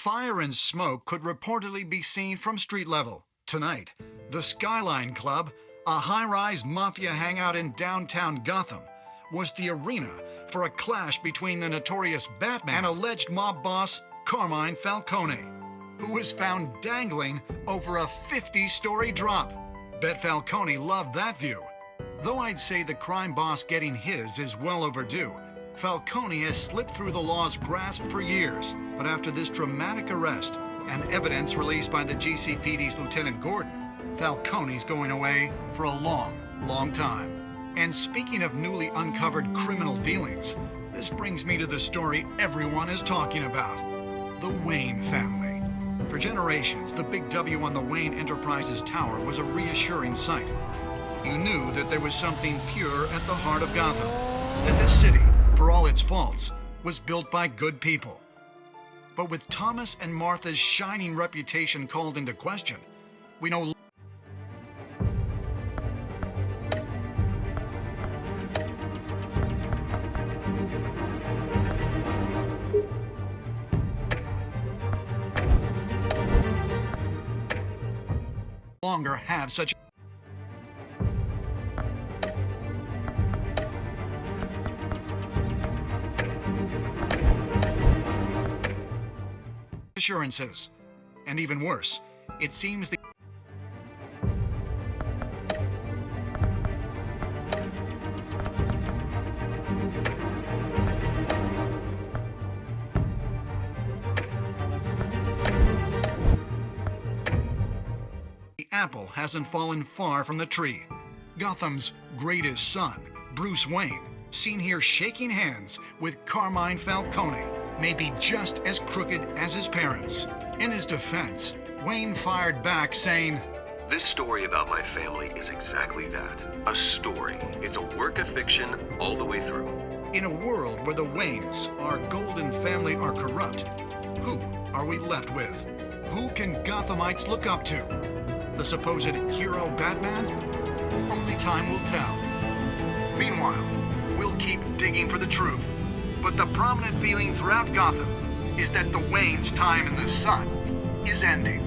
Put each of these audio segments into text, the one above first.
Fire and smoke could reportedly be seen from street level. Tonight, the Skyline Club, a high-rise mafia hangout in downtown Gotham, was the arena for a clash between the notorious Batman and alleged mob boss Carmine Falcone, who was found dangling over a 50-story drop. Bet Falcone loved that view. Though I'd say the crime boss getting his is well overdue, Falcone has slipped through the law's grasp for years. But after this dramatic arrest and evidence released by the GCPD's Lieutenant Gordon, Falcone's going away for a long time. And speaking of newly uncovered criminal dealings, this brings me to the story everyone is talking about: the Wayne family. For generations, the big W on the Wayne Enterprises Tower was a reassuring sight. You knew that there was something pure at the heart of Gotham, that this city, for all its faults, was built by good people. But with Thomas and Martha's shining reputation called into question, we no longer have such assurances. And even worse, it seems the apple hasn't fallen far from the tree. Gotham's greatest son, Bruce Wayne, seen here shaking hands with Carmine Falcone, may be just as crooked as his parents. In his defense, Wayne fired back saying, "This story about my family is exactly that. A story. It's a work of fiction all the way through." In a world where the Waynes, our golden family, are corrupt, who are we left with? Who can Gothamites look up to? The supposed hero Batman? Only time will tell. Meanwhile, we'll keep digging for the truth. But the prominent feeling throughout Gotham is that the Waynes' time in the sun is ending.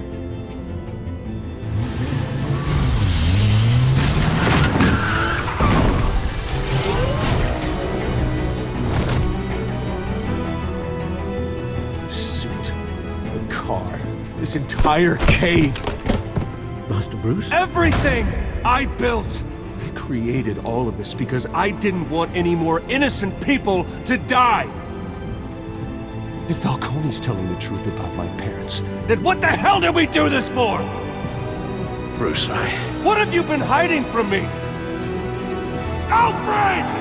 The suit, the car, this entire cave. Master Bruce? Everything I built! I created all of this because I didn't want any more innocent people to die! If Falcone's telling the truth about my parents, then what the hell did we do this for? Bruce, What have you been hiding from me? Alfred!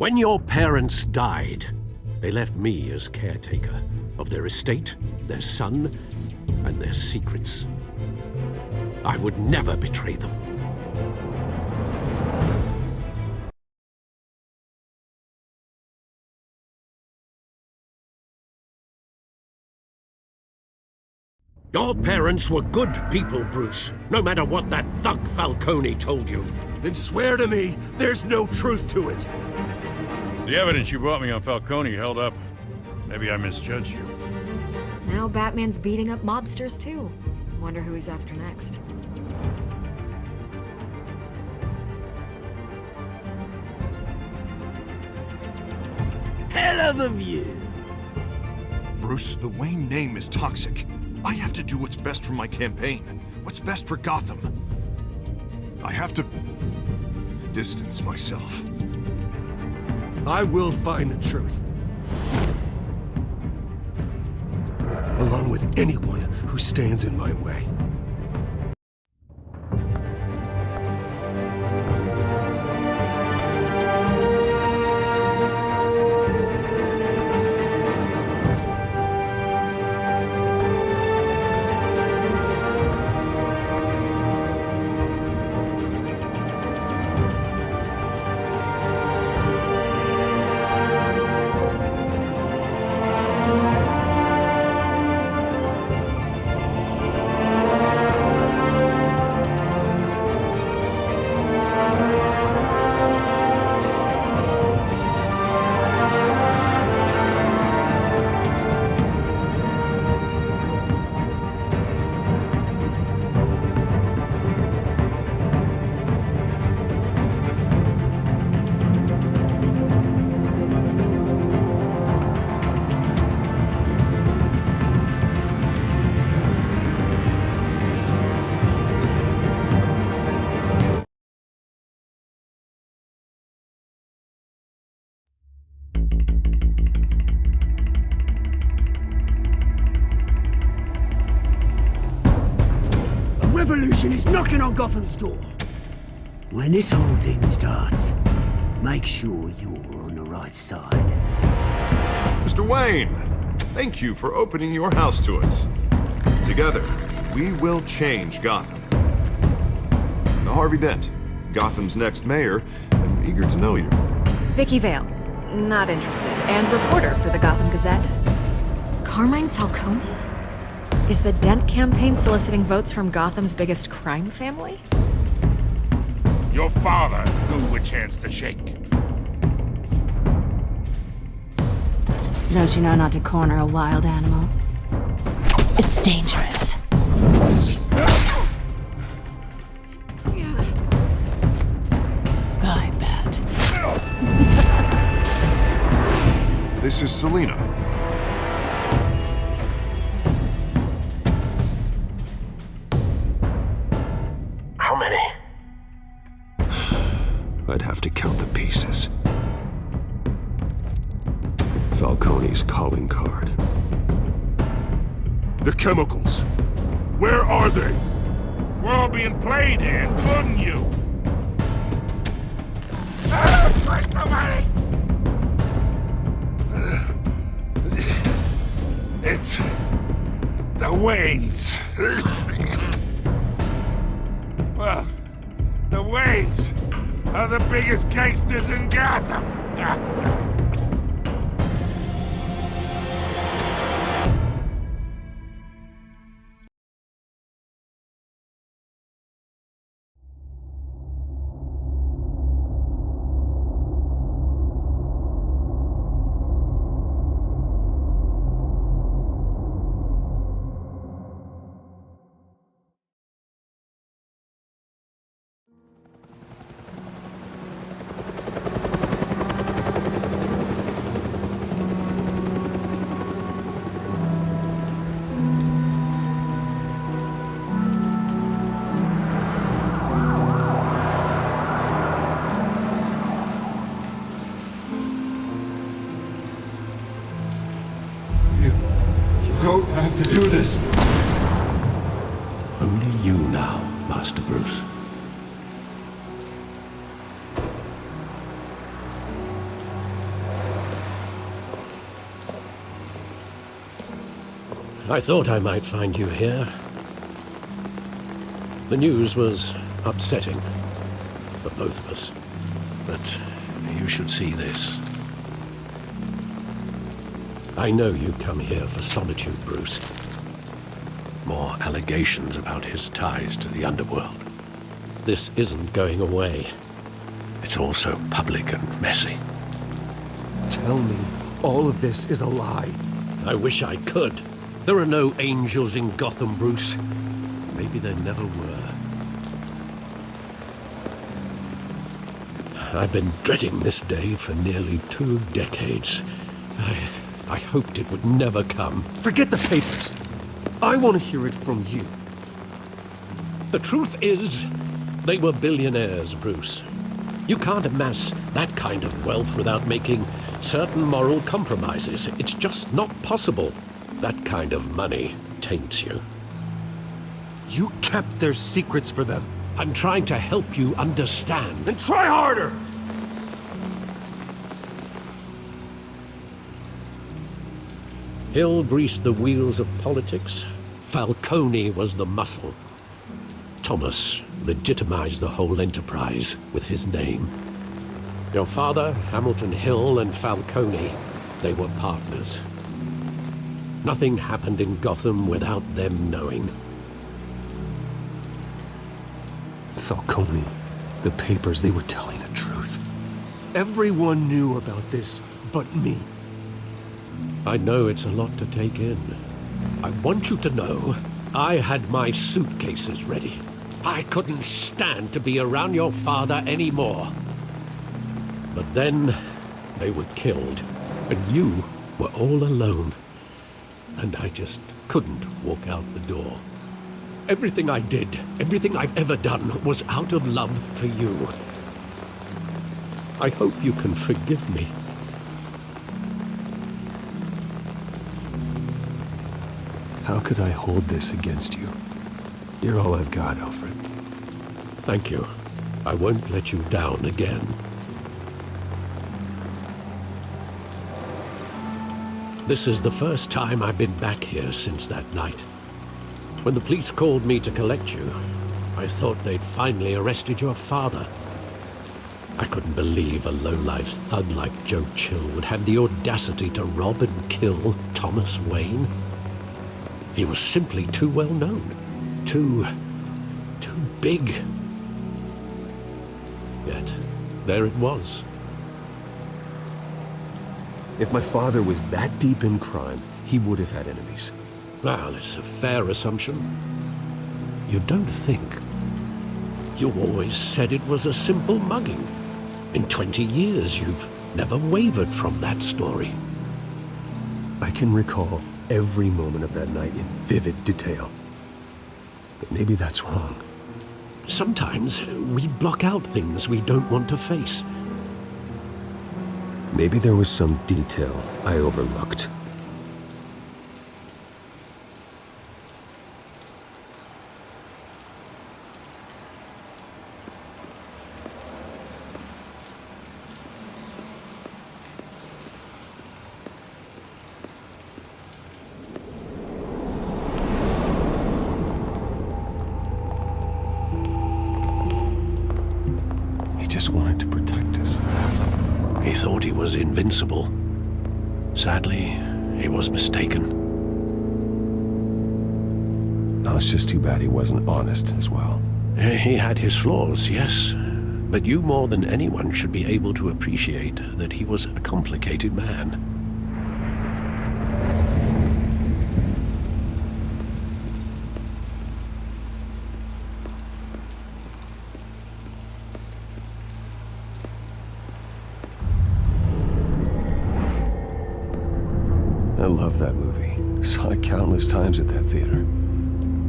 when your parents died, they left me as caretaker of their estate, their son, and their secrets. I would never betray them. Your parents were good people, Bruce, no matter what that thug Falcone told you. Then swear to me there's no truth to it. The evidence you brought me on Falcone held up. Maybe I misjudged you. Now Batman's beating up mobsters too. Wonder who he's after next. Hell of a view. Bruce, the Wayne name is toxic. I have to do what's best for my campaign. What's best for Gotham. I have to distance myself. I will find the truth. Along with anyone who stands in my way. Revolution is knocking on Gotham's door. When this whole thing starts, make sure you're on the right side. Mr. Wayne, thank you for opening your house to us. Together, we will change Gotham. Harvey Dent, Gotham's next mayor, and eager to know you. Vicky Vale. Not interested. And reporter for the Gotham Gazette. Carmine Falcone? Is the Dent campaign soliciting votes from Gotham's biggest crime family? Your father knew which hands to shake. Don't you know not to corner a wild animal? It's dangerous. I bet. This is Selina. How many? I'd have to count the pieces. Falcone's calling card. The chemicals. Where are they? We're all being played here, couldn't you? Where's the money? It's the Waynes. Well, the Waynes are the biggest gangsters in Gotham. Don't have to do this. Only you now, Master Bruce. I thought I might find you here. The news was upsetting for both of us. But you should see this. I know you come here for solitude, Bruce. More allegations about his ties to the underworld. This isn't going away. It's all so public and messy. Tell me all of this is a lie. I wish I could. There are no angels in Gotham, Bruce. Maybe there never were. I've been dreading this day for nearly 2 decades. I hoped it would never come. Forget the papers. I want to hear it from you. The truth is, they were billionaires, Bruce. You can't amass that kind of wealth without making certain moral compromises. It's just not possible. That kind of money taints you. You kept their secrets for them. I'm trying to help you understand. Then try harder! Hill greased the wheels of politics. Falcone was the muscle. Thomas legitimized the whole enterprise with his name. Your father, Hamilton Hill, and Falcone, they were partners. Nothing happened in Gotham without them knowing. Falcone, the papers, they were telling the truth. Everyone knew about this but me. I know it's a lot to take in. I want you to know I had my suitcases ready. I couldn't stand to be around your father anymore. But then they were killed, and you were all alone. And I just couldn't walk out the door. Everything I did, everything I've ever done, was out of love for you. I hope you can forgive me. How could I hold this against you? You're all I've got, Alfred. Thank you. I won't let you down again. This is the first time I've been back here since that night. When the police called me to collect you, I thought they'd finally arrested your father. I couldn't believe a low-life thug like Joe Chill would have the audacity to rob and kill Thomas Wayne. He was simply too well known. Too big. Yet, there it was. If my father was that deep in crime, he would have had enemies. Well, it's a fair assumption. You don't think. You always said it was a simple mugging. In 20 years, you've never wavered from that story. I can recall every moment of that night in vivid detail. But maybe that's wrong. Sometimes we block out things we don't want to face. Maybe there was some detail I overlooked. He just wanted to protect us. He thought he was invincible. Sadly, he was mistaken. Oh, it's just too bad he wasn't honest as well. He had his flaws, yes. But you more than anyone should be able to appreciate that he was a complicated man. I love that movie. Saw it countless times at that theater.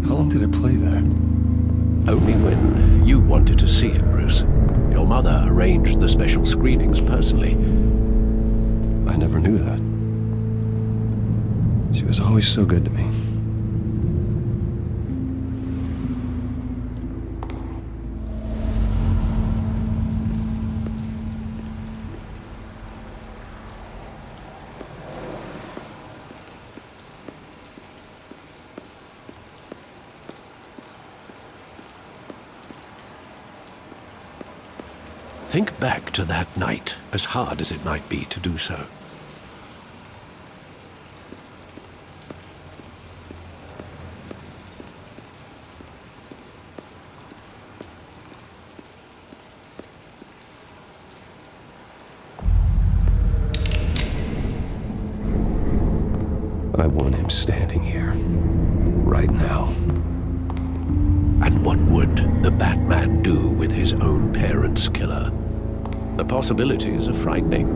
How long did it play there? Only when you wanted to see it, Bruce. Your mother arranged the special screenings personally. I never knew that. She was always so good to me. Think back to that night, as hard as it might be to do so. I want him standing here, right now. And what would the Batman do with his own parents' killer? The possibilities are frightening.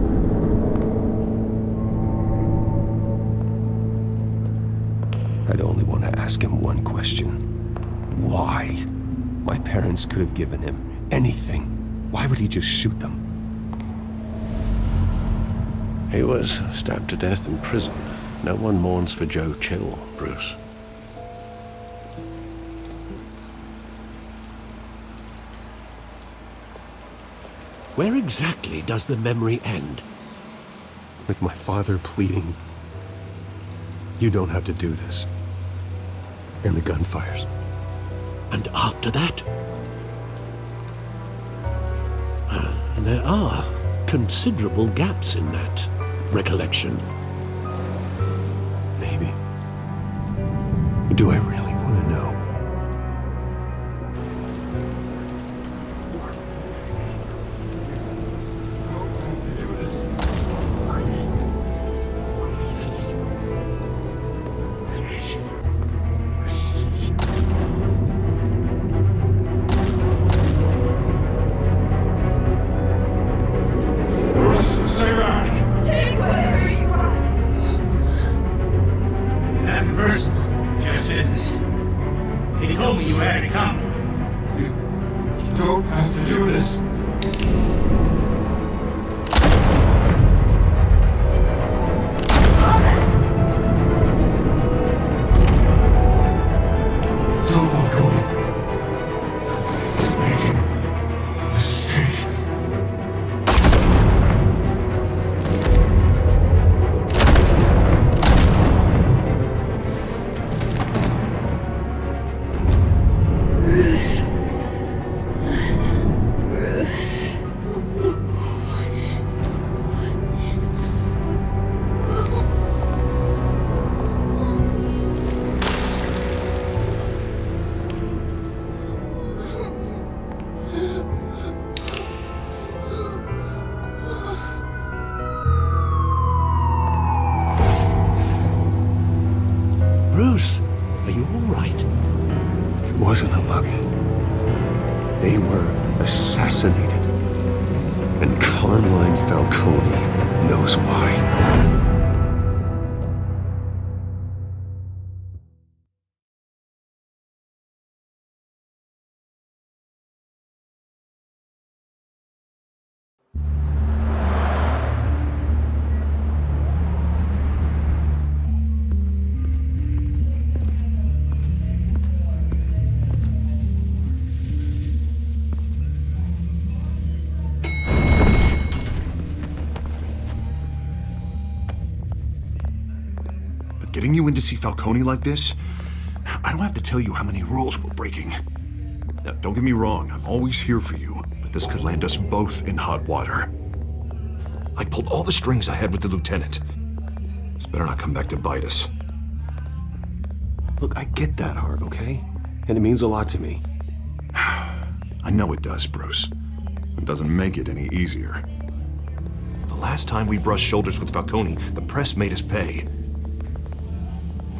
to ask him one question. Why? My parents could have given him anything. Why would he just shoot them? He was stabbed to death in prison. No one mourns for Joe Chill, Bruce. Where exactly does the memory end? With my father pleading, "You don't have to do this." And the gun fires. And after that? There are considerable gaps in that recollection. Maybe. Do I really want to know? Bruce, are you all right? It wasn't a bug. They were assassinated. And Carmine Falcone knows why. Getting you in to see Falcone like this? I don't have to tell you how many rules we're breaking. Now, don't get me wrong, I'm always here for you, but this could land us both in hot water. I pulled all the strings I had with the lieutenant. This better not come back to bite us. Look, I get that, Harv, okay? And it means a lot to me. I know it does, Bruce. It doesn't make it any easier. The last time we brushed shoulders with Falcone, the press made us pay.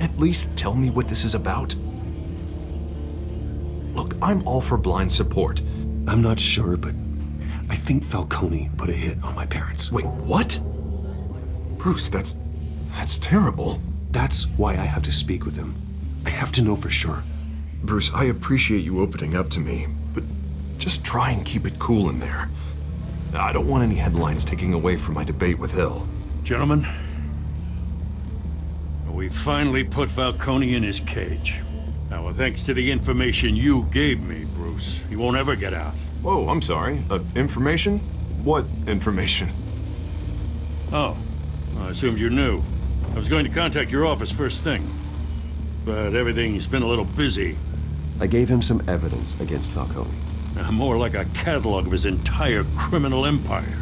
At least tell me what this is about. Look, I'm all for blind support. I'm not sure, but I think Falcone put a hit on my parents. Wait, what? Bruce, that's terrible. That's why I have to speak with him. I have to know for sure. Bruce, I appreciate you opening up to me, but just try and keep it cool in there. I don't want any headlines taking away from my debate with Hill. Gentlemen, we finally put Falcone in his cage. Now, thanks to the information you gave me, Bruce, he won't ever get out. Whoa, I'm sorry. Information? What information? Oh, I assumed you knew. I was going to contact your office first thing, but everything's been a little busy. I gave him some evidence against Falcone. More like a catalog of his entire criminal empire.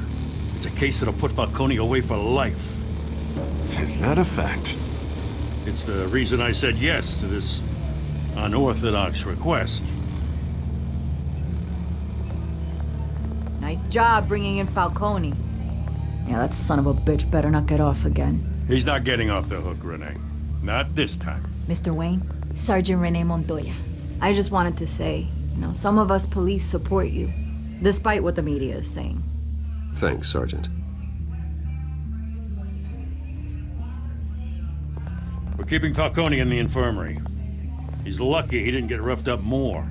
It's a case that'll put Falcone away for life. Is that a fact? It's the reason I said yes to this unorthodox request. Nice job bringing in Falcone. Yeah, that son of a bitch better not get off again. He's not getting off the hook, Renee. Not this time. Mr. Wayne, Sergeant Renee Montoya. I just wanted to say, some of us police support you, despite what the media is saying. Thanks, Sergeant. We're keeping Falcone in the infirmary. He's lucky he didn't get roughed up more.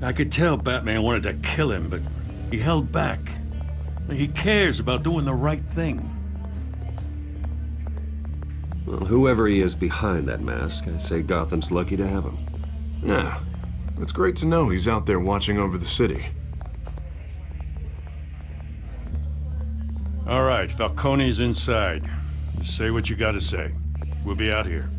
I could tell Batman wanted to kill him, but he held back. He cares about doing the right thing. Well, whoever he is behind that mask, I say Gotham's lucky to have him. Yeah, it's great to know he's out there watching over the city. All right, Falcone's inside. Say what you gotta say. We'll be out here.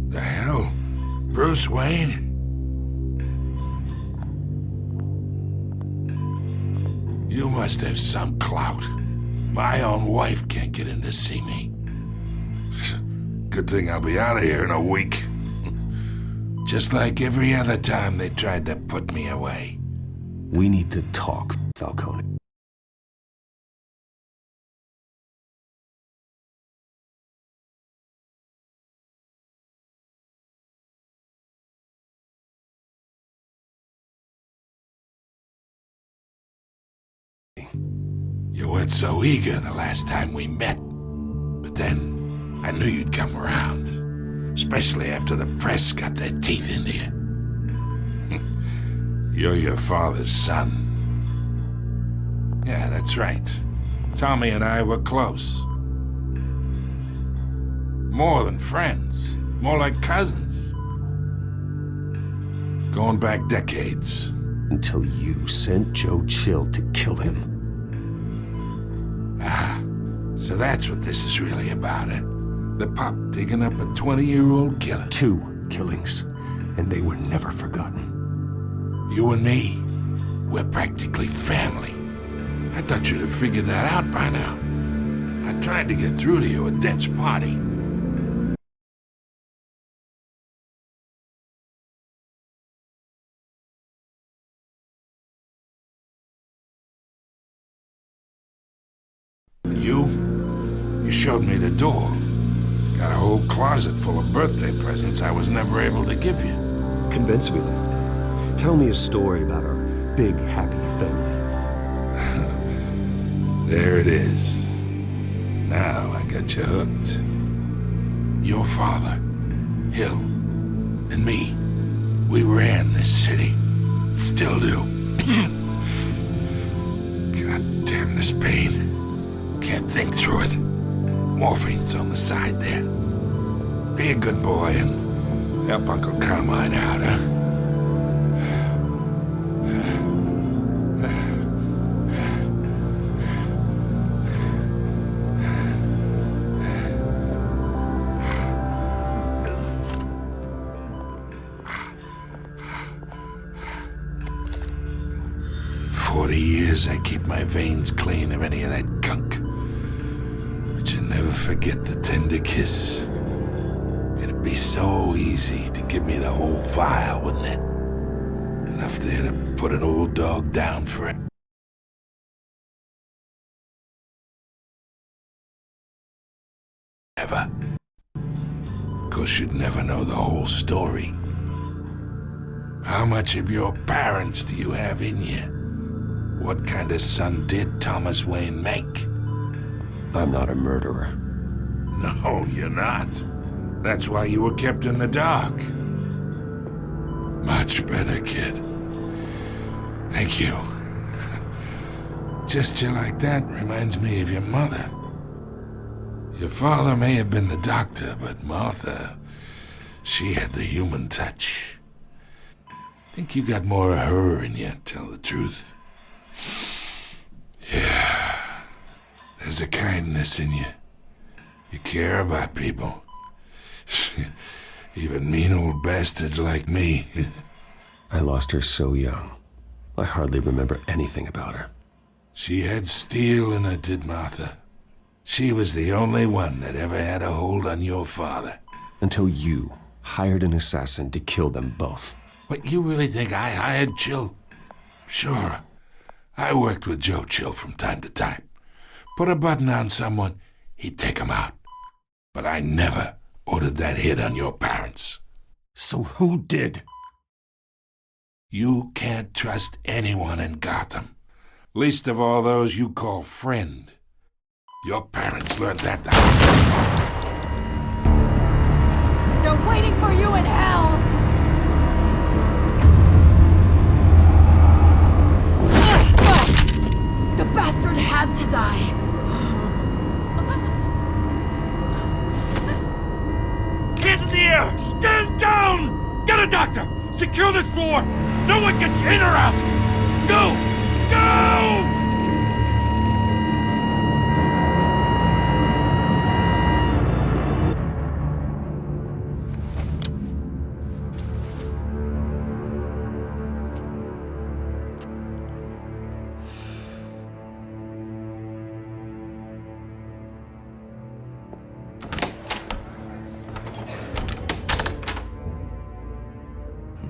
The hell? Bruce Wayne? You must have some clout. My own wife can't get in to see me. Good thing I'll be out of here in a week. Just like every other time they tried to put me away. We need to talk, Falcone. You weren't so eager the last time we met. But then, I knew you'd come around. Especially after the press got their teeth into you. You're your father's son. Yeah, that's right. Tommy and I were close. More than friends. More like cousins. Going back decades. Until you sent Joe Chill to kill him. Ah, so that's what this is really about, eh? The pup digging up a 20-year-old killer. 2 killings, and they were never forgotten. You and me, we're practically family. I thought you'd have figured that out by now. I tried to get through to you at Dent's party. You showed me the door. Got a whole closet full of birthday presents I was never able to give you. Convince me then. Tell me a story about our big, happy family. There it is. Now I got you hooked. Your father, Hill, and me, we ran this city. Still do. God damn this pain. Can't think through it. Morphine's on the side there. Be a good boy and help Uncle Carmine out, huh? 40 years I keep my veins clean of any of that gunk. But you never forget the tender kiss. It'd be so easy to give me the whole vial, wouldn't it? Enough there to put an old dog down for it. Ever. Of course, you'd never know the whole story. How much of your parents do you have in you? What kind of son did Thomas Wayne make? I'm not a murderer. No, you're not. That's why you were kept in the dark. Much better, kid. Thank you. Gesture like that reminds me of your mother. Your father may have been the doctor, but Martha, she had the human touch. Think you got more of her in you, tell the truth. Yeah. There's a kindness in you. You care about people. Even mean old bastards like me. I lost her so young. I hardly remember anything about her. She had steel in her, did Martha. She was the only one that ever had a hold on your father. Until you hired an assassin to kill them both. But you really think I hired Chill? Sure. I worked with Joe Chill from time to time. Put a button on someone, he'd take him out. But I never ordered that hit on your parents. So who did? You can't trust anyone in Gotham. Least of all those you call friend. Your parents learned that the They're waiting for you in hell! The bastard had to die! Hands in the air! Stand down! Get a doctor! Secure this floor! No one gets in or out! Go! Go!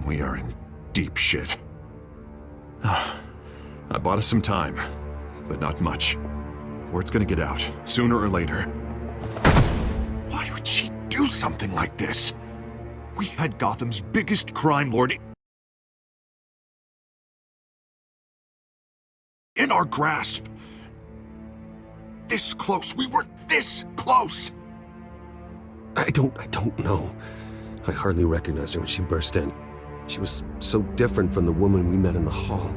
We are in deep shit. I bought us some time, but not much. Word's gonna get out, sooner or later. Why would she do something like this? We had Gotham's biggest crime lord in our grasp. This close. We were this close. I don't know. I hardly recognized her when she burst in. She was so different from the woman we met in the hall.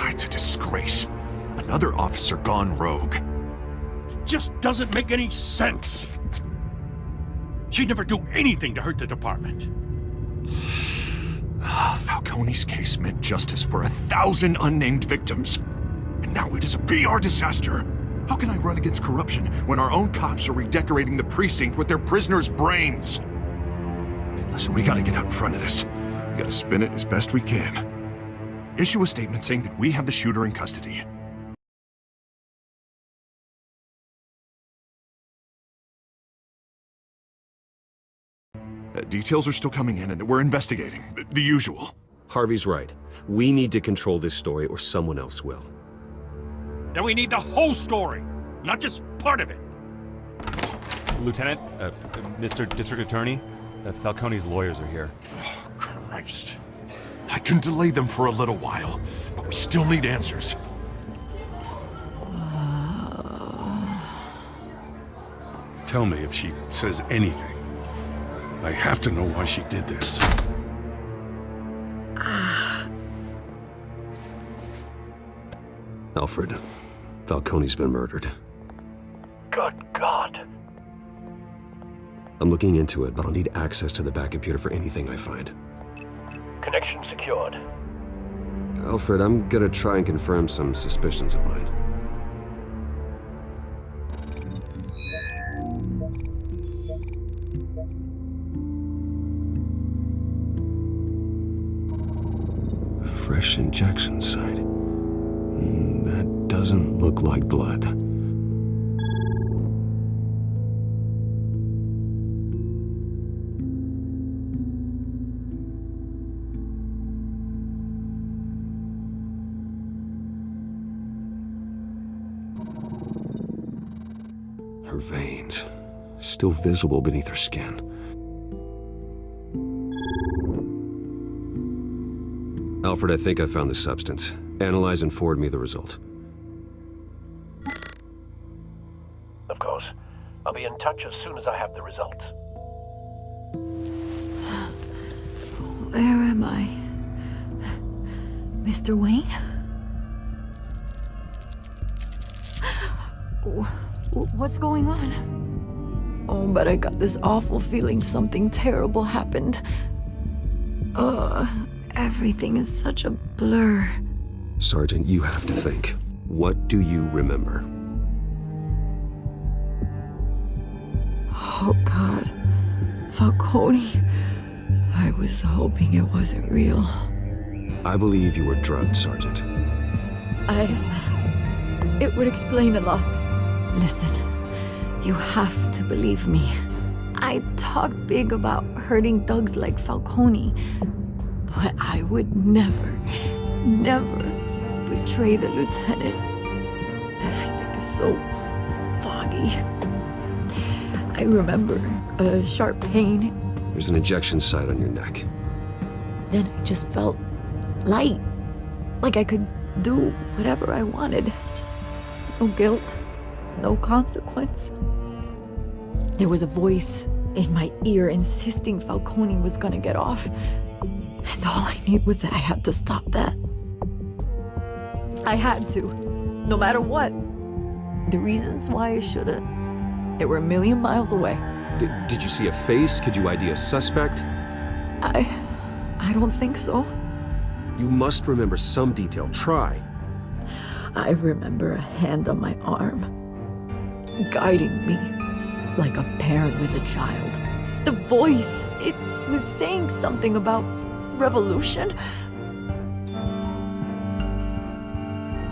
It's a disgrace. Another officer gone rogue. It just doesn't make any sense. She'd never do anything to hurt the department. Falcone's case meant justice for 1,000 unnamed victims. And now it is a PR disaster. How can I run against corruption when our own cops are redecorating the precinct with their prisoners' brains? Listen, we gotta get out in front of this. We gotta spin it as best we can. Issue a statement saying that we have the shooter in custody. Details are still coming in and that we're investigating. The usual. Harvey's right. We need to control this story or someone else will. Then we need the whole story, not just part of it. Lieutenant, Mr. District Attorney, Falcone's lawyers are here. Oh, Christ. I can delay them for a little while, but we still need answers. Tell me if she says anything. I have to know why she did this. Alfred, Falcone's been murdered. Good God. I'm looking into it, but I'll need access to the back computer for anything I find. Connection secured. Alfred, I'm gonna try and confirm some suspicions of mine. Fresh injection site. That doesn't look like blood. Her veins, still visible beneath her skin. Alfred, I think I found the substance. Analyze and forward me the result. Of course. I'll be in touch as soon as I have the results. Where am I? Mr. Wayne? What's going on? Oh, but I got this awful feeling something terrible happened. Everything is such a blur. Sergeant, you have to think. What do you remember? Oh, God. Falcone. I was hoping it wasn't real. I believe you were drugged, Sergeant. It would explain a lot. Listen, you have to believe me. I talk big about hurting thugs like Falcone. But I would never betray the lieutenant. Everything is so foggy. I remember a sharp pain. There's an injection site on your neck. Then I just felt light. Like I could do whatever I wanted. No guilt, no consequence. There was a voice in my ear insisting Falcone was gonna get off. And all I knew was that I had to stop that. I had to, no matter what. The reasons why I should've, they were a million miles away. Did you see a face? Could you ID a suspect? I don't think so. You must remember some detail. Try. I remember a hand on my arm, guiding me like a parent with a child. The voice, it was saying something about revolution.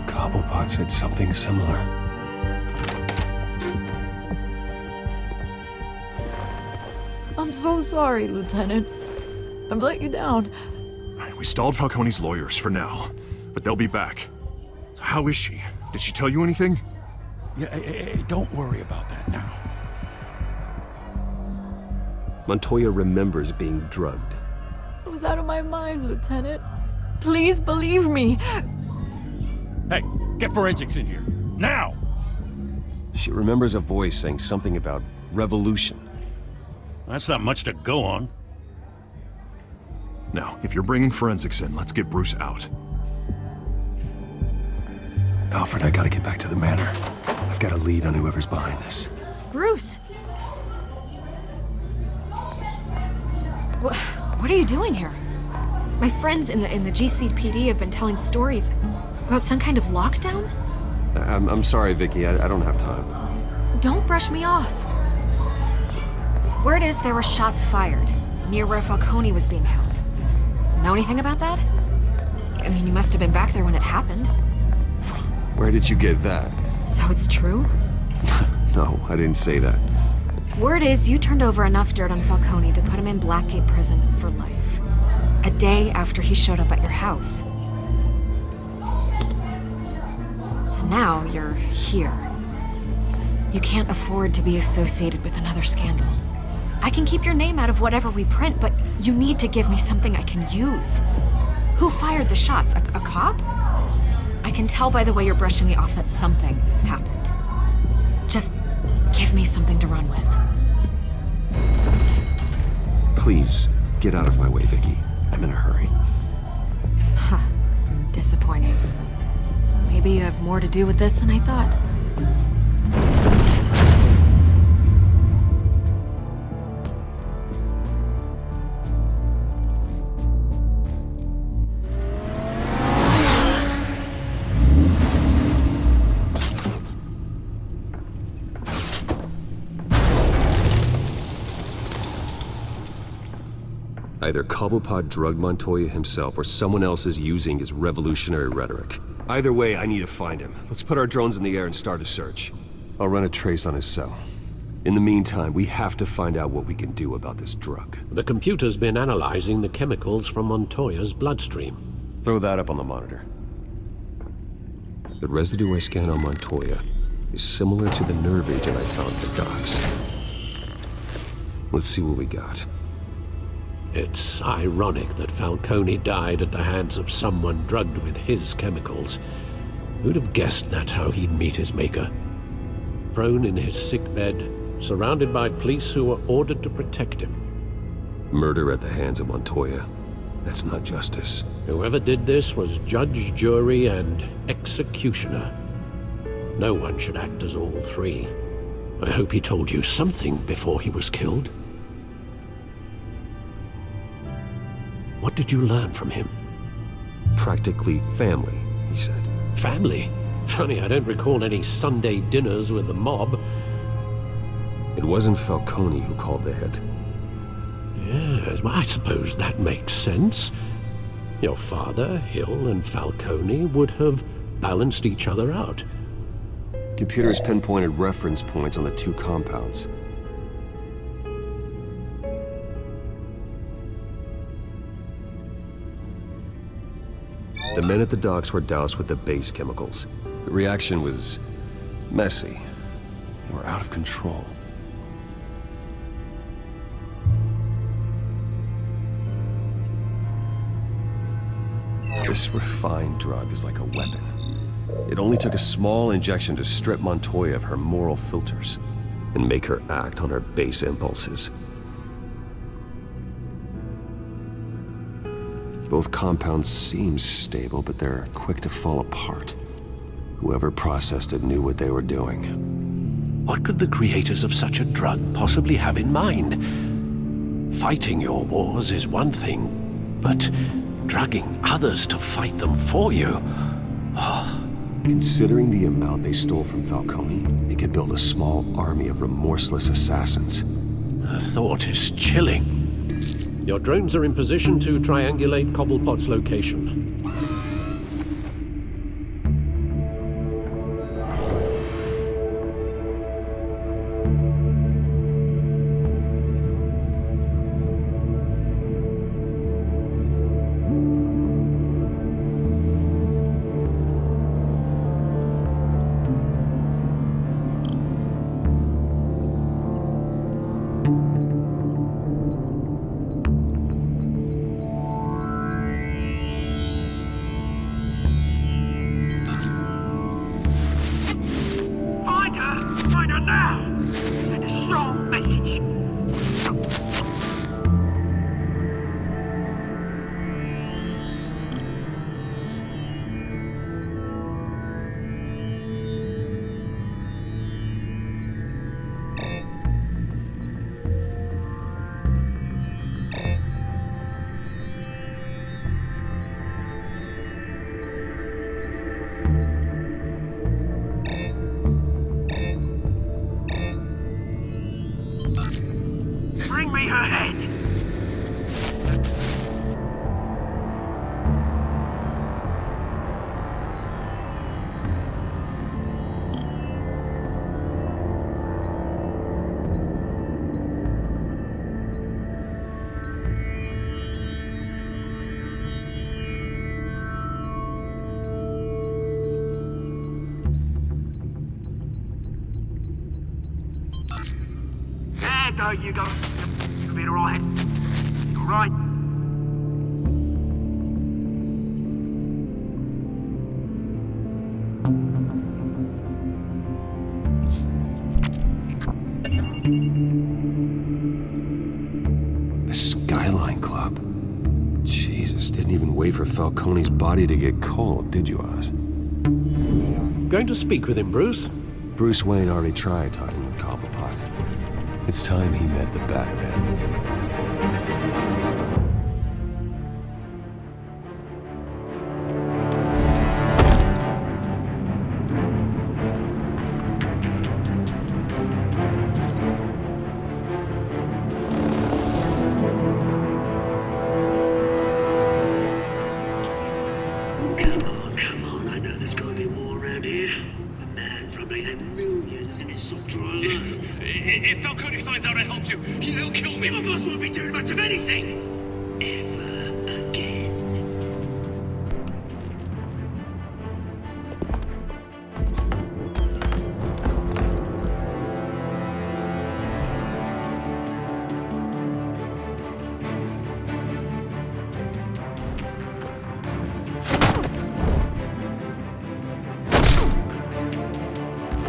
Cobblepot said something similar. I'm so sorry, Lieutenant. I've let you down. We stalled Falcone's lawyers for now, but they'll be back. So how is she? Did she tell you anything? Yeah, hey, don't worry about that now. Montoya remembers being drugged. I was out of my mind, Lieutenant. Please believe me. Hey, get forensics in here. Now! She remembers a voice saying something about revolution. That's not much to go on. Now, if you're bringing forensics in, let's get Bruce out. Alfred, I gotta get back to the manor. I've got a lead on whoever's behind this. Bruce! What are you doing here? My friends in the GCPD have been telling stories about some kind of lockdown? I'm sorry, Vicky. I don't have time. Don't brush me off. Word is there were shots fired near where Falcone was being held. Know anything about that? I mean, you must have been back there when it happened. Where did you get that? So it's true? No, I didn't say that. Word is you turned over enough dirt on Falcone to put him in Blackgate Prison for life. A day after he showed up at your house. And now you're here. You can't afford to be associated with another scandal. I can keep your name out of whatever we print, but you need to give me something I can use. Who fired the shots? A cop? I can tell by the way you're brushing me off that something happened. Just give me something to run with. Please, get out of my way, Vicky. I'm in a hurry. Huh. Disappointing. Maybe you have more to do with this than I thought. Either Cobblepot drugged Montoya himself, or someone else is using his revolutionary rhetoric. Either way, I need to find him. Let's put our drones in the air and start a search. I'll run a trace on his cell. In the meantime, we have to find out what we can do about this drug. The computer's been analyzing the chemicals from Montoya's bloodstream. Throw that up on the monitor. The residue I scan on Montoya is similar to the nerve agent I found at the docks. Let's see what we got. It's ironic that Falcone died at the hands of someone drugged with his chemicals. Who'd have guessed that's how he'd meet his maker? Prone in his sickbed, surrounded by police who were ordered to protect him. Murder at the hands of Montoya. That's not justice. Whoever did this was judge, jury, and executioner. No one should act as all three. I hope he told you something before he was killed. What did you learn from him? Practically family, he said. Family? Funny, I don't recall any Sunday dinners with the mob. It wasn't Falcone who called the hit. Yes, well, I suppose that makes sense. Your father, Hill, and Falcone would have balanced each other out. Computers pinpointed reference points on the two compounds. The men at the docks were doused with the base chemicals. The reaction was messy. They were out of control. This refined drug is like a weapon. It only took a small injection to strip Montoya of her moral filters and make her act on her base impulses. Both compounds seem stable, but they're quick to fall apart. Whoever processed it knew what they were doing. What could the creators of such a drug possibly have in mind? Fighting your wars is one thing, but drugging others to fight them for you? Oh. Considering the amount they stole from Falcone, they could build a small army of remorseless assassins. The thought is chilling. Your drones are in position to triangulate Cobblepot's location. There you go. You'll be alright. Alright. The Skyline Club. Jesus, didn't even wait for Falcone's body to get cold, did you, Oz? Going to speak with him, Bruce? Bruce Wayne already tried talking with Cobblepot. It's time he met the Batman. Come on, I know there's gotta be more around here. A man probably had millions in his soft drawer alone. If Falcone finds out I helped you, he'll kill me. My boss won't be doing much of anything. Ever again.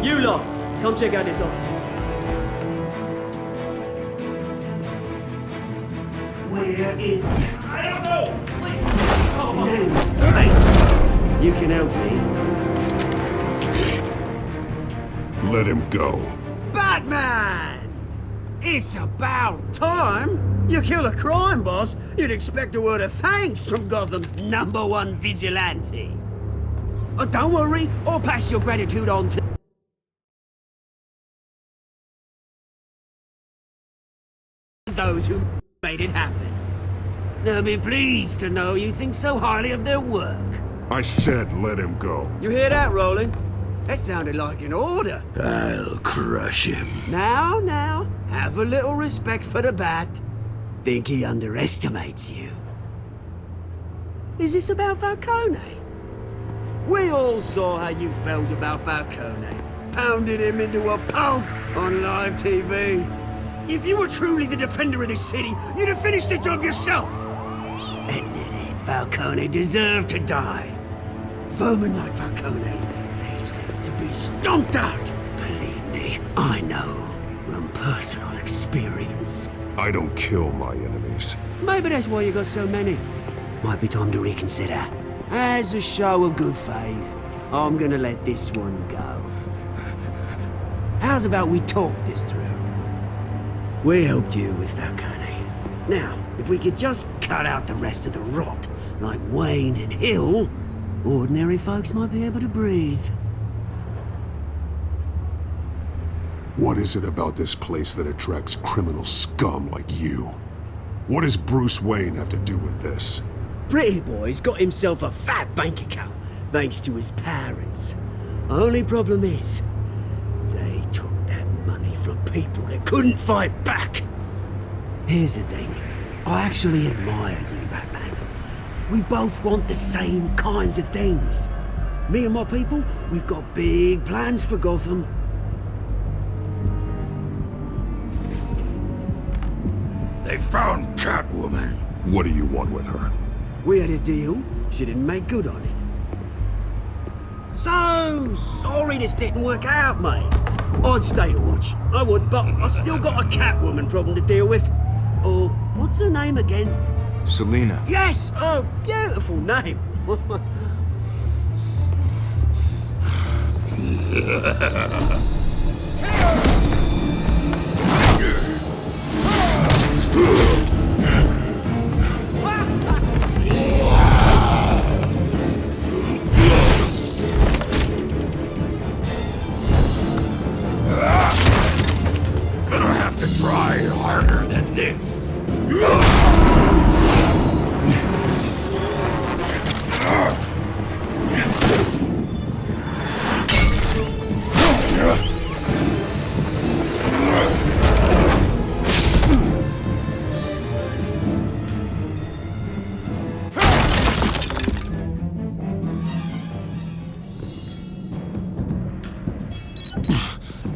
You lot, come check out his office. Where is he? I don't know! Please! Mate, you can help me. Let him go. Batman! It's about time! You kill a crime boss, you'd expect a word of thanks from Gotham's #1 vigilante. Don't worry, I'll pass your gratitude on to those who made it happen. They'll be pleased to know you think so highly of their work. I said let him go. You hear that, Roland? That sounded like an order. I'll crush him. Now, have a little respect for the Bat. Think he underestimates you. Is this about Falcone? We all saw how you felt about Falcone. Pounded him into a pulp on live TV. If you were truly the defender of this city, you'd have finished the job yourself. Admit it, Falcone deserved to die. Vermin like Falcone, they deserve to be stomped out. Believe me, I know from personal experience. I don't kill my enemies. Maybe that's why you got so many. Might be time to reconsider. As a show of good faith, I'm gonna let this one go. How's about we talk this through? We helped you with Falcone. Now, if we could just cut out the rest of the rot, like Wayne and Hill, ordinary folks might be able to breathe. What is it about this place that attracts criminal scum like you? What does Bruce Wayne have to do with this? Pretty Boy's got himself a fat bank account, thanks to his parents. Only problem is, they took that money from people that couldn't fight back. Here's the thing, I actually admire you, Batman. We both want the same kinds of things. Me and my people, we've got big plans for Gotham. They found Catwoman. What do you want with her? We had a deal. She didn't make good on it. So sorry this didn't work out, mate. I'd stay to watch. I would, but I still got a Catwoman problem to deal with. Oh, what's her name again? Selina. Yes! Oh, beautiful name. Gonna have to try harder than this.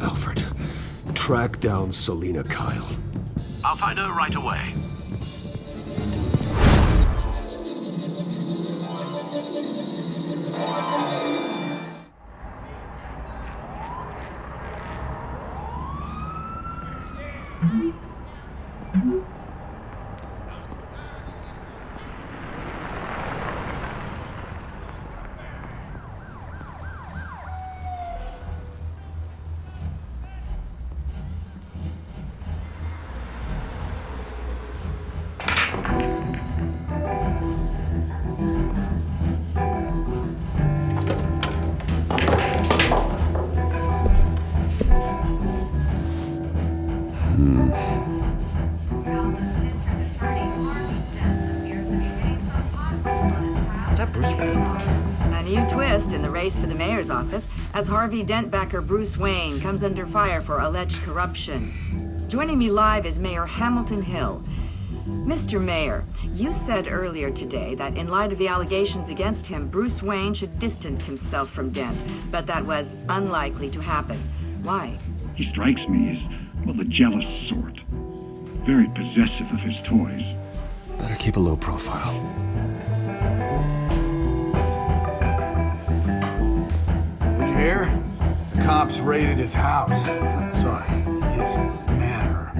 Alfred, track down Selina Kyle. I'll find her right away. For the mayor's office as Harvey Dent-backer Bruce Wayne comes under fire for alleged corruption. Joining me live is Mayor Hamilton Hill. Mr. Mayor, you said earlier today that in light of the allegations against him, Bruce Wayne should distance himself from Dent, but that was unlikely to happen. Why? He strikes me as, well, the jealous sort. Very possessive of his toys. Better keep a low profile. Here, the cops raided his house. Sorry, his manor.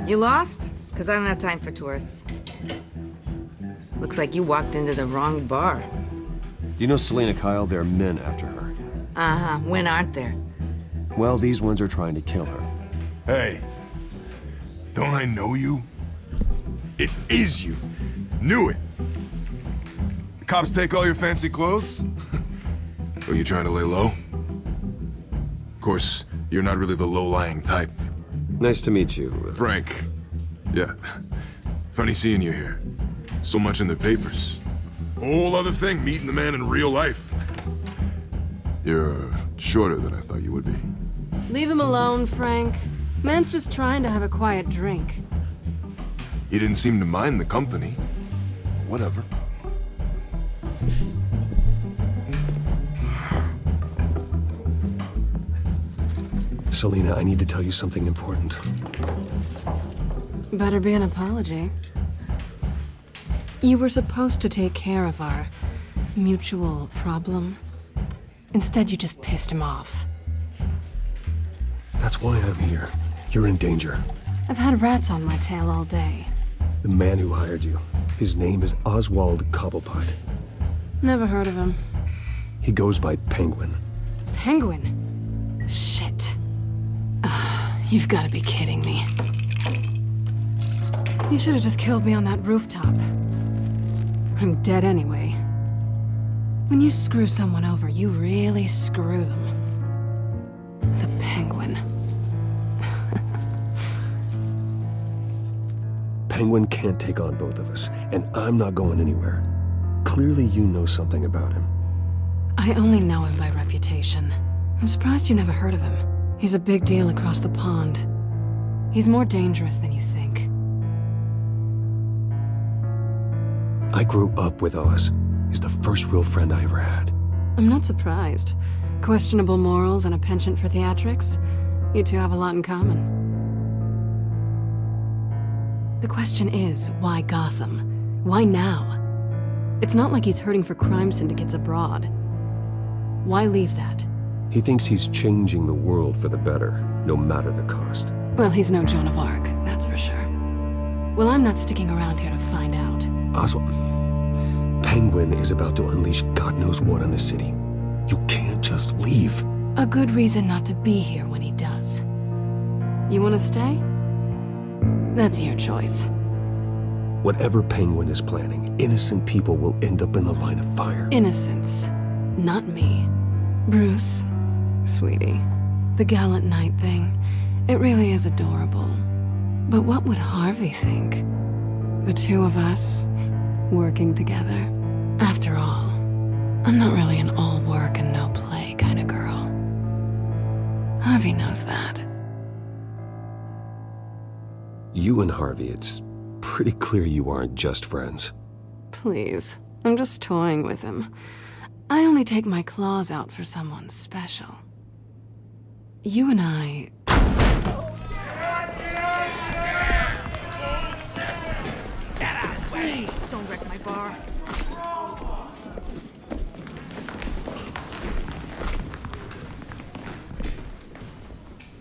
You lost? Because I don't have time for tourists. Looks like you walked into the wrong bar. Do you know Selina Kyle? There are men after her. Uh-huh. When aren't there? Well, these ones are trying to kill her. Hey, don't I know you? It is you. Knew it. Cops take all your fancy clothes? Are you trying to lay low? Of course, you're not really the low-lying type. Nice to meet you. Frank. Yeah. Funny seeing you here. So much in the papers. Whole other thing, meeting the man in real life. You're shorter than I thought you would be. Leave him alone, Frank. Man's just trying to have a quiet drink. You didn't seem to mind the company. Whatever. Selina, I need to tell you something important. Better be an apology. You were supposed to take care of our mutual problem. Instead, you just pissed him off. That's why I'm here. You're in danger. I've had rats on my tail all day. The man who hired you, his name is Oswald Cobblepot. Never heard of him. He goes by Penguin. Penguin? Shit. You've got to be kidding me. You should have just killed me on that rooftop. I'm dead anyway. When you screw someone over, you really screw them. The Penguin. Penguin can't take on both of us, and I'm not going anywhere. Clearly you know something about him. I only know him by reputation. I'm surprised you never heard of him. He's a big deal across the pond. He's more dangerous than you think. I grew up with Oz. He's the first real friend I ever had. I'm not surprised. Questionable morals and a penchant for theatrics. You two have a lot in common. The question is, why Gotham? Why now? It's not like he's hurting for crime syndicates abroad. Why leave that? He thinks he's changing the world for the better, no matter the cost. Well, he's no Joan of Arc, that's for sure. Well, I'm not sticking around here to find out. Oswald, Penguin is about to unleash God knows what on the city. You can't just leave. A good reason not to be here when he does. You want to stay? That's your choice. Whatever Penguin is planning, innocent people will end up in the line of fire. Innocence, not me. Bruce, sweetie, the gallant knight thing, it really is adorable. But what would Harvey think? The two of us, working together. After all, I'm not really an all work and no play kind of girl. Harvey knows that. You and Harvey, it's pretty clear you aren't just friends. Please, I'm just toying with him. I only take my claws out for someone special. You and I... Please, don't wreck my bar.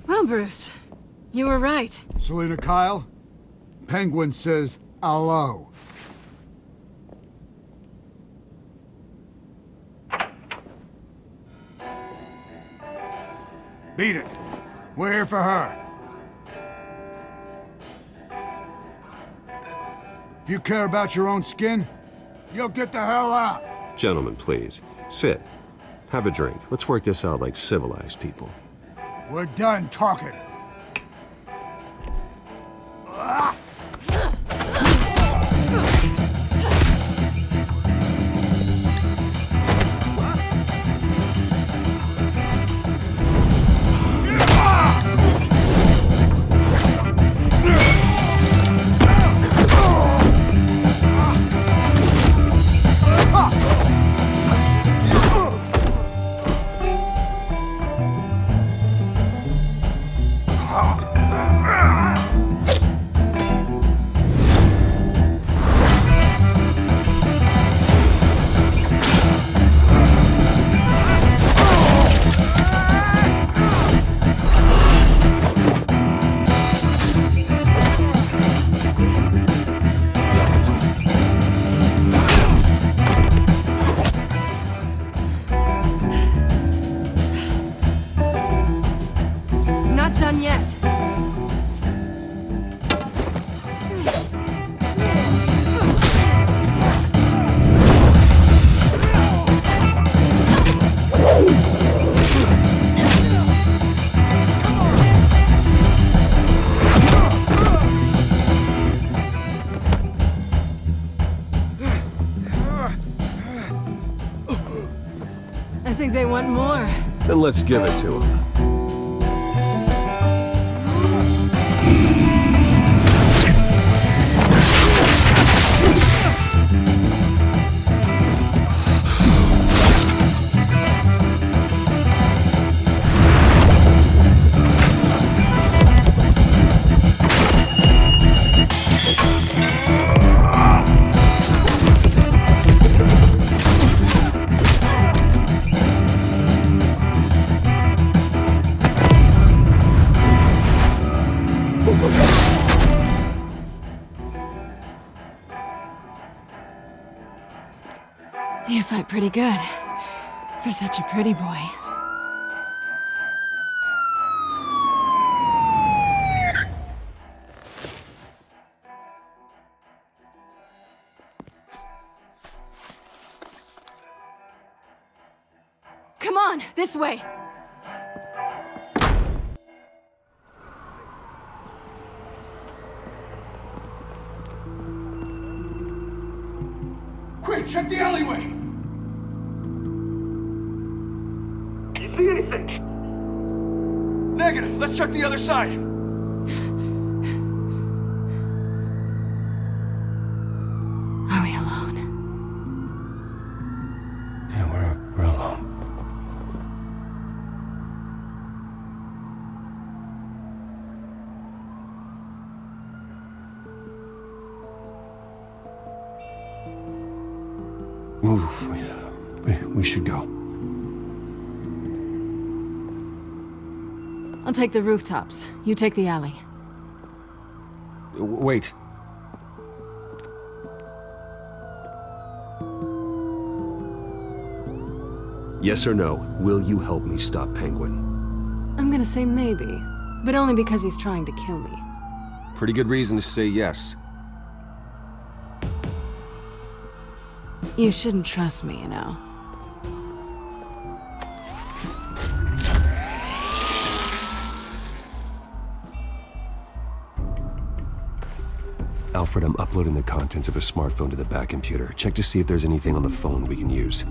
Well, Bruce, you were right. Selina Kyle, Penguin says hello. Beat it. We're here for her. If you care about your own skin, you'll get the hell out. Gentlemen, please, sit. Have a drink. Let's work this out like civilized people. We're done talking. Not done yet. I think they want more. Then let's give it to them. You fight pretty good. For such a pretty boy. Come on, this way! Quick, check the alleyway! You see anything? Negative. Let's check the other side. Are we alone? Yeah, we're alone. Move. We should go. I'll take the rooftops. You take the alley. Wait. Yes or no, will you help me stop Penguin? I'm gonna say maybe, but only because he's trying to kill me. Pretty good reason to say yes. You shouldn't trust me, you know. Alfred, I'm uploading the contents of a smartphone to the back computer. Check to see if there's anything on the phone we can use.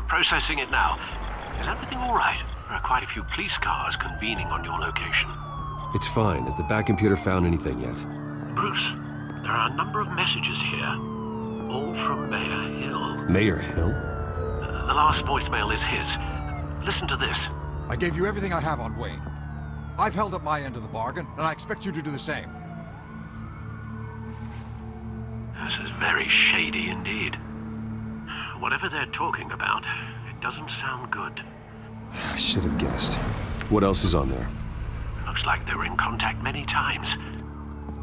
Processing it now. Is everything all right? There are quite a few police cars convening on your location. It's fine. Has the back computer found anything yet? Bruce, there are a number of messages here. All from Mayor Hill. Mayor Hill? The last voicemail is his. Listen to this. I gave you everything I have on Wayne. I've held up my end of the bargain, and I expect you to do the same. This is very shady indeed. Whatever they're talking about, it doesn't sound good. I should have guessed. What else is on there? Looks like they were in contact many times.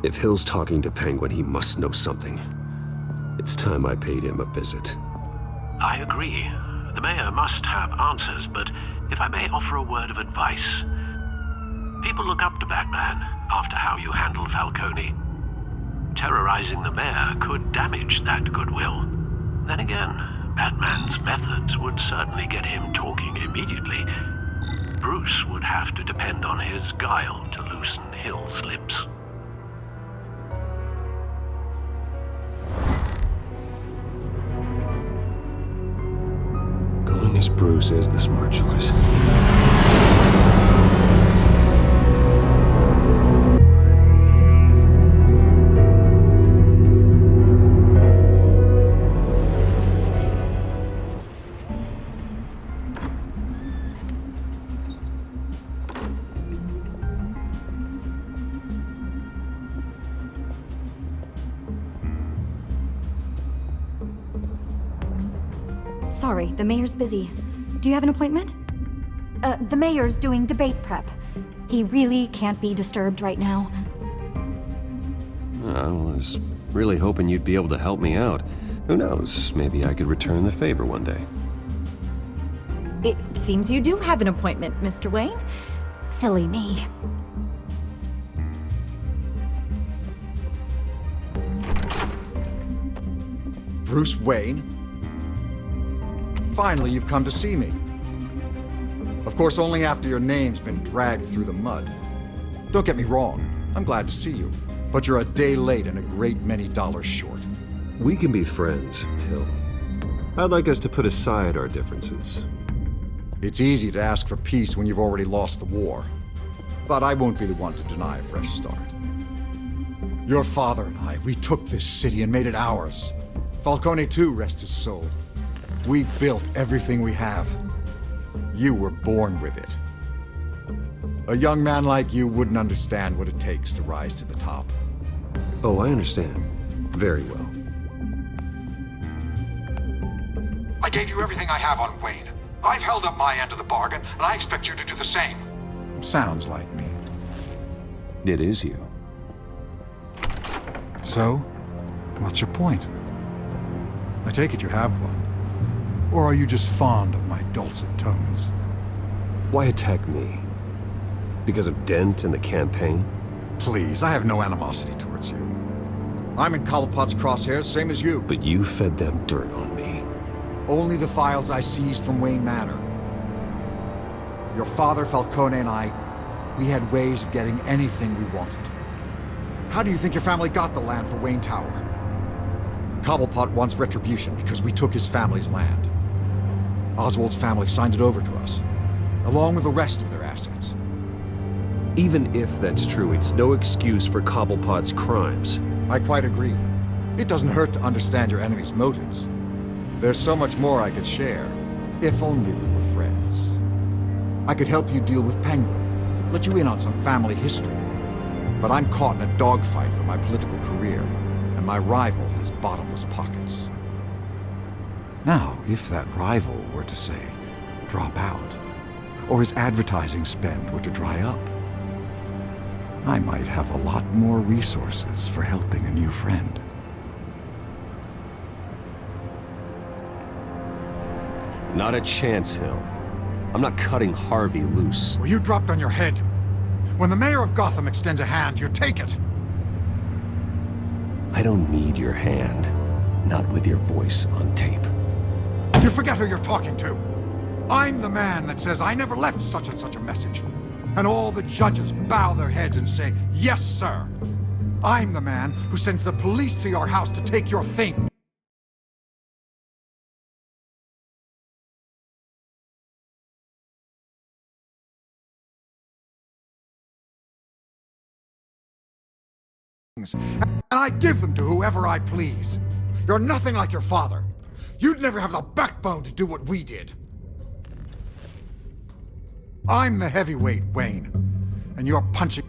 If Hill's talking to Penguin, he must know something. It's time I paid him a visit. I agree. The mayor must have answers, but if I may offer a word of advice. People look up to Batman after how you handled Falcone. Terrorizing the mayor could damage that goodwill. Then again, Batman's methods would certainly get him talking immediately. Bruce would have to depend on his guile to loosen Hill's lips. Going as Bruce is the smart choice. Sorry, the mayor's busy. Do you have an appointment? The mayor's doing debate prep. He really can't be disturbed right now. Well, I was really hoping you'd be able to help me out. Who knows, maybe I could return the favor one day. It seems you do have an appointment, Mr. Wayne. Silly me. Bruce Wayne? Finally, you've come to see me. Of course, only after your name's been dragged through the mud. Don't get me wrong, I'm glad to see you, but you're a day late and a great many dollars short. We can be friends, Hill. I'd like us to put aside our differences. It's easy to ask for peace when you've already lost the war. But I won't be the one to deny a fresh start. Your father and I, we took this city and made it ours. Falcone too, rest his soul. We built everything we have. You were born with it. A young man like you wouldn't understand what it takes to rise to the top. Oh, I understand. Very well. I gave you everything I have on Wayne. I've held up my end of the bargain, and I expect you to do the same. Sounds like me. It is you. So, what's your point? I take it you have one. Or are you just fond of my dulcet tones? Why attack me? Because of Dent and the campaign? Please, I have no animosity towards you. I'm in Cobblepot's crosshairs, same as you. But you fed them dirt on me. Only the files I seized from Wayne Manor. Your father, Falcone, and I, we had ways of getting anything we wanted. How do you think your family got the land for Wayne Tower? Cobblepot wants retribution because we took his family's land. Oswald's family signed it over to us, along with the rest of their assets. Even if that's true, it's no excuse for Cobblepot's crimes. I quite agree. It doesn't hurt to understand your enemy's motives. There's so much more I could share, if only we were friends. I could help you deal with Penguin, let you in on some family history. But I'm caught in a dogfight for my political career, and my rival has bottomless pockets. Now, if that rival were to say, drop out, or his advertising spend were to dry up, I might have a lot more resources for helping a new friend. Not a chance, Hill. I'm not cutting Harvey loose. Well, you dropped on your head. When the mayor of Gotham extends a hand, you take it. I don't need your hand. Not with your voice on tape. You forget who you're talking to. I'm the man that says I never left such and such a message. And all the judges bow their heads and say, yes, sir. I'm the man who sends the police to your house to take your thing. And I give them to whoever I please. You're nothing like your father. You'd never have the backbone to do what we did. I'm the heavyweight, Wayne, and you're punching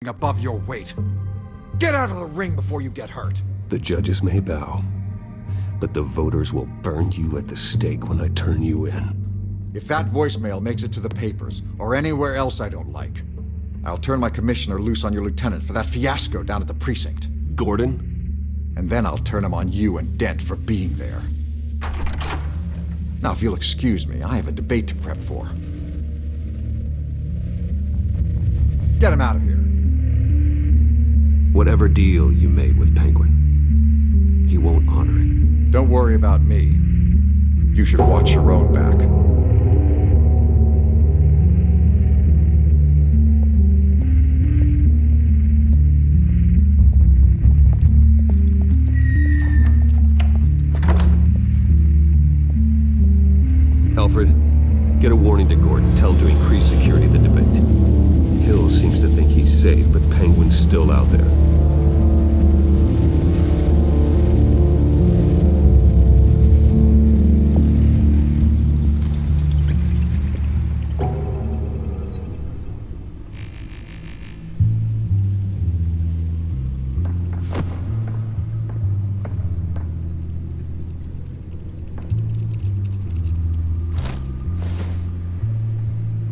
above your weight. Get out of the ring before you get hurt. The judges may bow, but the voters will burn you at the stake when I turn you in. If that voicemail makes it to the papers, or anywhere else I don't like, I'll turn my commissioner loose on your lieutenant for that fiasco down at the precinct. Gordon? And then I'll turn him on you and Dent for being there. Now, if you'll excuse me, I have a debate to prep for. Get him out of here. Whatever deal you made with Penguin, he won't honor it. Don't worry about me. You should watch your own back. Alfred, get a warning to Gordon. Tell him to increase security at the debate. Hill seems to think he's safe, but Penguin's still out there.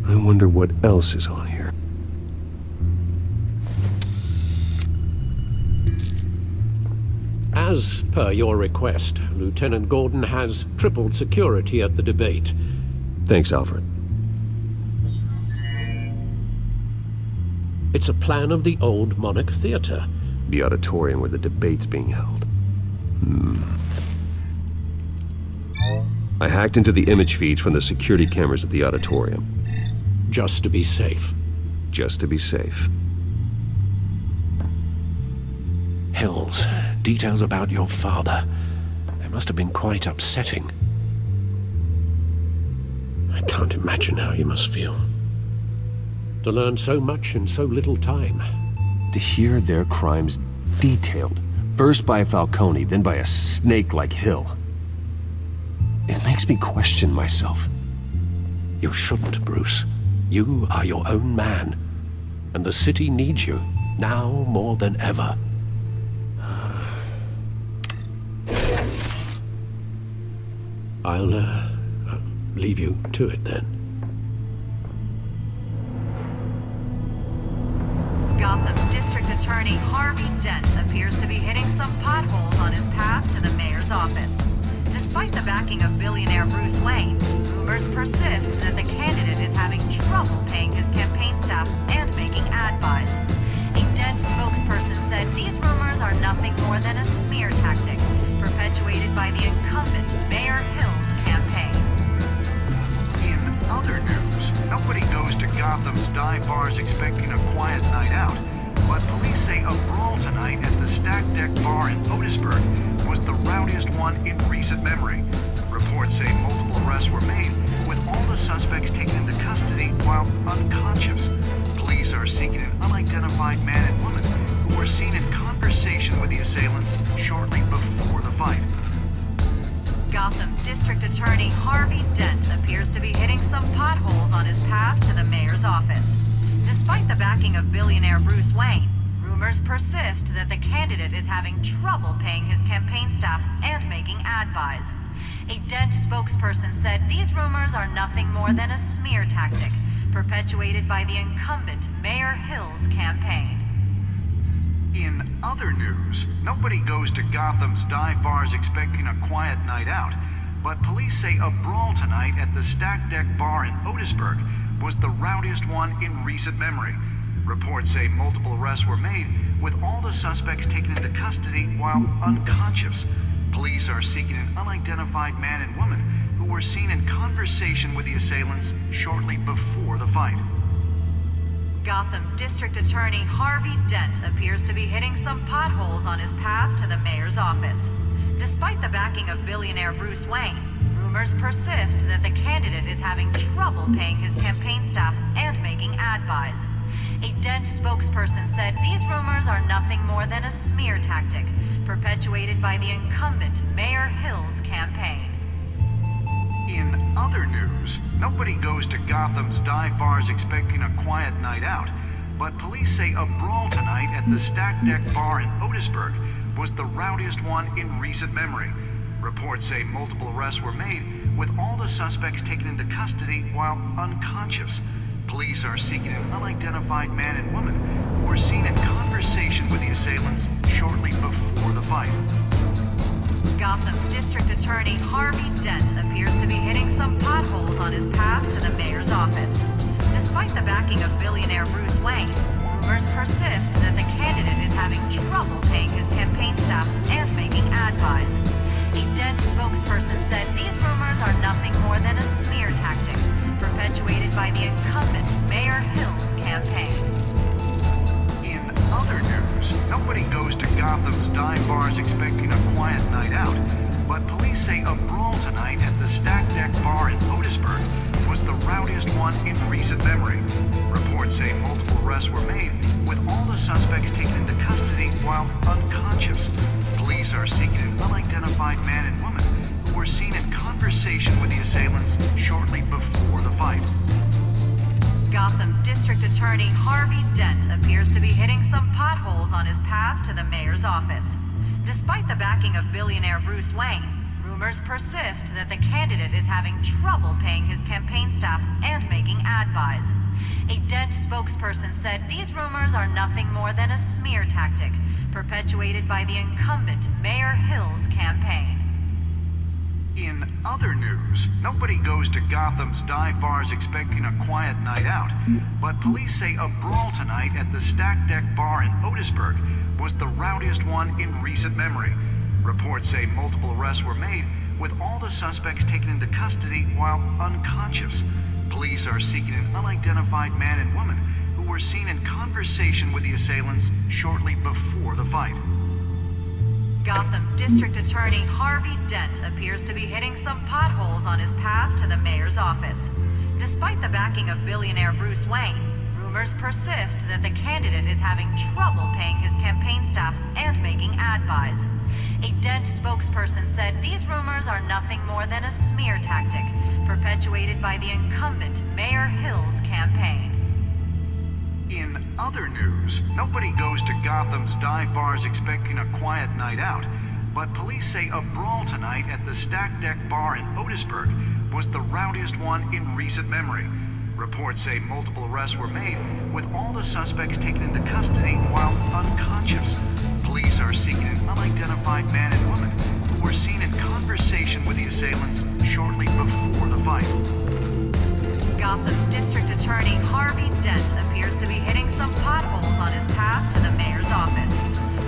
I wonder what else is on here. As per your request, Lieutenant Gordon has tripled security at the debate. Thanks, Alfred. It's a plan of the old Monarch Theater. The auditorium where the debate's being held. I hacked into the image feeds from the security cameras at the auditorium. Just to be safe. Just to be safe. Hills, details about your father. They must have been quite upsetting. I can't imagine how you must feel. To learn so much in so little time. To hear their crimes detailed, first by Falcone, then by a snake like Hill. It makes me question myself. You shouldn't, Bruce. You are your own man. And the city needs you, now more than ever. I'll leave you to it then. Gotham District Attorney Harvey Dent appears to be hitting some potholes on his path to the mayor's office. Despite the backing of billionaire Bruce Wayne, rumors persist that the candidate is having trouble paying his campaign staff and making ad buys. A Dent spokesperson said these rumors are nothing more than a smear tactic perpetuated by the incumbent Mayor Hill's campaign. In other news, nobody goes to Gotham's dive bars expecting a quiet night out, but police say a brawl tonight at the Stack Deck Bar in Otisburg was the rowdiest one in recent memory. Reports say multiple arrests were made, with all the suspects taken into custody while unconscious. Police are seeking an unidentified man and woman who were seen in conversation with the assailants shortly before the fight. Gotham District Attorney Harvey Dent appears to be hitting some potholes on his path to the mayor's office. Despite the backing of billionaire Bruce Wayne, rumors persist that the candidate is having trouble paying his campaign staff and making ad buys. A Dent spokesperson said these rumors are nothing more than a smear tactic perpetuated by the incumbent Mayor Hill's campaign. In other news, nobody goes to Gotham's dive bars expecting a quiet night out, but police say a brawl tonight at the Stack Deck Bar in Otisburg was the rowdiest one in recent memory. Reports say multiple arrests were made, with all the suspects taken into custody while unconscious. Police are seeking an unidentified man and woman who were seen in conversation with the assailants shortly before the fight. Gotham District Attorney Harvey Dent appears to be hitting some potholes on his path to the mayor's office. Despite the backing of billionaire Bruce Wayne, rumors persist that the candidate is having trouble paying his campaign staff and making ad buys. A Dent spokesperson said these rumors are nothing more than a smear tactic perpetuated by the incumbent Mayor Hill's campaign. In other news, nobody goes to Gotham's dive bars expecting a quiet night out, but police say a brawl tonight at the Stack Deck Bar in Otisburg was the rowdiest one in recent memory. Reports say multiple arrests were made, with all the suspects taken into custody while unconscious. Police are seeking an unidentified man and woman who were seen in conversation with the assailants shortly before the fight. Gotham District Attorney Harvey Dent appears to be hitting some potholes on his path to the mayor's office. Despite the backing of billionaire Bruce Wayne, rumors persist that the candidate is having trouble paying his campaign staff and making ad buys. A Dent spokesperson said these rumors are nothing more than a smear tactic perpetuated by the incumbent Mayor Hill's campaign. In other news, nobody goes to Gotham's dive bars expecting a quiet night out, but police say a brawl tonight at the Stack Deck Bar in Otisburg was the rowdiest one in recent memory. Reports say multiple arrests were made, with all the suspects taken into custody while unconscious. Police are seeking an unidentified man and woman who were seen in conversation with the assailants shortly before the fight. Gotham District Attorney Harvey Dent appears to be hitting some potholes on his path to the mayor's office. Despite the backing of billionaire Bruce Wayne, rumors persist that the candidate is having trouble paying his campaign staff and making ad buys. A Dent spokesperson said these rumors are nothing more than a smear tactic perpetuated by the incumbent Mayor Hill's campaign. In other news, nobody goes to Gotham's dive bars expecting a quiet night out, but police say a brawl tonight at the Stack Deck Bar in Otisburg was the rowdiest one in recent memory. Reports say multiple arrests were made, with all the suspects taken into custody while unconscious. Police are seeking an unidentified man and woman who were seen in conversation with the assailants shortly before the fight. Gotham District Attorney Harvey Dent appears to be hitting some potholes on his path to the mayor's office. Despite the backing of billionaire Bruce Wayne, rumors persist that the candidate is having trouble paying his campaign staff and making ad buys. A Dent spokesperson said these rumors are nothing more than a smear tactic perpetuated by the incumbent Mayor Hill's campaign. In other news, nobody goes to Gotham's dive bars expecting a quiet night out, but police say a brawl tonight at the Stack Deck Bar in Otisburg was the rowdiest one in recent memory. Reports say multiple arrests were made, with all the suspects taken into custody while unconscious. Police are seeking an unidentified man and woman who were seen in conversation with the assailants shortly before the fight. Gotham District Attorney Harvey Dent appears to be hitting some potholes on his path to the mayor's office.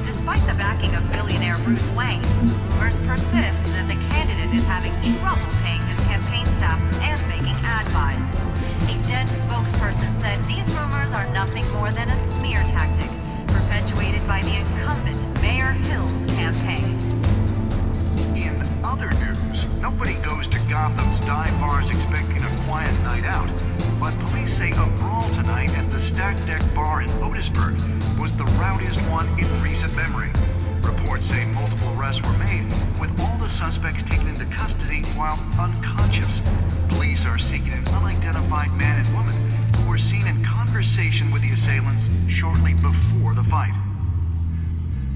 Despite the backing of billionaire Bruce Wayne, rumors persist that the candidate is having trouble paying his campaign staff and making ad buys. A Dent spokesperson said these rumors are nothing more than a smear tactic perpetuated by the incumbent Mayor Hill's campaign. In other news, nobody goes to Gotham's dive bars expecting a quiet night out, but police say a brawl tonight at the Stack Deck Bar in Otisburg was the rowdiest one in recent memory. Reports say multiple arrests were made, with all the suspects taken into custody while unconscious. Police are seeking an unidentified man and woman who were seen in conversation with the assailants shortly before the fight.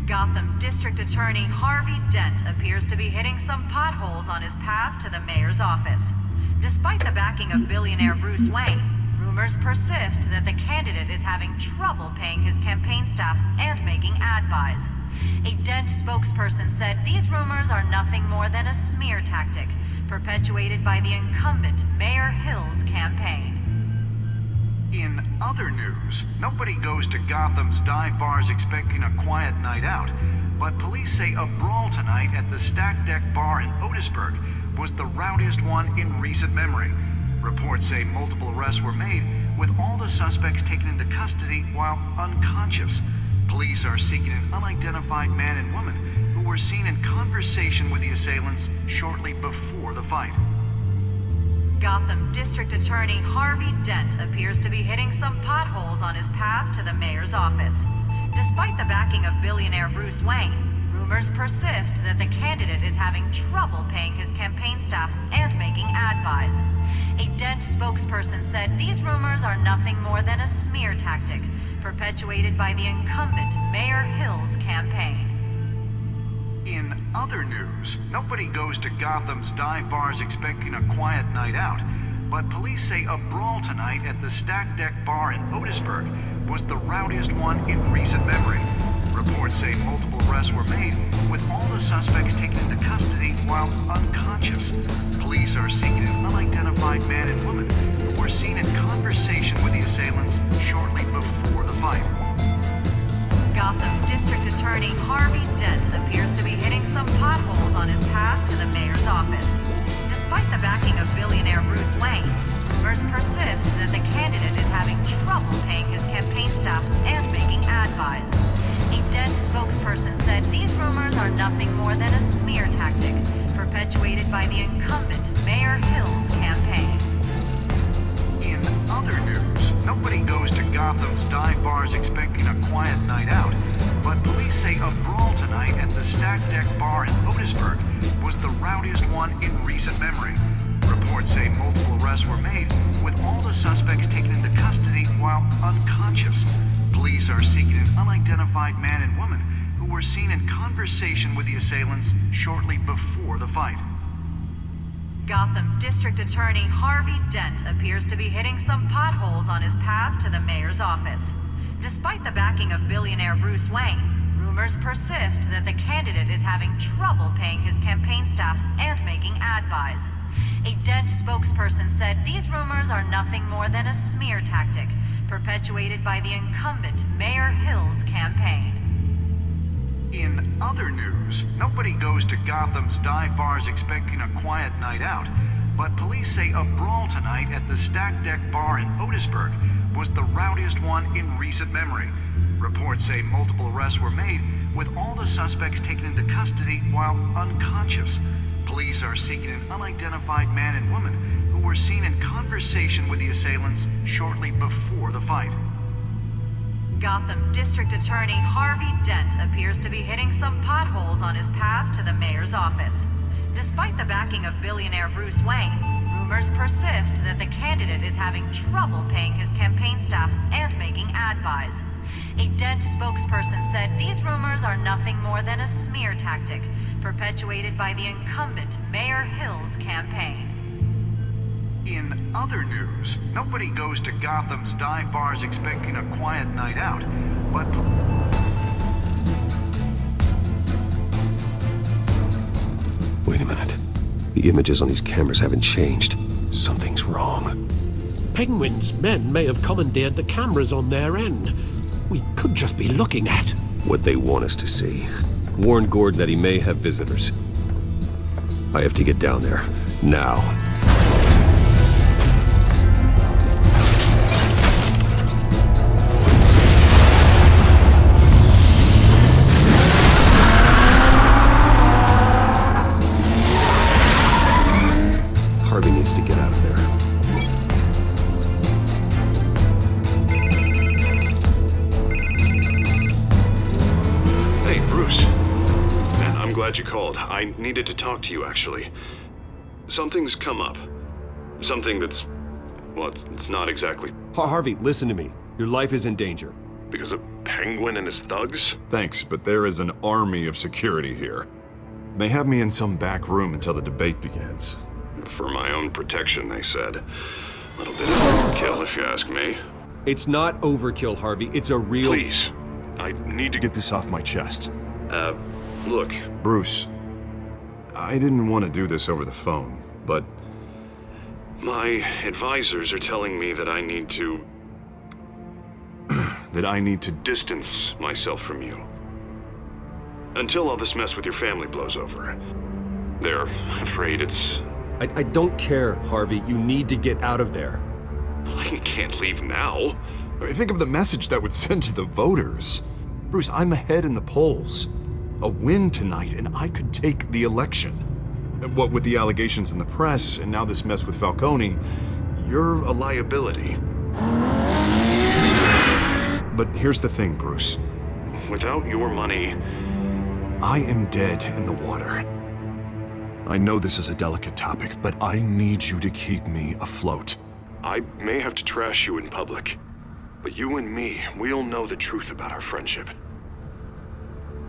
Gotham District Attorney Harvey Dent appears to be hitting some potholes on his path to the mayor's office. Despite the backing of billionaire Bruce Wayne, rumors persist that the candidate is having trouble paying his campaign staff and making ad buys. A Dent spokesperson said these rumors are nothing more than a smear tactic perpetuated by the incumbent Mayor Hill's campaign. In other news, nobody goes to Gotham's dive bars expecting a quiet night out, but police say a brawl tonight at the Stack Deck Bar in Otisburg was the rowdiest one in recent memory. Reports say multiple arrests were made, with all the suspects taken into custody while unconscious. Police are seeking an unidentified man and woman who were seen in conversation with the assailants shortly before the fight. Gotham District Attorney Harvey Dent appears to be hitting some potholes on his path to the mayor's office. Despite the backing of billionaire Bruce Wayne, rumors persist that the candidate is having trouble paying his campaign staff and making ad buys. A Dent spokesperson said these rumors are nothing more than a smear tactic perpetuated by the incumbent Mayor Hill's campaign. In other news, nobody goes to Gotham's dive bars expecting a quiet night out, but police say a brawl tonight at the Stack Deck Bar in Otisburg was the rowdiest one in recent memory. Reports say multiple arrests were made, with all the suspects taken into custody while unconscious. Police are seeking an unidentified man and woman who were seen in conversation with the assailants shortly before the fight. Gotham District Attorney Harvey Dent appears to be hitting some potholes on his path to the mayor's office. Despite the backing of billionaire Bruce Wayne, rumors persist that the candidate is having trouble paying his campaign staff and making ad buys. A Dent spokesperson said these rumors are nothing more than a smear tactic perpetuated by the incumbent Mayor Hill's campaign. In other news, nobody goes to Gotham's dive bars expecting a quiet night out, but police say a brawl tonight at the Stack Deck Bar in Otisburg was the rowdiest one in recent memory. Reports say multiple arrests were made, with all the suspects taken into custody while unconscious. Police are seeking an unidentified man and woman who were seen in conversation with the assailants shortly before the fight. Gotham District Attorney Harvey Dent appears to be hitting some potholes on his path to the mayor's office. Despite the backing of billionaire Bruce Wayne, rumors persist that the candidate is having trouble paying his campaign staff and making ad buys. A Dent spokesperson said these rumors are nothing more than a smear tactic perpetuated by the incumbent Mayor Hill's campaign. In other news, nobody goes to Gotham's dive bars expecting a quiet night out, but police say a brawl tonight at the Stack Deck Bar in Otisburg was the rowdiest one in recent memory. Reports say multiple arrests were made, with all the suspects taken into custody while unconscious. Police are seeking an unidentified man and woman who were seen in conversation with the assailants shortly before the fight. Gotham District Attorney Harvey Dent appears to be hitting some potholes on his path to the mayor's office. Despite the backing of billionaire Bruce Wayne, rumors persist that the candidate is having trouble paying his campaign staff and making ad buys. A Dent spokesperson said these rumors are nothing more than a smear tactic perpetuated by the incumbent Mayor Hill's campaign. In other news, nobody goes to Gotham's dive bars expecting a quiet night out, but... Wait a minute. The images on these cameras haven't changed. Something's wrong. Penguin's men may have commandeered the cameras on their end. We could just be looking at what they want us to see. Warn Gordon that he may have visitors. I have to get down there. Now. Harvey needs to get out of there. Hey, Bruce. Man, I'm glad you called. I needed to talk to you, actually. Something's come up. Something that's... well, it's not exactly... Harvey, listen to me. Your life is in danger. Because of Penguin and his thugs? Thanks, but there is an army of security here. They have me in some back room until the debate begins. For my own protection, they said. A little bit of overkill, if you ask me. It's not overkill, Harvey. It's a real... Please. I need to get this off my chest. Look. Bruce, I didn't want to do this over the phone, but... my advisors are telling me that I need to... that I need to distance myself from you. Until all this mess with your family blows over. They're afraid it's... I don't care, Harvey. You need to get out of there. I can't leave now. Think of the message that would send to the voters. Bruce, I'm ahead in the polls. A win tonight, and I could take the election. What with the allegations in the press, and now this mess with Falcone, you're a liability. But here's the thing, Bruce. Without your money, I am dead in the water. I know this is a delicate topic, but I need you to keep me afloat. I may have to trash you in public, but you and me, we'll know the truth about our friendship.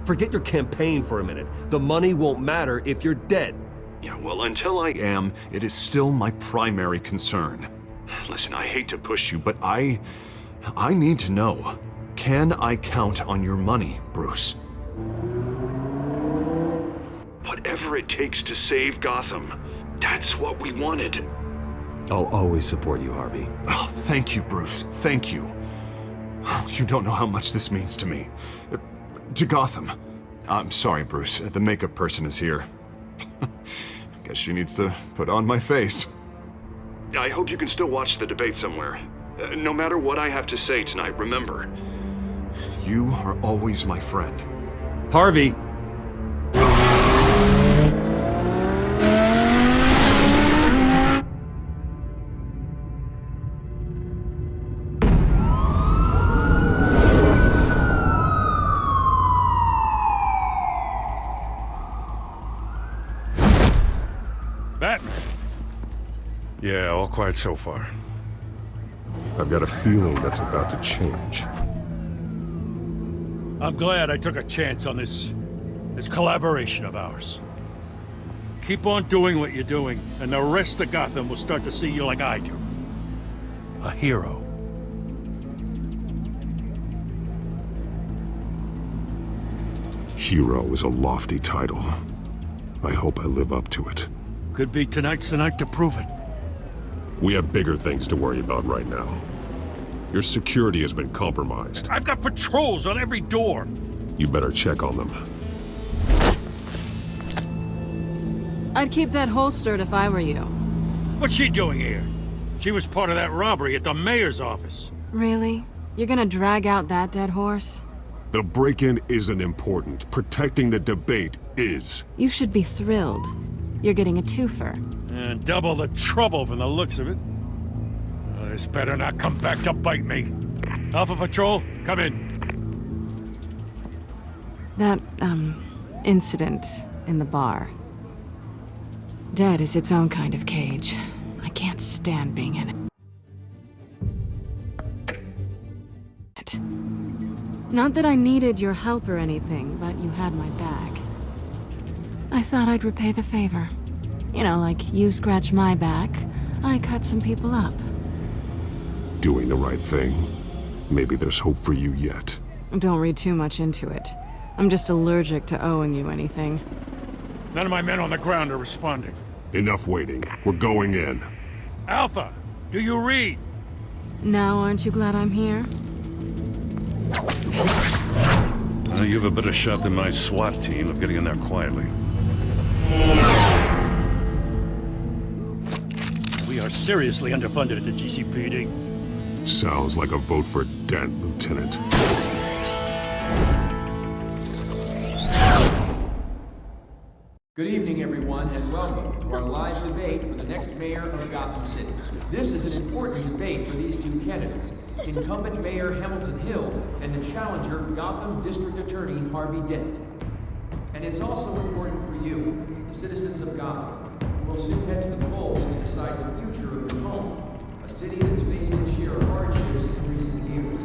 Forget your campaign for a minute. The money won't matter if you're dead. Yeah, well, until I am, it is still my primary concern. Listen, I hate to push you, but I need to know. Can I count on your money, Bruce? Whatever it takes to save Gotham. That's what we wanted. I'll always support you, Harvey. Oh, thank you, Bruce. Thank you. You don't know how much this means to me. To Gotham. I'm sorry, Bruce. The makeup person is here. Guess she needs to put on my face. I hope you can still watch the debate somewhere. No matter what I have to say tonight, remember, you are always my friend. Harvey! Batman. Yeah, all quiet so far. I've got a feeling that's about to change. I'm glad I took a chance on this collaboration of ours. Keep on doing what you're doing, and the rest of Gotham will start to see you like I do. A hero. Hero is a lofty title. I hope I live up to it. Could be tonight's the night to prove it. We have bigger things to worry about right now. Your security has been compromised. I've got patrols on every door. You better check on them. I'd keep that holstered if I were you. What's she doing here? She was part of that robbery at the mayor's office. Really? You're gonna drag out that dead horse? The break-in isn't important. Protecting the debate is. You should be thrilled. You're getting a twofer. And double the trouble from the looks of it. This better not come back to bite me. Alpha Patrol, come in. That, incident in the bar. Dead is its own kind of cage. I I can't stand being in it. Not that I needed your help or anything, but you had my back. I thought I'd repay the favor. You know, like you scratch my back, I cut some people up. Doing the right thing. Maybe there's hope for you yet. Don't read too much into it. I'm just allergic to owing you anything. None of my men on the ground are responding. Enough waiting. We're going in. Alpha, do you read? Now aren't you glad I'm here? Well, you have a better shot than my SWAT team of getting in there quietly. We are seriously underfunded at the GCPD. Sounds like a vote for Dent, Lieutenant. Good evening, everyone, and welcome to our live debate for the next mayor of Gotham City. This is an important debate for these two candidates, incumbent Mayor Hamilton Hills and the challenger Gotham District Attorney Harvey Dent. And it's also important for you, the citizens of Gotham, who will soon head to the polls to decide the future of your home, a city that's faced its share of hardships in recent years.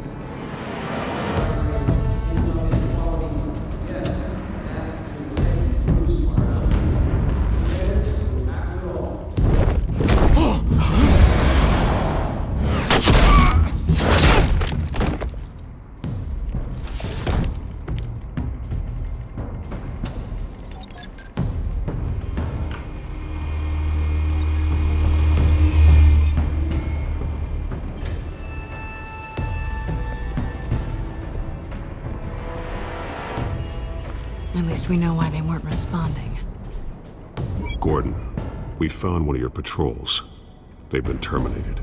At least we know why they weren't responding. Gordon, we found one of your patrols. They've been terminated.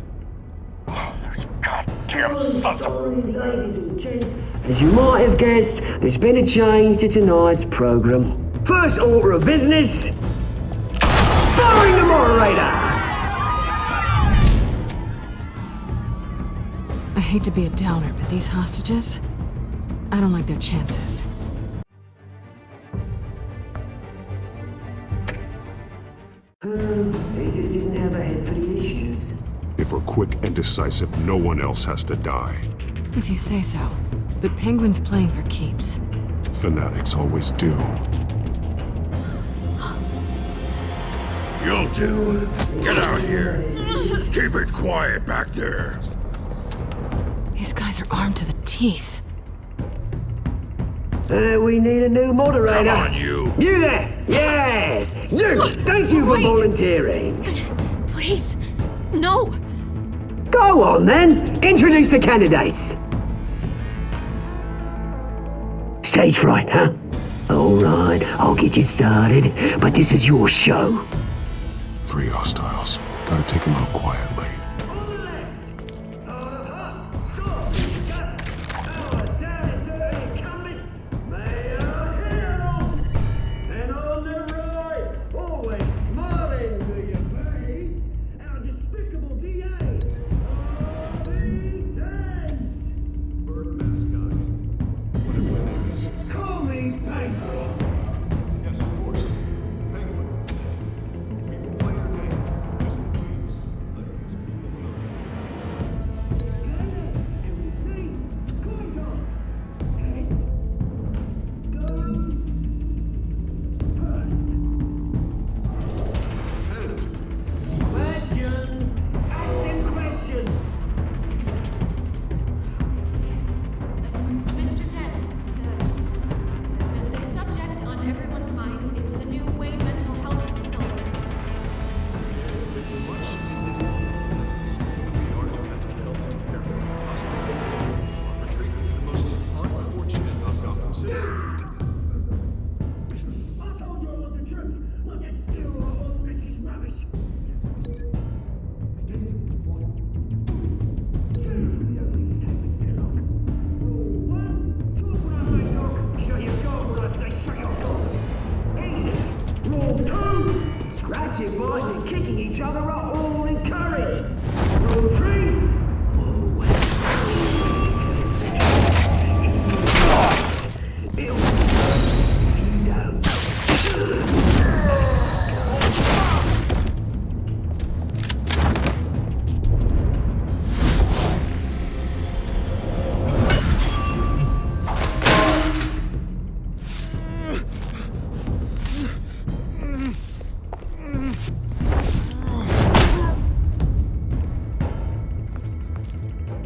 Goddamn sons of... Ladies and gents, as you might have guessed, there's been a change to tonight's program. First order of business, firing the moderator! I hate to be a downer, but these hostages, I don't like their chances. He just didn't have a head for the issues. If we're quick and decisive, no one else has to die. If you say so. But Penguin's playing for keeps. Fanatics always do. You'll do. Get out here. Keep it quiet back there. These guys are armed to the teeth. We need a new moderator. Come on, you. You there! Yes! You! Thank you for volunteering. Please, no! Go on then! Introduce the candidates. Stage fright, huh? Alright, I'll get you started, but this is your show. 3 hostiles. Gotta take them out quietly.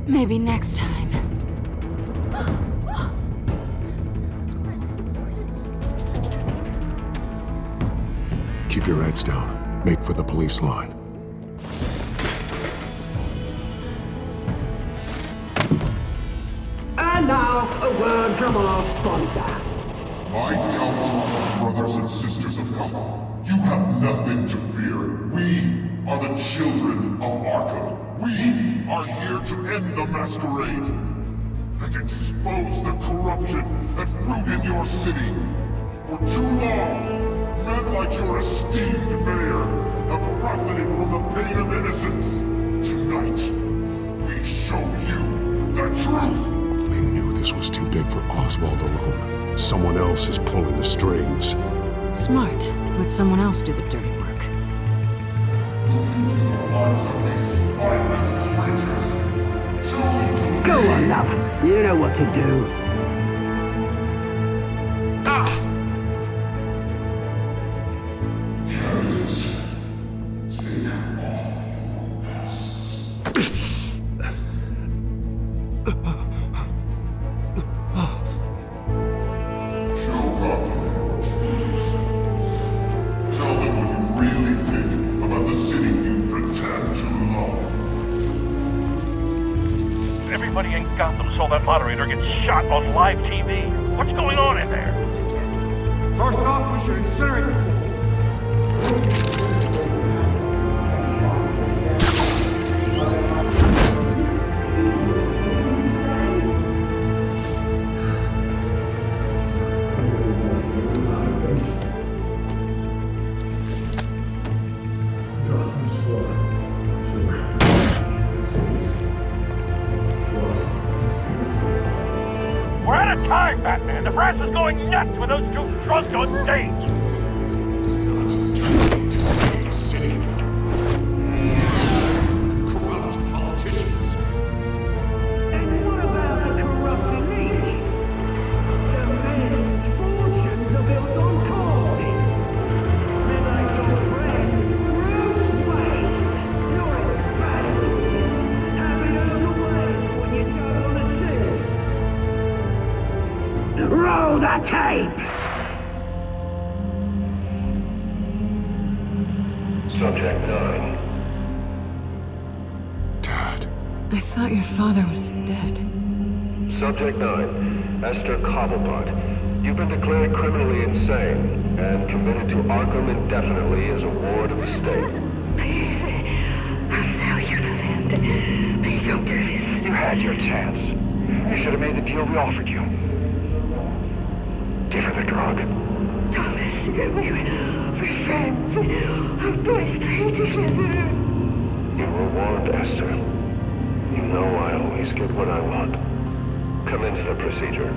Maybe next time. Keep your heads down. Make for the police line. And now, a word from our sponsor. My downtrodden brothers and sisters of Gotham, you have nothing to fear. We are the children of Arkham. We are here to end the masquerade and expose the corruption that rooted your city. For too long, men like your esteemed mayor have profited from the pain of innocence. Tonight, we show you the truth. They knew this was too big for Oswald alone. Someone else is pulling the strings. Smart. Let someone else do the dirty work. Go on, love. You know what to do. Everybody in Gotham saw that moderator get shot on live TV. What's going on in there? First off, we should incinerate the pool. We're out of time, Batman. The brass is going nuts with those two drunks on stage. Corrupt politicians. And what about the corrupt elite? The men's fortunes are built on corpses. Men like your friend, Bruce Wayne. You're as bad as he is. Have it out of the way when you don't want to see it. Roll the tape! Subject 9. I thought your father was dead. Subject 9, Esther Cobblepot. You've been declared criminally insane and committed to Arkham indefinitely as a ward of the state. Please, I'll sell you the land. Please don't do this. You had your chance. You should have made the deal we offered you. Give her the drug. Thomas, we're friends. Our boys play together. You were warned, Esther. You know I always get what I want. Commence the procedure.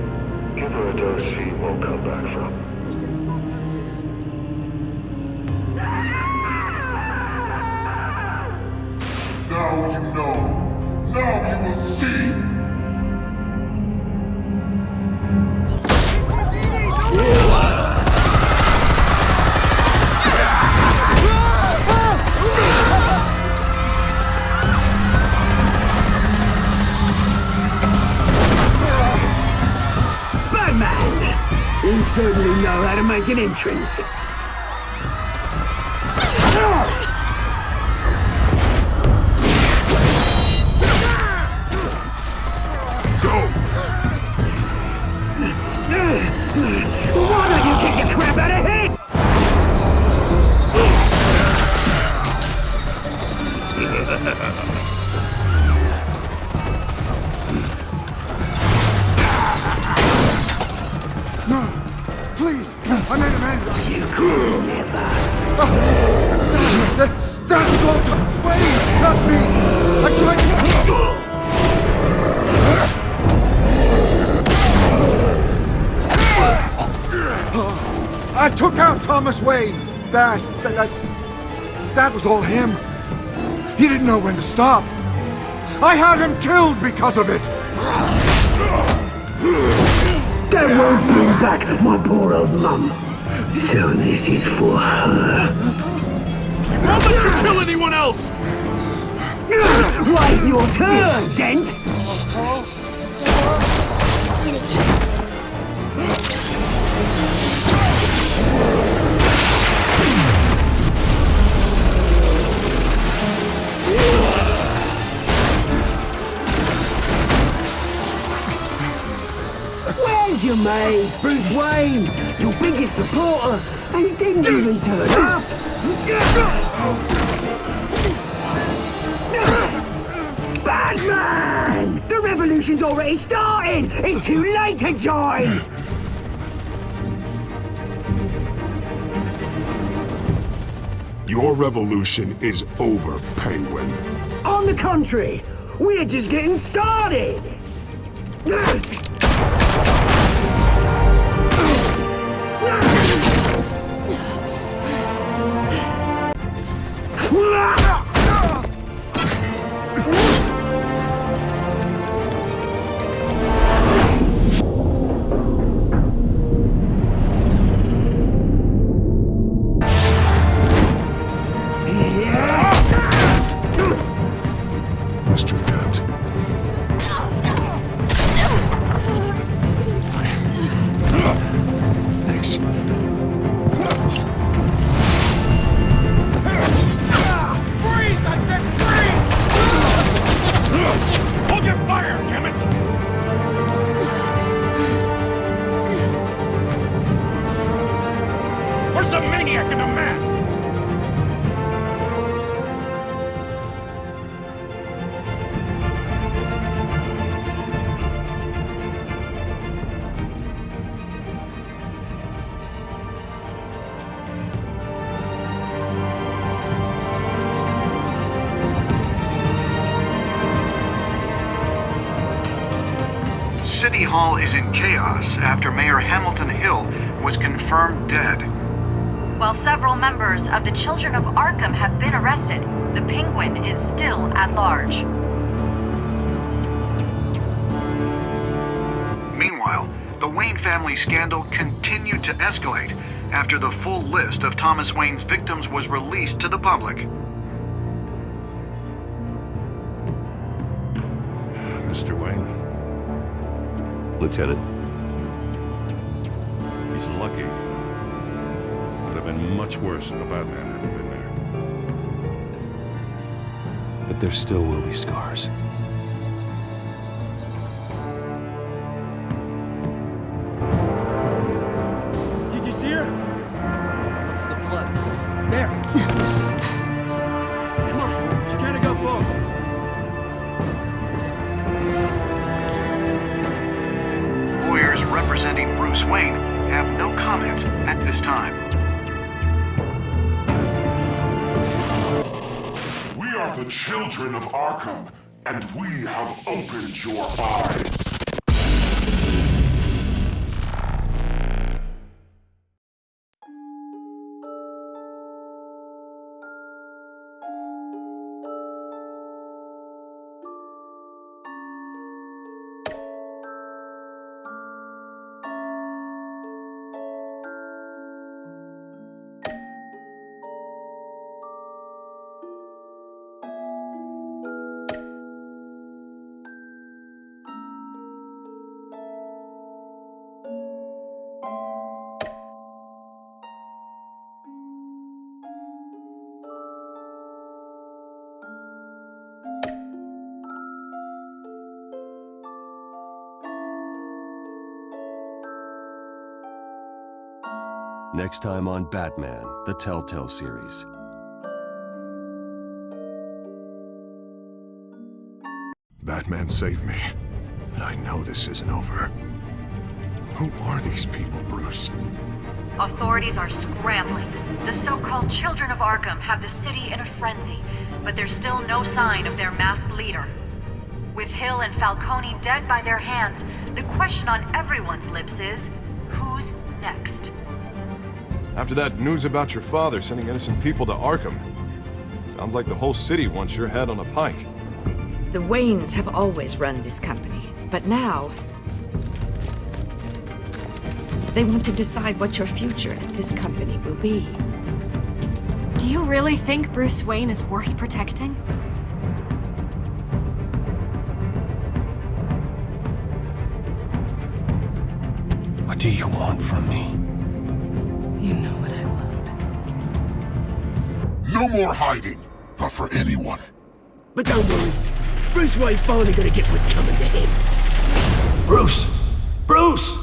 Give her a dose she won't come back from. Now you know. Now you will see. Batman! You certainly know how to make an entrance. Why don't you kick the crap out of him? No, please, I made amends. You could never. That was all Thomas Wayne, not me. I tried I took out Thomas Wayne. That was all him. He didn't know when to stop. I had him killed because of it. That won't bring back my poor old mum. So this is for her. Won't let you kill anyone else! Wait your turn, Dent! Where's your mate, Bruce Wayne? Your biggest supporter, and he didn't even turn up. Batman! The revolution's already started! It's too late to join! Your revolution is over, Penguin. On the contrary, we're just getting started! Mr. Dent. Thanks. Freeze! I said freeze! Hold your fire, damn it! Where's the maniac in the mask? City Hall is in chaos after Mayor Hamilton Hill was confirmed dead. While several members of the Children of Arkham have been arrested, the Penguin is still at large. Meanwhile, the Wayne family scandal continued to escalate after the full list of Thomas Wayne's victims was released to the public. Mr. Wayne? Lieutenant. He's lucky. Could have been much worse if the Batman hadn't been there. But there still will be scars. Did you see her? Look for the blood. There. Come on, she gotta go forward. Lawyers representing Bruce Wayne have no comment at this time. We are the children of Arkham, and we have opened your eyes. Next time on Batman, the Telltale Series. Batman saved me, but I know this isn't over. Who are these people, Bruce? Authorities are scrambling. The so-called Children of Arkham have the city in a frenzy, but there's still no sign of their masked leader. With Hill and Falcone dead by their hands, the question on everyone's lips is, who's next? After that news about your father sending innocent people to Arkham, sounds like the whole city wants your head on a pike. The Waynes have always run this company, but now they want to decide what your future at this company will be. Do you really think Bruce Wayne is worth protecting? do you want from me? You know what I want. No more hiding, not for anyone. But don't worry. Bruce Wayne's finally gonna get what's coming to him. Bruce! Bruce!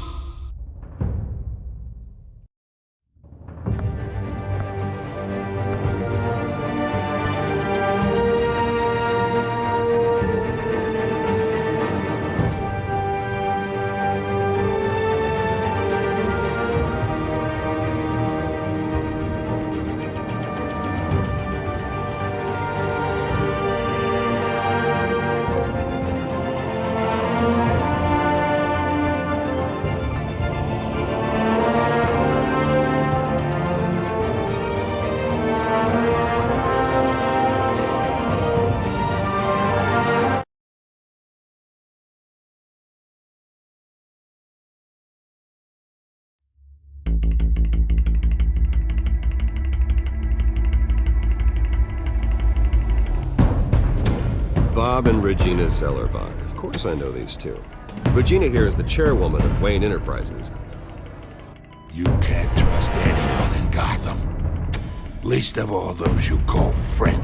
Bob and Regina Zellerbach. Of course I know these two. Regina here is the chairwoman of Wayne Enterprises. You can't trust anyone in Gotham. Least of all those you call friend.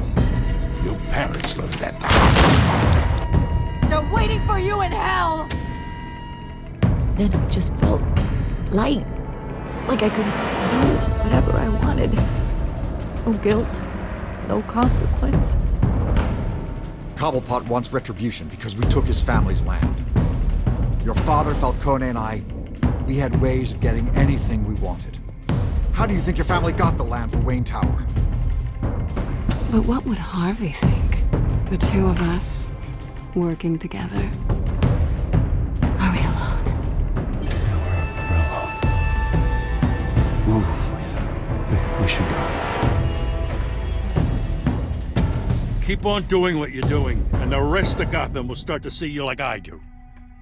Your parents learned that the hard way. They're waiting for you in hell! Then it just felt light. Like I could do whatever I wanted. No guilt, no consequence. Cobblepot wants retribution because we took his family's land. Your father, Falcone, and I, we had ways of getting anything we wanted. How do you think your family got the land for Wayne Tower? But what would Harvey think? The two of us, working together. Are we alone? We're alone. We should go. Keep on doing what you're doing, and the rest of Gotham will start to see you like I do.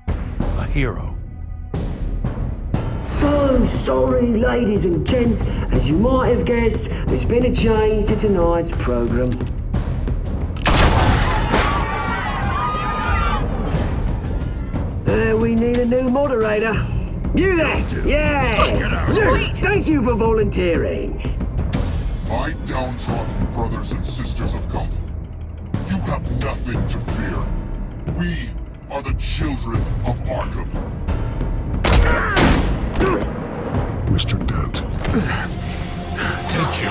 A hero. So sorry, ladies and gents. As you might have guessed, there's been a change to tonight's program. We need a new moderator. You there? Yes! Thank you for volunteering. My downtrodden brothers and sisters of Gotham, you have nothing to fear. We are the children of Arkham. Mr. Dent. Thank you.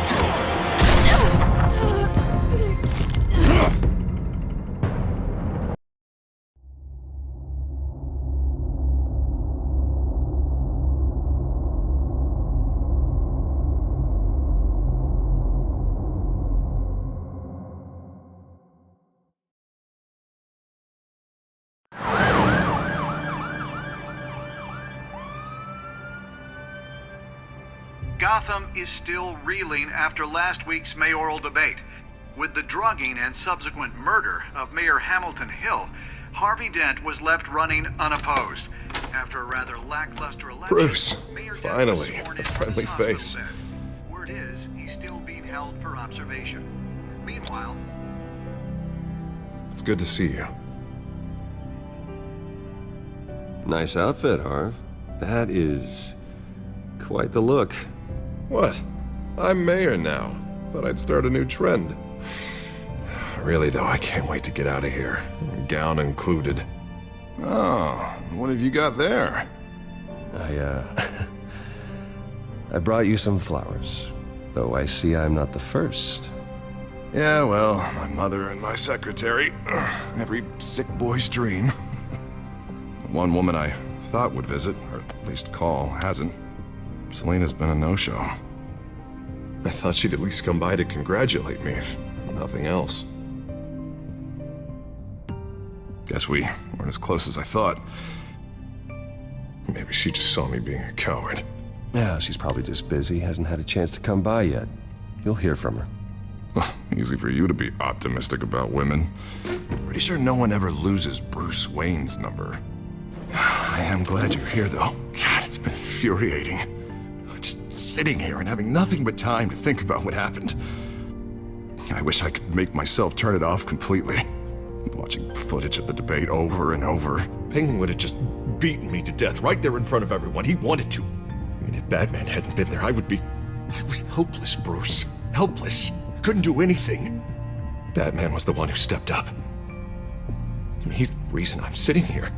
Gotham is still reeling after last week's mayoral debate. With the drugging and subsequent murder of Mayor Hamilton Hill, Harvey Dent was left running unopposed. After a rather lackluster election, Bruce, Mayor Dent finally, was sworn a into friendly his hospital face. bed. Word is, he's still being held for observation. Meanwhile, It's good to see you. Nice outfit, Harv. That is quite the look. What? I'm mayor now. Thought I'd start a new trend. Really, though, I can't wait to get out of here. Gown included. Oh, what have you got there? I brought you some flowers. Though I see I'm not the first. Yeah, well, my mother and my secretary. Every sick boy's dream. One woman I thought would visit, or at least call, hasn't. Selena's been a no-show. I thought she'd at least come by to congratulate me, if nothing else. Guess we weren't as close as I thought. Maybe she just saw me being a coward. Yeah, she's probably just busy, hasn't had a chance to come by yet. You'll hear from her. Easy for you to be optimistic about women. Pretty sure no one ever loses Bruce Wayne's number. I am glad you're here, though. God, it's been infuriating. Just sitting here and having nothing but time to think about what happened. I wish I could make myself turn it off completely. Watching footage of the debate over and over. Penguin would have just beaten me to death right there in front of everyone. He wanted to. And if Batman hadn't been there, I was helpless, Bruce. Helpless. Couldn't do anything. Batman was the one who stepped up. And he's the reason I'm sitting here.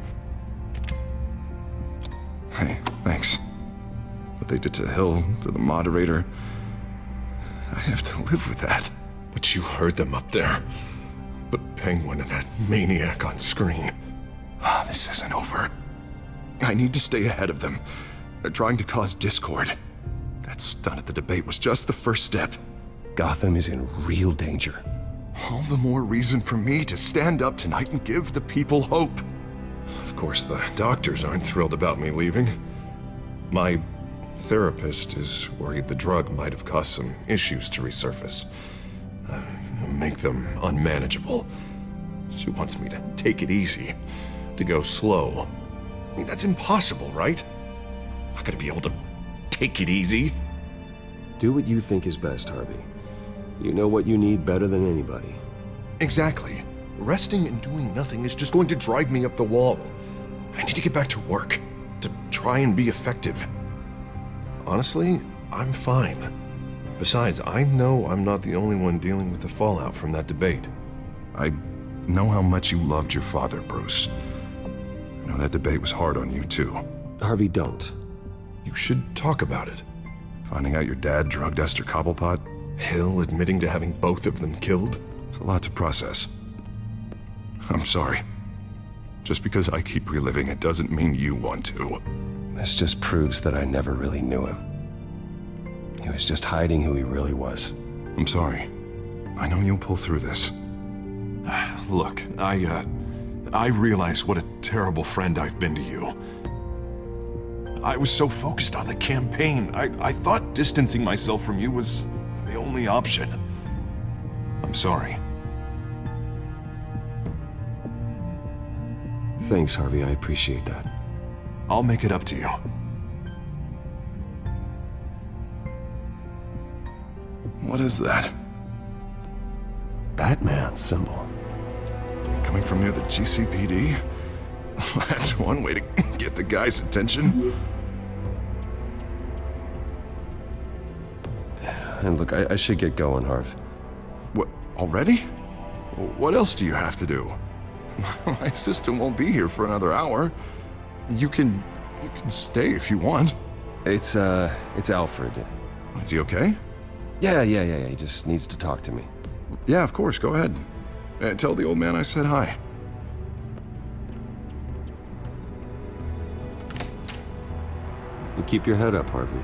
Hey, thanks. What they did to Hill, to the moderator, I have to live with that. But you heard them up there. The Penguin and that maniac on screen. This isn't over. I need to stay ahead of them. They're trying to cause discord. That stunt at the debate was just the first step. Gotham is in real danger. All the more reason for me to stand up tonight and give the people hope. Of course, the doctors aren't thrilled about me leaving. My therapist is worried the drug might have caused some issues to resurface. Make them unmanageable. She wants me to take it easy, to go slow. I mean, that's impossible, right? I'm not gonna be able to take it easy. Do what you think is best, Harvey. You know what you need better than anybody. Exactly. Resting and doing nothing is just going to drive me up the wall. I need to get back to work, to try and be effective. Honestly, I'm fine. Besides, I know I'm not the only one dealing with the fallout from that debate. I know how much you loved your father, Bruce. I know that debate was hard on you, too. Harvey, don't. You should talk about it. Finding out your dad drugged Esther Cobblepot, Hill admitting to having both of them killed. It's a lot to process. I'm sorry. Just because I keep reliving it doesn't mean you want to. This just proves that I never really knew him. He was just hiding who he really was. I'm sorry. I know you'll pull through this. Look, I realize what a terrible friend I've been to you. I was so focused on the campaign, I thought distancing myself from you was the only option. I'm sorry. Thanks, Harvey. I appreciate that. I'll make it up to you. What is that? Batman symbol. Coming from near the GCPD? That's one way to get the guy's attention. And look, I should get going, Harv. What, already? What else do you have to do? My assistant won't be here for another hour. You can stay if you want. It's Alfred. Is he okay? Yeah. He just needs to talk to me. Yeah, of course. Go ahead. Tell the old man I said hi. You keep your head up, Harvey.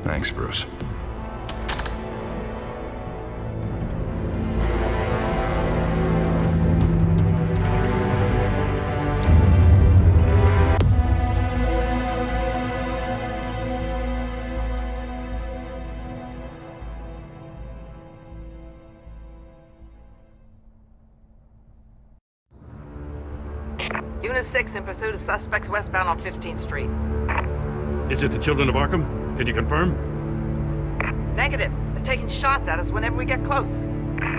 Thanks, Bruce. Unit 6 in pursuit of suspects westbound on 15th Street. Is it the Children of Arkham? Can you confirm? Negative. They're taking shots at us whenever we get close.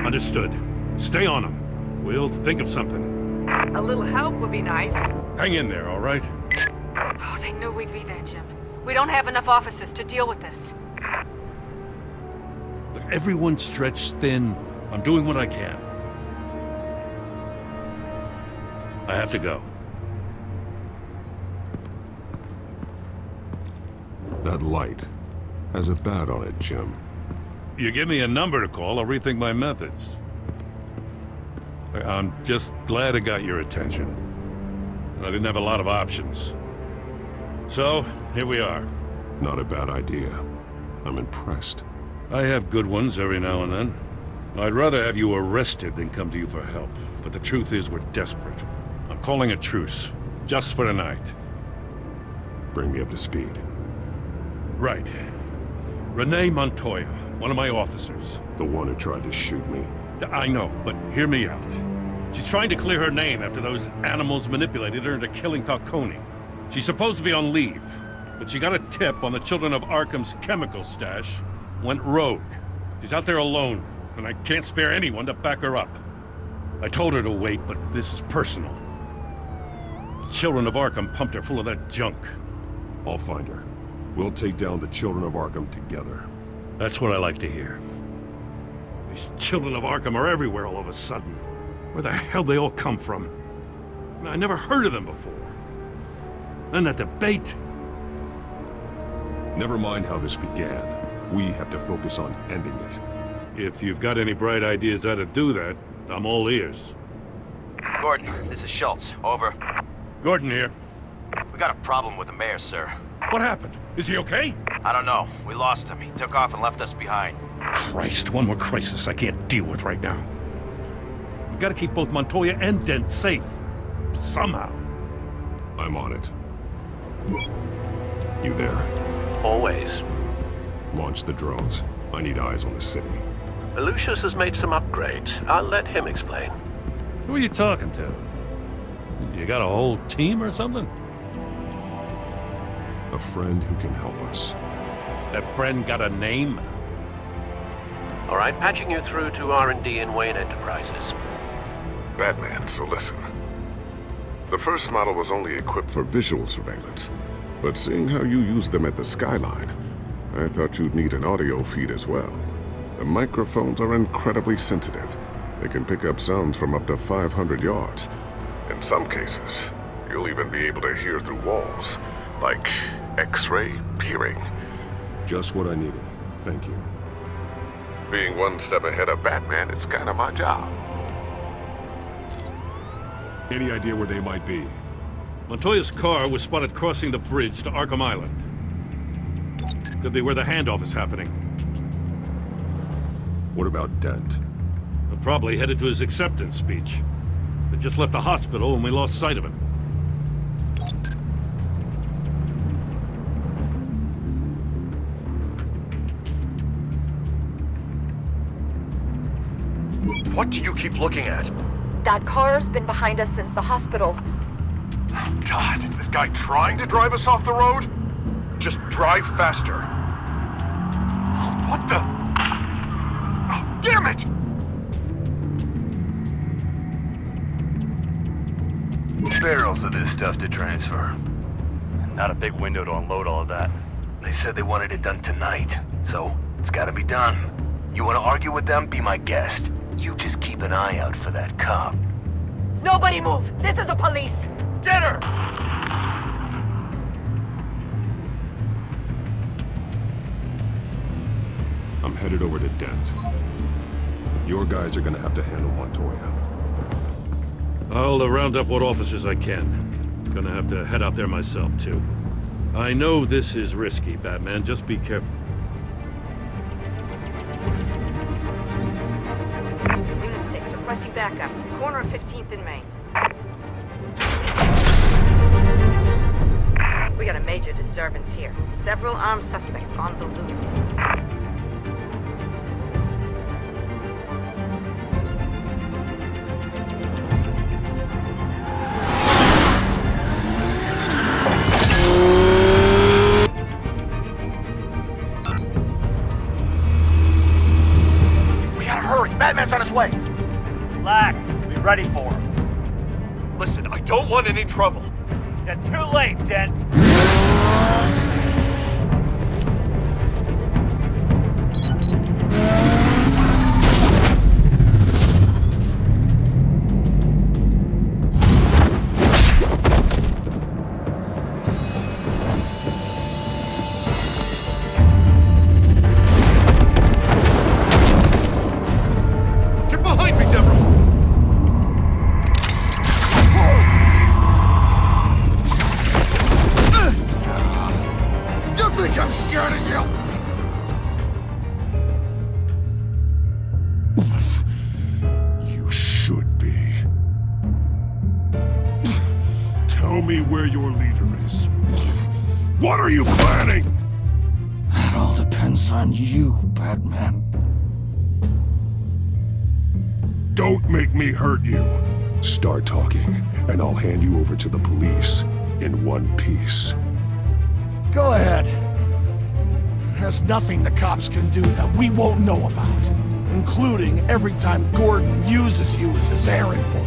Understood. Stay on them. We'll think of something. A little help would be nice. Hang in there, all right? Oh, they knew we'd be there, Jim. We don't have enough officers to deal with this. Look, everyone's stretched thin. I'm doing what I can. I have to go. That light has a bat on it, Jim. You give me a number to call, I'll rethink my methods. I'm just glad it got your attention. I didn't have a lot of options. So, here we are. Not a bad idea. I'm impressed. I have good ones every now and then. I'd rather have you arrested than come to you for help. But the truth is, we're desperate. I'm calling a truce. Just for tonight. Bring me up to speed. Right. Renee Montoya, one of my officers. The one who tried to shoot me. I know, but hear me out. She's trying to clear her name after those animals manipulated her into killing Falcone. She's supposed to be on leave, but she got a tip on the Children of Arkham's chemical stash, went rogue. She's out there alone, and I can't spare anyone to back her up. I told her to wait, but this is personal. The Children of Arkham pumped her full of that junk. I'll find her. We'll take down the children of Arkham together. That's what I like to hear. These children of Arkham are everywhere all of a sudden. Where the hell they all come from? I never heard of them before. Then that debate. Never mind how this began. We have to focus on ending it. If you've got any bright ideas how to do that, I'm all ears. Gordon, this is Schultz. Over. Gordon here. We got a problem with the mayor, sir. What happened? Is he okay? I don't know. We lost him. He took off and left us behind. Christ, one more crisis I can't deal with right now. We've got to keep both Montoya and Dent safe. Somehow. I'm on it. You there? Always. Launch the drones. I need eyes on the city. Lucius has made some upgrades. I'll let him explain. Who are you talking to? You got a whole team or something? A friend who can help us. That friend got a name? All right, patching you through to R&D in Wayne Enterprises. Batman, so listen. The first model was only equipped for visual surveillance, but seeing how you use them at the Skyline, I thought you'd need an audio feed as well. The microphones are incredibly sensitive. They can pick up sounds from up to 500 yards. In some cases, you'll even be able to hear through walls, like X-ray peering. Just what I needed. Thank you. Being one step ahead of Batman is kind of my job. Any idea where they might be? Montoya's car was spotted crossing the bridge to Arkham Island. Could be where the handoff is happening. What about Dent? They're probably headed to his acceptance speech. They just left the hospital and we lost sight of him. What do you keep looking at? That car's been behind us since the hospital. God, is this guy trying to drive us off the road? Just drive faster. What the? Oh, damn it! Barrels of this stuff to transfer. Not a big window to unload all of that. They said they wanted it done tonight, so it's gotta be done. You wanna argue with them? Be my guest. You just keep an eye out for that cop. Nobody move! This is the police! Get her! I'm headed over to Dent. Your guys are gonna have to handle Montoya. I'll round up what officers I can. Gonna have to head out there myself, too. I know this is risky, Batman. Just be careful. Unit 6, requesting backup. Corner of 15th and Main. We got a major disturbance here. Several armed suspects on the loose. We gotta hurry! Batman's on his way! Relax. Be ready for him. Listen, I don't want any trouble. You're too late, Dent. Get behind me, Deborah! You think I'm scared of you? You should be. Tell me where your leader is. What are you planning? That all depends on you, Batman. Don't make me hurt you. Start talking, and I'll hand you over to the police in one piece. Go ahead. There's nothing the cops can do that we won't know about, including every time Gordon uses you as his errand boy.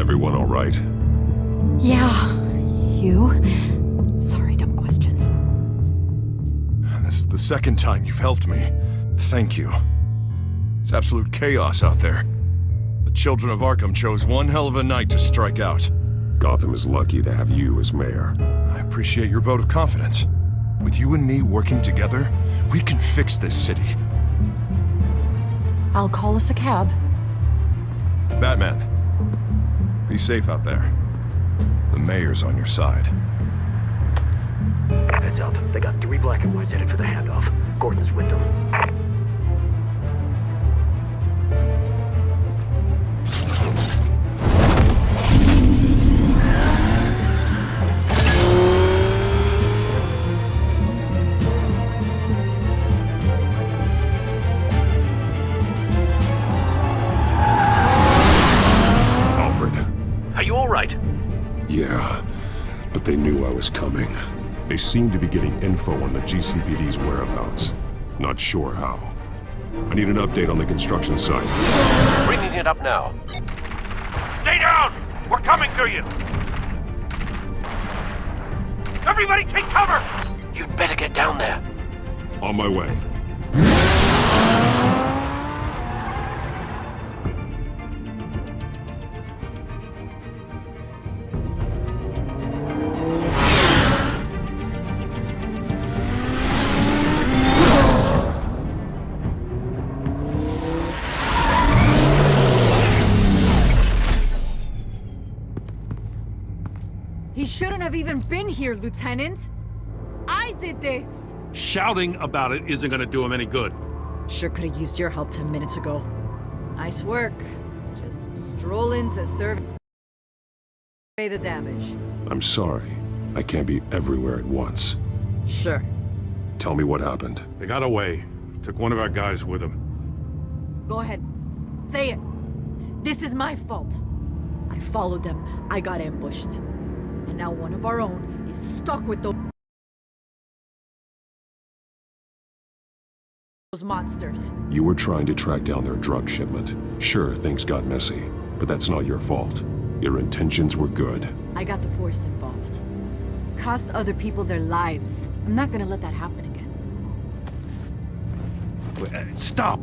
Everyone all right? Yeah. You? Sorry, dumb question. This is the second time you've helped me. Thank you. It's absolute chaos out there. The children of Arkham chose one hell of a night to strike out. Gotham is lucky to have you as mayor. I appreciate your vote of confidence. With you and me working together, we can fix this city. I'll call us a cab. Batman, be safe out there. The mayor's on your side. Heads up. They got 3 black and whites headed for the handoff. Gordon's with them. Are you all right? Yeah, but they knew I was coming. They seem to be getting info on the GCPD's whereabouts. Not sure how. I need an update on the construction site. Bringing it up now. Stay down! We're coming to you! Everybody take cover! You'd better get down there. On my way. He shouldn't have even been here, Lieutenant. I did this. Shouting about it isn't gonna do him any good. Sure could have used your help 10 minutes ago. Nice work. Just stroll in to survey the damage. I'm sorry. I can't be everywhere at once. Sure. Tell me what happened. They got away. Took one of our guys with them. Go ahead. Say it. This is my fault. I followed them. I got ambushed. And now one of our own is stuck with those monsters. You were trying to track down their drug shipment. Sure, things got messy, but that's not your fault. Your intentions were good. I got the Force involved. Cost other people their lives. I'm not gonna let that happen again. Stop!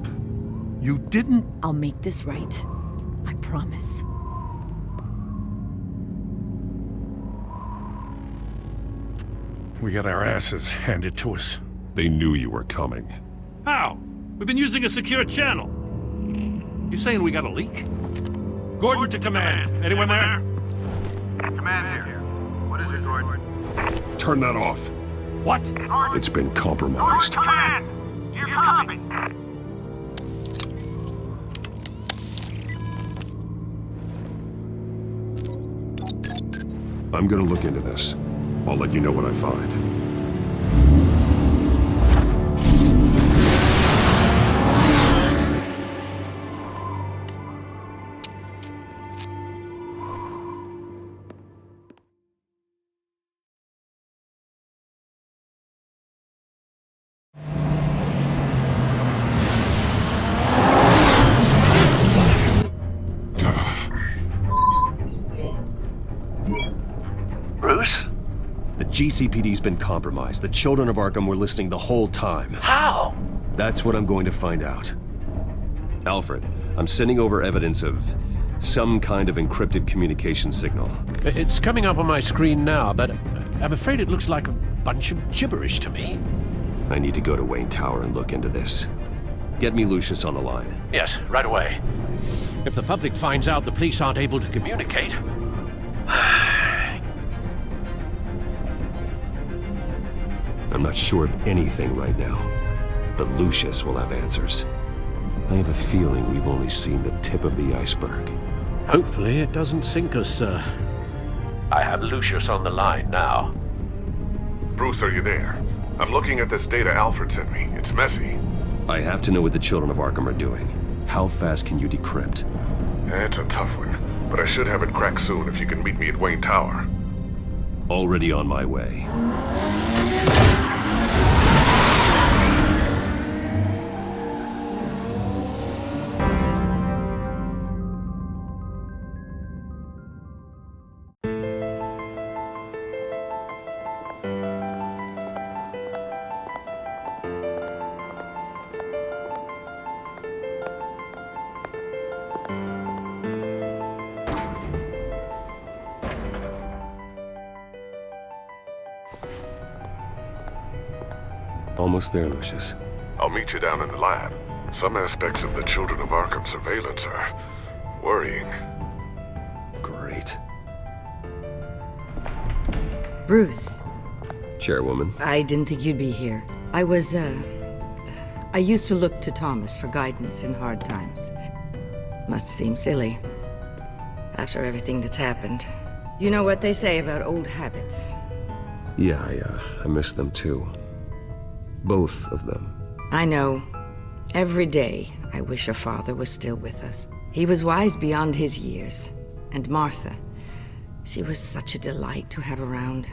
You didn't... I'll make this right. I promise. We got our asses handed to us. They knew you were coming. How? We've been using a secure channel. You saying we got a leak? Gordon to command. Anyone there? Command here. What is it, Gordon? Turn that off. What? It's been compromised. Command! You copy. I'm gonna look into this. I'll let you know what I find. Bruce? The GCPD's been compromised. The children of Arkham were listening the whole time. How? That's what I'm going to find out. Alfred, I'm sending over evidence of some kind of encrypted communication signal. It's coming up on my screen now, but I'm afraid it looks like a bunch of gibberish to me. I need to go to Wayne Tower and look into this. Get me Lucius on the line. Yes, right away. If the public finds out the police aren't able to communicate... I'm not sure of anything right now, but Lucius will have answers. I have a feeling we've only seen the tip of the iceberg. Hopefully it doesn't sink us, sir. I have Lucius on the line now. Bruce, are you there? I'm looking at this data Alfred sent me. It's messy. I have to know what the children of Arkham are doing. How fast can you decrypt? It's a tough one, but I should have it cracked soon if you can meet me at Wayne Tower. Already on my way. Almost there, Lucius. I'll meet you down in the lab. Some aspects of the Children of Arkham surveillance are worrying. Great. Bruce. Chairwoman. I didn't think you'd be here. I used to look to Thomas for guidance in hard times. Must seem silly. After everything that's happened. You know what they say about old habits. Yeah, I miss them too. Both of them. I know. Every day, I wish your father was still with us. He was wise beyond his years. And Martha, she was such a delight to have around.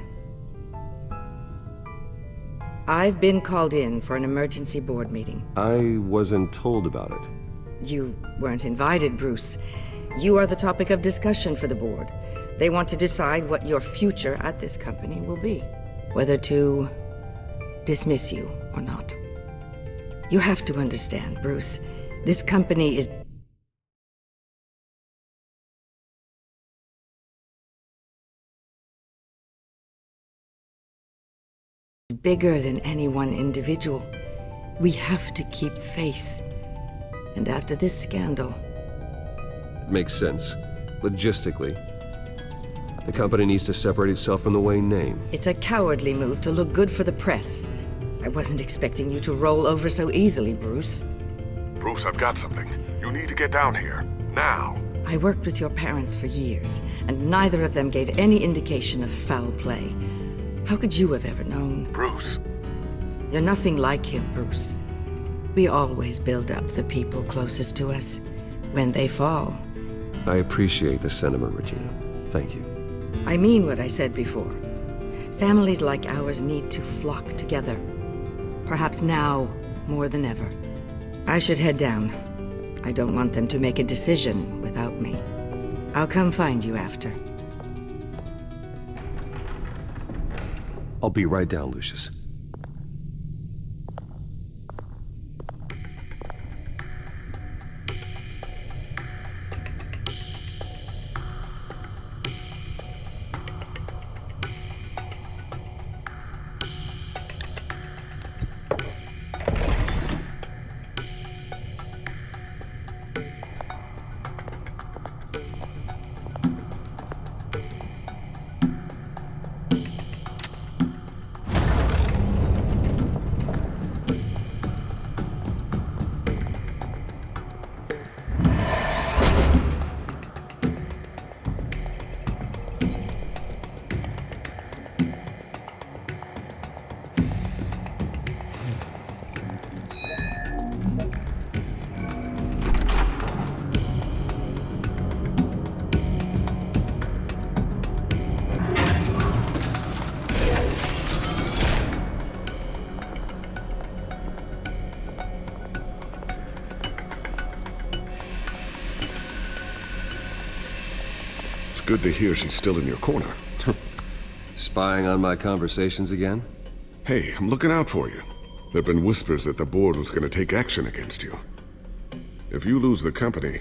I've been called in for an emergency board meeting. I wasn't told about it. You weren't invited, Bruce. You are the topic of discussion for the board. They want to decide what your future at this company will be. Whether to dismiss you or not. You have to understand, Bruce. This company is bigger than any one individual. We have to keep face. And after this scandal... Makes sense. Logistically. The company needs to separate itself from the Wayne name. It's a cowardly move to look good for the press. I wasn't expecting you to roll over so easily, Bruce. Bruce, I've got something. You need to get down here. Now. I worked with your parents for years, and neither of them gave any indication of foul play. How could you have ever known? Bruce. You're nothing like him, Bruce. We always build up the people closest to us. When they fall. I appreciate the sentiment, Regina. Thank you. I mean what I said before. Families like ours need to flock together. Perhaps now, more than ever. I should head down. I don't want them to make a decision without me. I'll come find you after. I'll be right down, Lucius. Good to hear she's still in your corner. Spying on my conversations again? Hey, I'm looking out for you. There've been whispers that the board was going to take action against you. If you lose the company,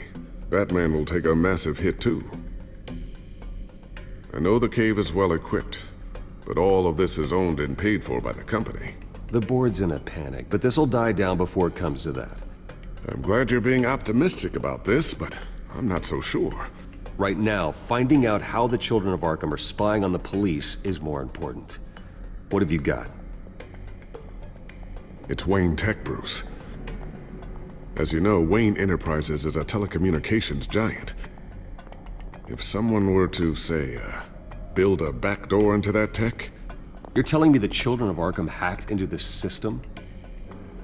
Batman will take a massive hit too. I know the cave is well equipped, but all of this is owned and paid for by the company. The board's in a panic, but this'll die down before it comes to that. I'm glad you're being optimistic about this, but I'm not so sure. Right now, finding out how the Children of Arkham are spying on the police is more important. What have you got? It's Wayne Tech, Bruce. As you know, Wayne Enterprises is a telecommunications giant. If someone were to, say, build a backdoor into that tech... You're telling me the Children of Arkham hacked into this system?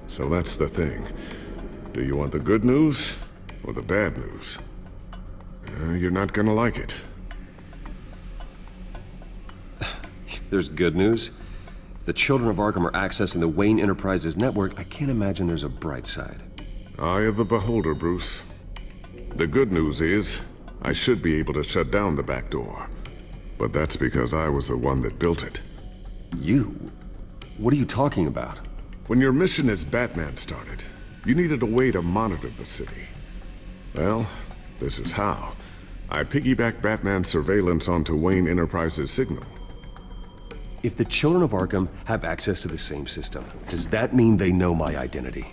So that's the thing. Do you want the good news or the bad news? You're not gonna like it. There's good news. If the Children of Arkham are accessing the Wayne Enterprises network, I can't imagine there's a bright side. Eye of the beholder, Bruce. The good news is, I should be able to shut down the back door. But that's because I was the one that built it. You? What are you talking about? When your mission as Batman started, you needed a way to monitor the city. Well, this is how. I piggybacked Batman's surveillance onto Wayne Enterprises' signal. If the children of Arkham have access to the same system, does that mean they know my identity?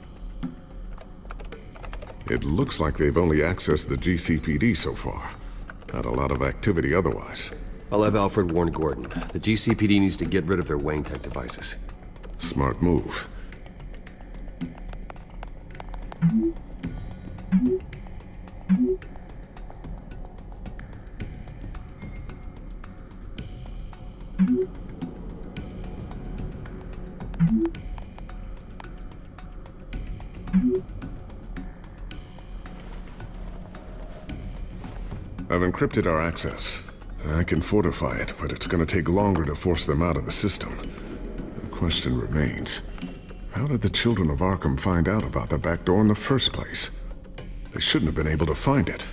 It looks like they've only accessed the GCPD so far. Not a lot of activity otherwise. I'll have Alfred warn Gordon. The GCPD needs to get rid of their Wayne tech devices. Smart move. I've encrypted our access. I can fortify it, but it's gonna take longer to force them out of the system. The question remains, how did the children of Arkham find out about the back door in the first place? They shouldn't have been able to find it.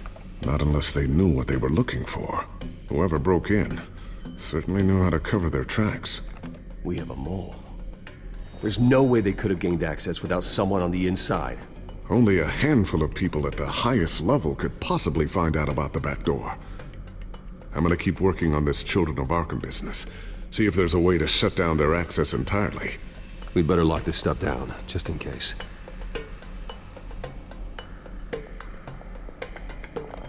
Not unless they knew what they were looking for. Whoever broke in certainly knew how to cover their tracks. We have a mole. There's no way they could have gained access without someone on the inside. Only a handful of people at the highest level could possibly find out about the back door. I'm gonna keep working on this Children of Arkham business. See if there's a way to shut down their access entirely. We'd better lock this stuff down, just in case.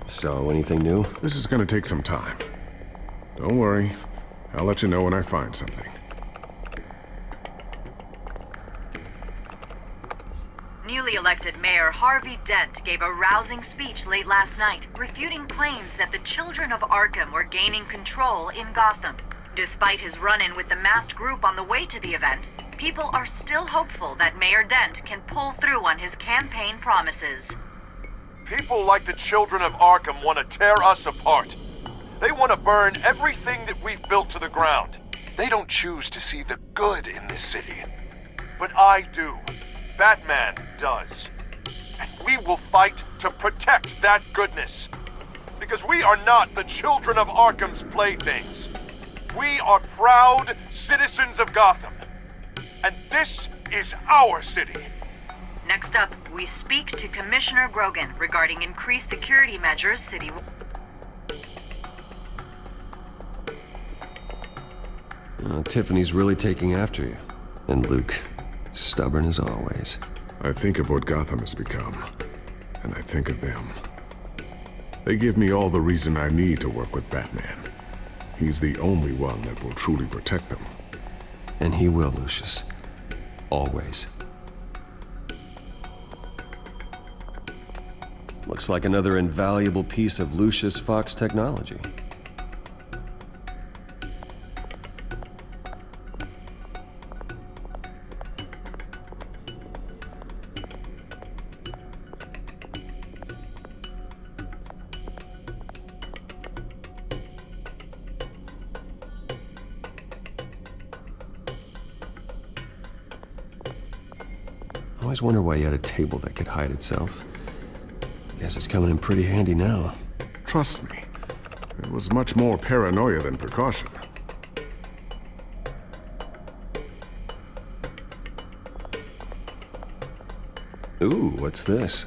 So, anything new? This is gonna take some time. Don't worry. I'll let you know when I find something. Newly elected Mayor Harvey Dent gave a rousing speech late last night, refuting claims that the children of Arkham were gaining control in Gotham. Despite his run-in with the masked group on the way to the event, people are still hopeful that Mayor Dent can pull through on his campaign promises. People like the children of Arkham want to tear us apart. They want to burn everything that we've built to the ground. They don't choose to see the good in this city. But I do. Batman does. And we will fight to protect that goodness. Because we are not the children of Arkham's playthings. We are proud citizens of Gotham. And this is our city. Next up, we speak to Commissioner Grogan regarding increased security measures citywide. Tiffany's really taking after you. And Luke, stubborn as always. I think of what Gotham has become, and I think of them. They give me all the reason I need to work with Batman. He's the only one that will truly protect them. And he will, Lucius. Always. Looks like another invaluable piece of Lucius Fox technology. I always wonder why you had a table that could hide itself. Guess it's coming in pretty handy now. Trust me, it was much more paranoia than precaution. Ooh, what's this?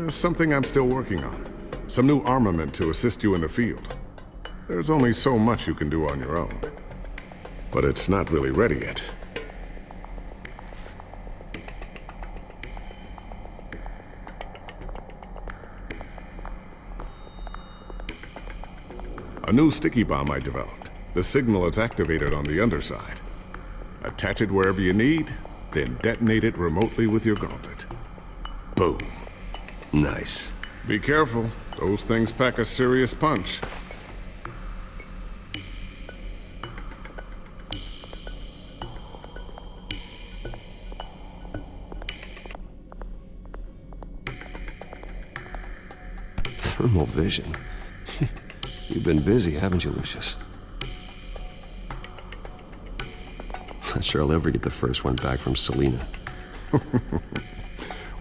Something I'm still working on. Some new armament to assist you in the field. There's only so much you can do on your own. But it's not really ready yet. A new sticky bomb I developed. The signal is activated on the underside. Attach it wherever you need, then detonate it remotely with your gauntlet. Boom. Nice. Be careful. Those things pack a serious punch. Thermal vision. You've been busy, haven't you, Lucius? Not sure I'll ever get the first one back from Selina.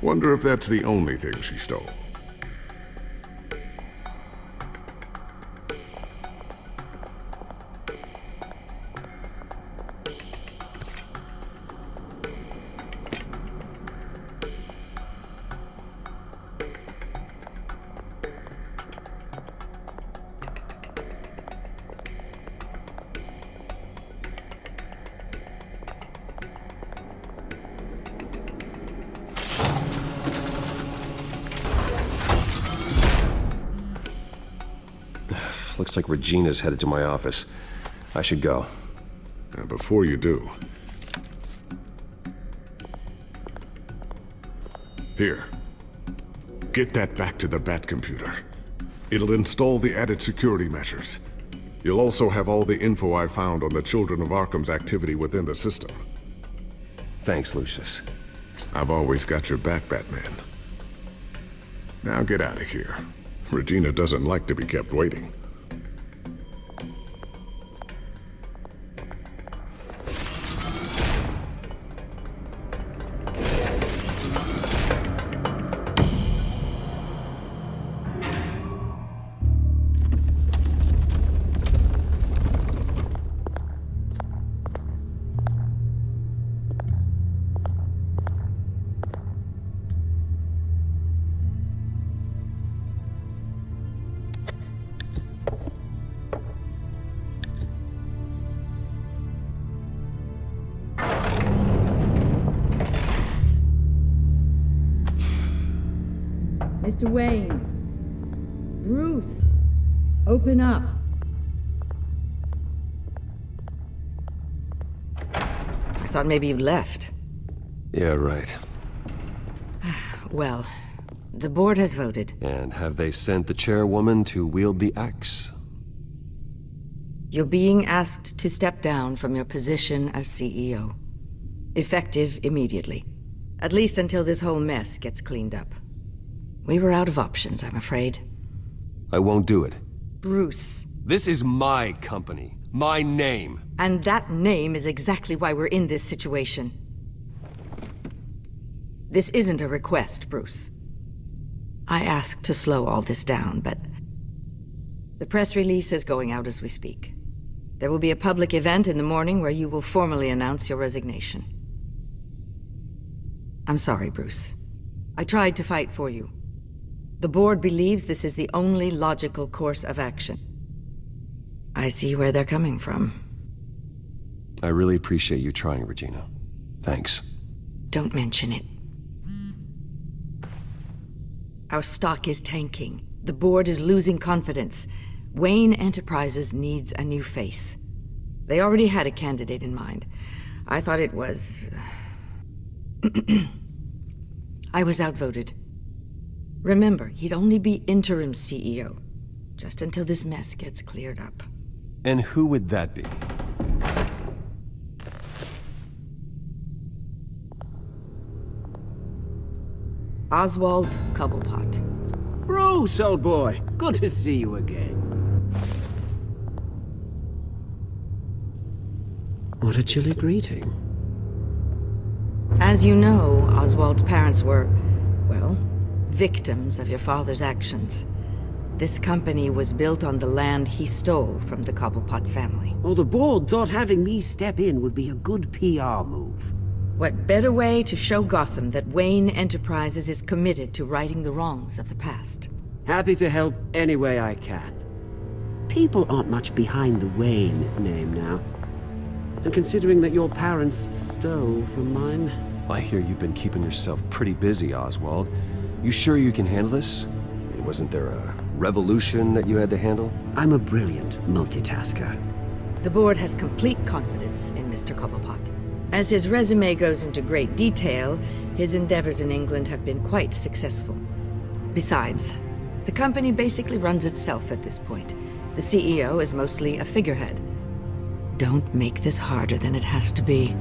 Wonder if that's the only thing she stole. Looks like Regina's headed to my office. I should go. And before you do... Here. Get that back to the Bat computer. It'll install the added security measures. You'll also have all the info I found on the Children of Arkham's activity within the system. Thanks, Lucius. I've always got your back, Batman. Now get out of here. Regina doesn't like to be kept waiting. Mr. Wayne. Bruce. Open up. I thought maybe you left. Yeah, right. Well, the board has voted. And have they sent the chairwoman to wield the axe? You're being asked to step down from your position as CEO. Effective immediately. At least until this whole mess gets cleaned up. We were out of options, I'm afraid. I won't do it. Bruce. This is my company. My name. And that name is exactly why we're in this situation. This isn't a request, Bruce. I asked to slow all this down, but... the press release is going out as we speak. There will be a public event in the morning where you will formally announce your resignation. I'm sorry, Bruce. I tried to fight for you. The board believes this is the only logical course of action. I see where they're coming from. I really appreciate you trying, Regina. Thanks. Don't mention it. Our stock is tanking. The board is losing confidence. Wayne Enterprises needs a new face. They already had a candidate in mind. I thought it was... I was outvoted. Remember, he'd only be interim CEO, just until this mess gets cleared up. And who would that be? Oswald Cobblepot. Bruce, old boy. Good to see you again. What a chilly greeting. As you know, Oswald's parents were, well, victims of your father's actions. This company was built on the land he stole from the Cobblepot family. Well, the board thought having me step in would be a good PR move. What better way to show Gotham that Wayne Enterprises is committed to righting the wrongs of the past? Happy to help any way I can. People aren't much behind the Wayne name now. And considering that your parents stole from mine... I hear you've been keeping yourself pretty busy, Oswald. You sure you can handle this? Wasn't there a revolution that you had to handle? I'm a brilliant multitasker. The board has complete confidence in Mr. Cobblepot. As his resume goes into great detail, his endeavors in England have been quite successful. Besides, the company basically runs itself at this point. The CEO is mostly a figurehead. Don't make this harder than it has to be.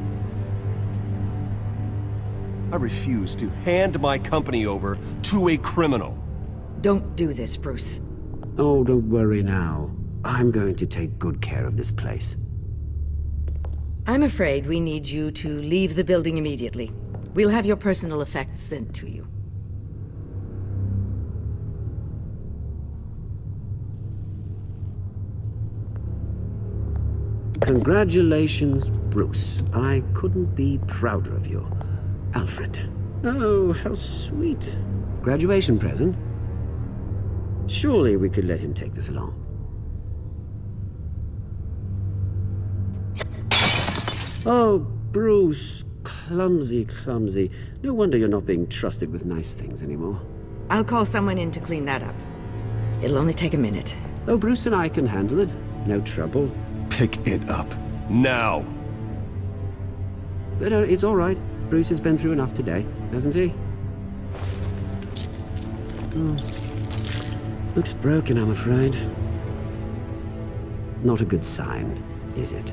I refuse to hand my company over to a criminal. Don't do this, Bruce. Oh, don't worry now. I'm going to take good care of this place. I'm afraid we need you to leave the building immediately. We'll have your personal effects sent to you. Congratulations, Bruce. I couldn't be prouder of you. Alfred. Oh, how sweet. Graduation present? Surely we could let him take this along. Oh, Bruce. Clumsy, clumsy. No wonder you're not being trusted with nice things anymore. I'll call someone in to clean that up. It'll only take a minute. Though Bruce and I can handle it. No trouble. Pick it up. Now! But it's all right. Bruce has been through enough today, hasn't he? Looks broken, I'm afraid. Not a good sign, is it?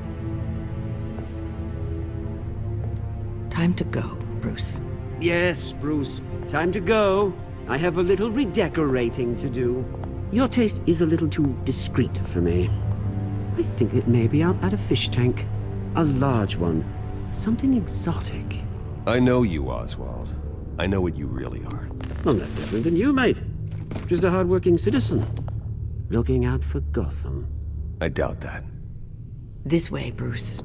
Time to go, Bruce. Yes, Bruce. Time to go. I have a little redecorating to do. Your taste is a little too discreet for me. I think that maybe I'll add a fish tank. A large one. Something exotic. I know you, Oswald. I know what you really are. I'm no different than you, mate. Just a hard-working citizen. Looking out for Gotham. I doubt that. This way, Bruce.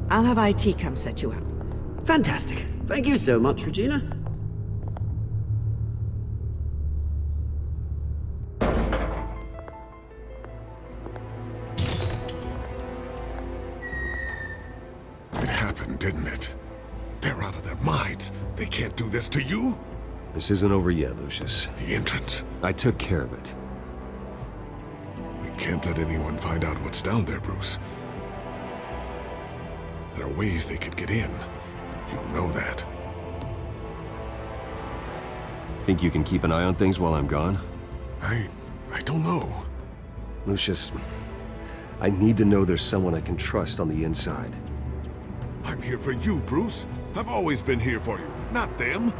I'll have IT come set you up. Fantastic. Thank you so much, Regina. It happened, didn't it? They're out of their minds. They can't do this to you. This isn't over yet, Lucius. The entrance. I took care of it. We can't let anyone find out what's down there, Bruce. There are ways they could get in. You know that. Think you can keep an eye on things while I'm gone? I don't know. Lucius, I need to know there's someone I can trust on the inside. I'm here for you, Bruce. I've always been here for you, not them.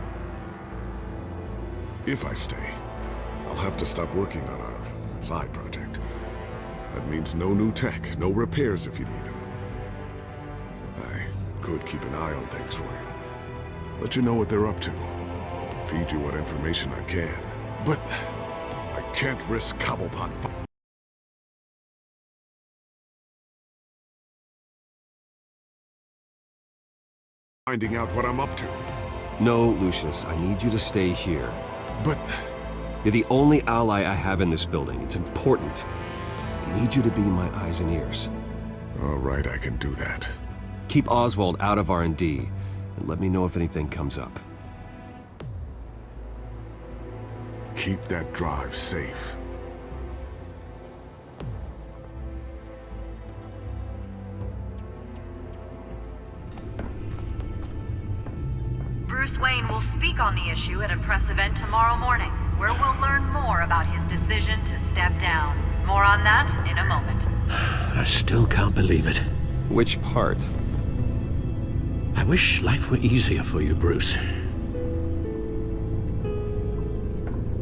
If I stay, I'll have to stop working on our side project. That means no new tech, no repairs if you need them. I could keep an eye on things for you. Let you know what they're up to. Feed you what information I can. But I can't risk Cobblepot finding out what I'm up to. No, Lucius, I need you to stay here. But you're the only ally I have in this building. It's important. I need you to be my eyes and ears. All right, I can do that. Keep Oswald out of R&D, and let me know if anything comes up. Keep that drive safe. Bruce Wayne will speak on the issue at a press event tomorrow morning, where we'll learn more about his decision to step down. More on that in a moment. I still can't believe it. Which part? I wish life were easier for you, Bruce.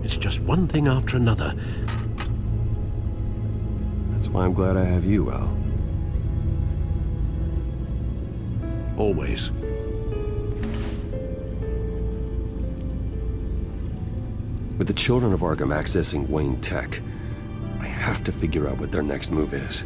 It's just one thing after another. That's why I'm glad I have you, Al. Always. With the children of Arkham accessing Wayne Tech, I have to figure out what their next move is.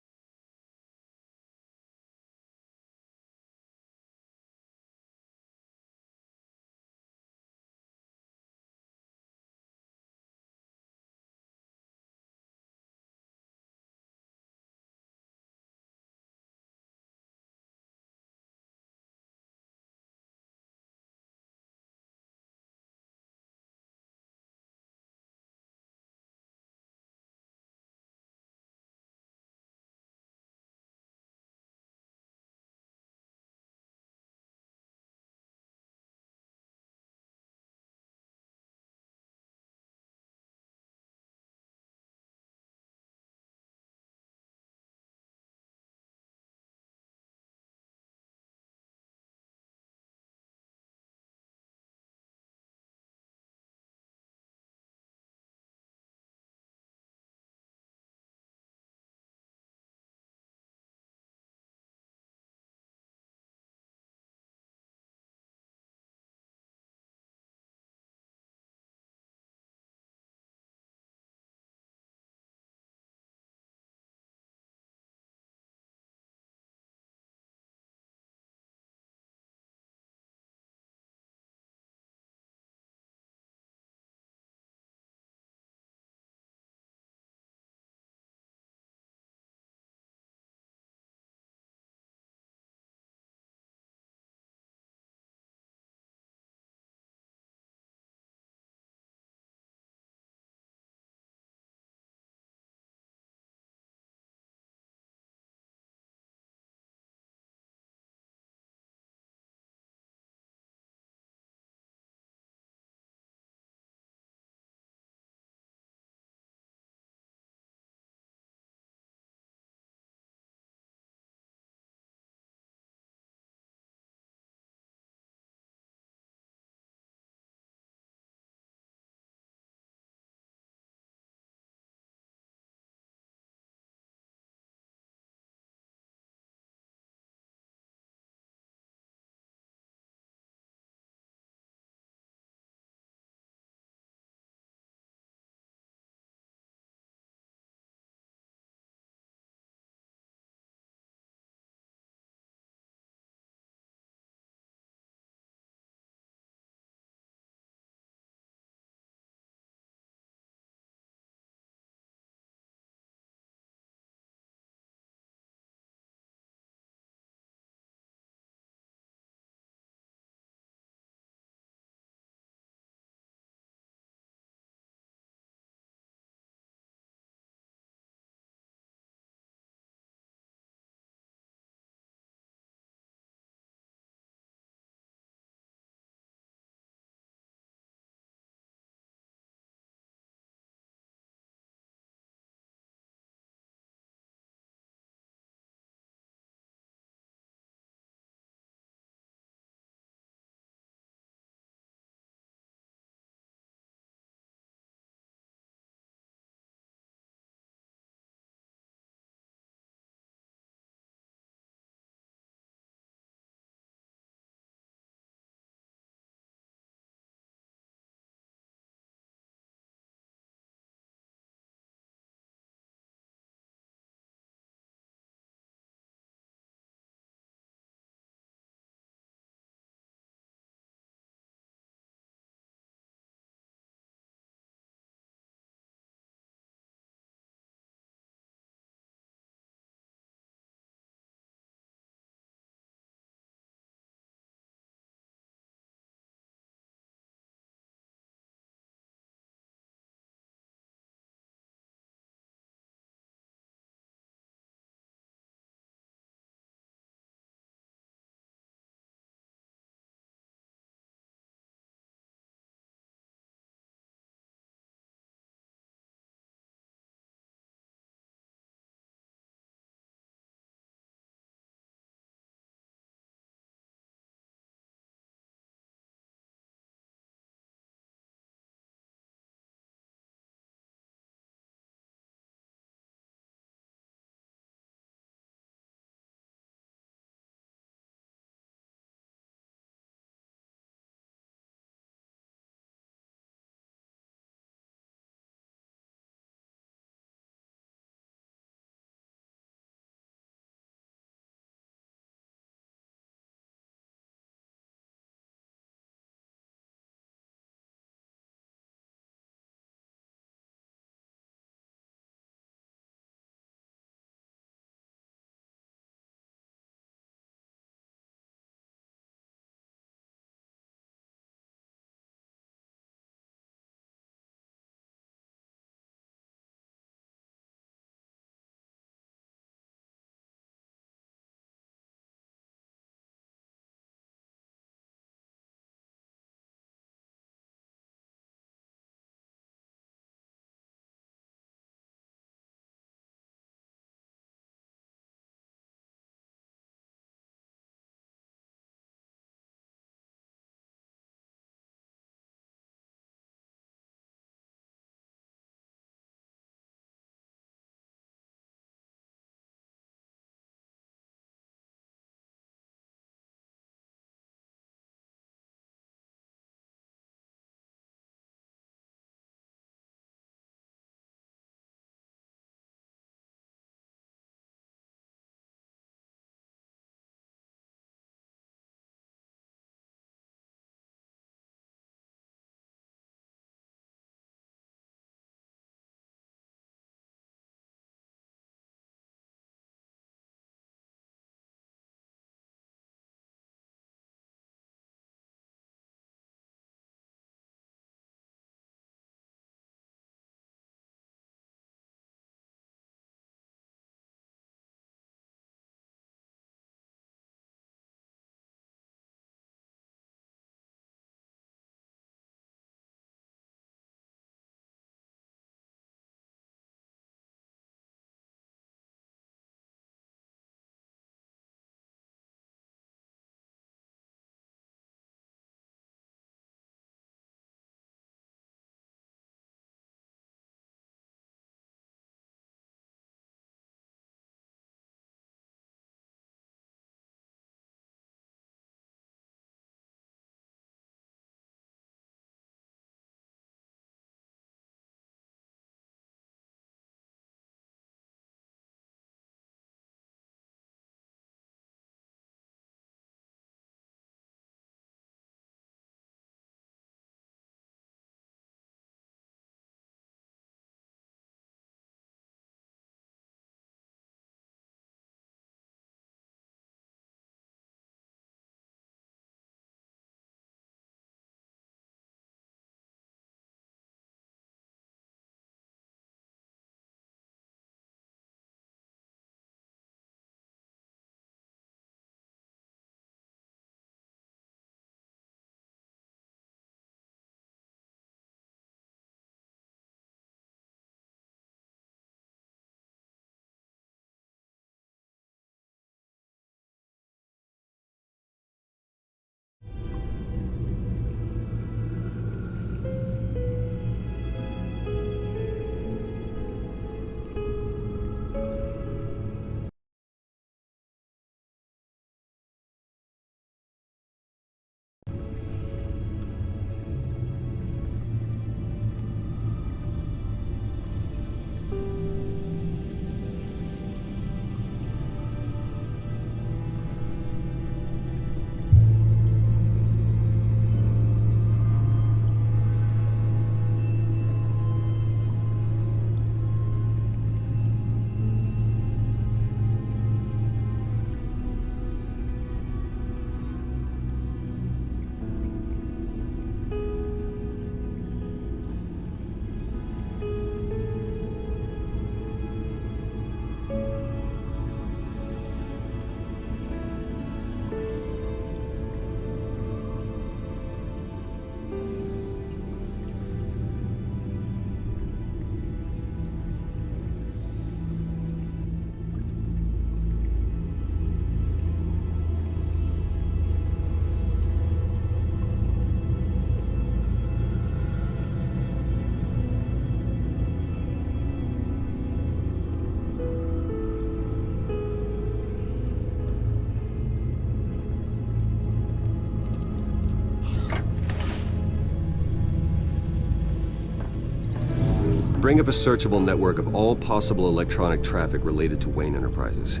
Bring up a searchable network of all possible electronic traffic related to Wayne Enterprises.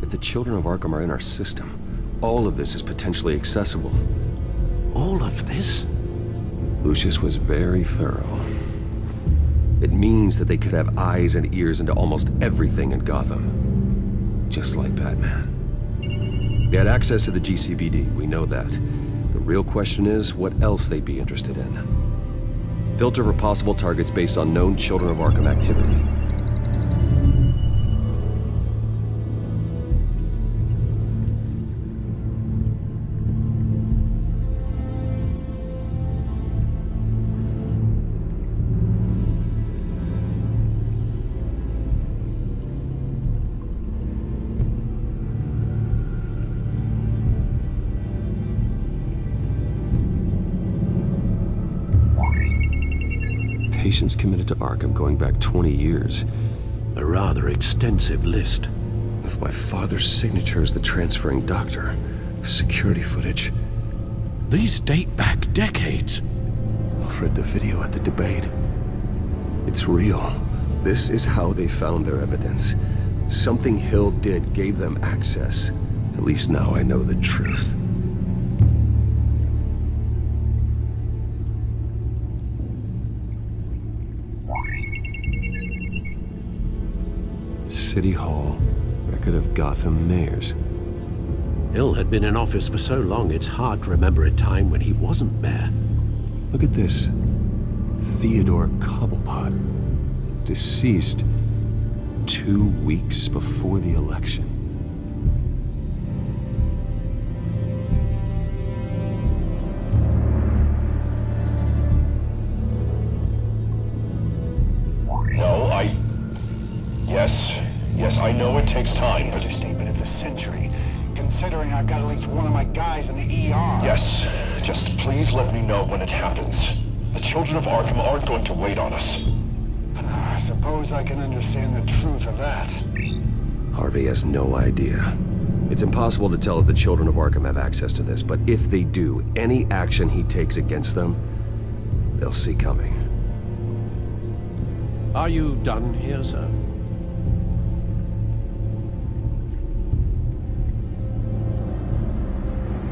If the children of Arkham are in our system, all of this is potentially accessible. All of this? Lucius was very thorough. It means that they could have eyes and ears into almost everything in Gotham. Just like Batman. They had access to the GCPD, we know that. The real question is, what else they'd be interested in. Filter for possible targets based on known Children of Arkham activity. Patients committed to Arkham going back 20 years. A rather extensive list. With my father's signature as the transferring doctor. Security footage. These date back decades. I've read the video at the debate. It's real. This is how they found their evidence. Something Hill did gave them access. At least now I know the truth. City Hall, record of Gotham mayors. Hill had been in office for so long, it's hard to remember a time when he wasn't mayor. Look at this. Theodore Cobblepot. Deceased 2 weeks before the election. Yes, I know it takes time, but... Understatement of the century, considering I've got at least one of my guys in the ER. Yes, just please let me know when it happens. The children of Arkham aren't going to wait on us. I suppose I can understand the truth of that. Harvey has no idea. It's impossible to tell if the children of Arkham have access to this, but if they do, any action he takes against them, they'll see coming. Are you done here, sir?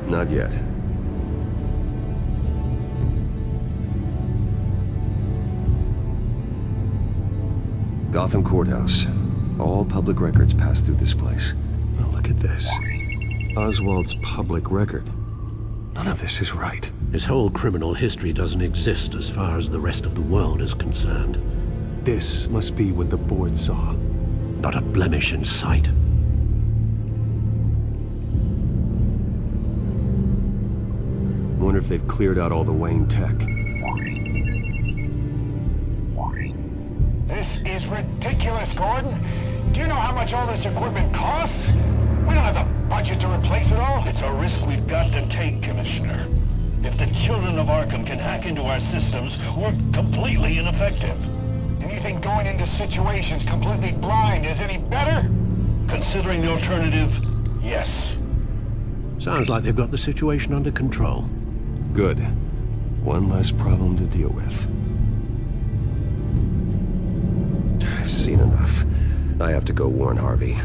Not yet. Gotham Courthouse. All public records pass through this place. Oh, look at this. Oswald's public record. None of this is right. His whole criminal history doesn't exist as far as the rest of the world is concerned. This must be what the board saw. Not a blemish in sight. Wonder if they've cleared out all the Wayne tech. This is ridiculous, Gordon. Do you know how much all this equipment costs? We don't have the budget to replace it all. It's a risk we've got to take, Commissioner. If the children of Arkham can hack into our systems, we're completely ineffective. And you think going into situations completely blind is any better? Considering the alternative, yes. Sounds like they've got the situation under control. Good. One less problem to deal with. I've seen enough. I have to go warn Harvey.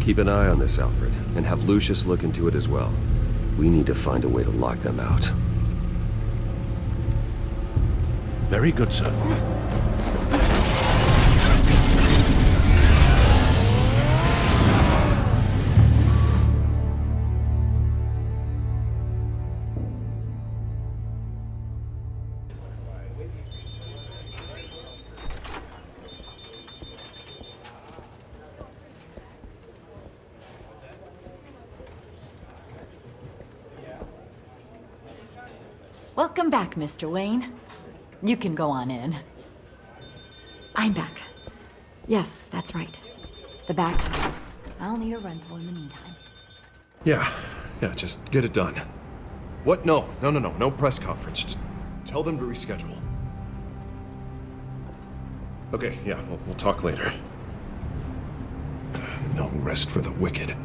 Keep an eye on this, Alfred, and have Lucius look into it as well. We need to find a way to lock them out. Very good, sir. Welcome back, Mr. Wayne. You can go on in. I'm back. Yes, that's right. The back. I'll need a rental in the meantime. Yeah, just get it done. What? No press conference. Just tell them to reschedule. Okay, yeah, we'll talk later. No rest for the wicked.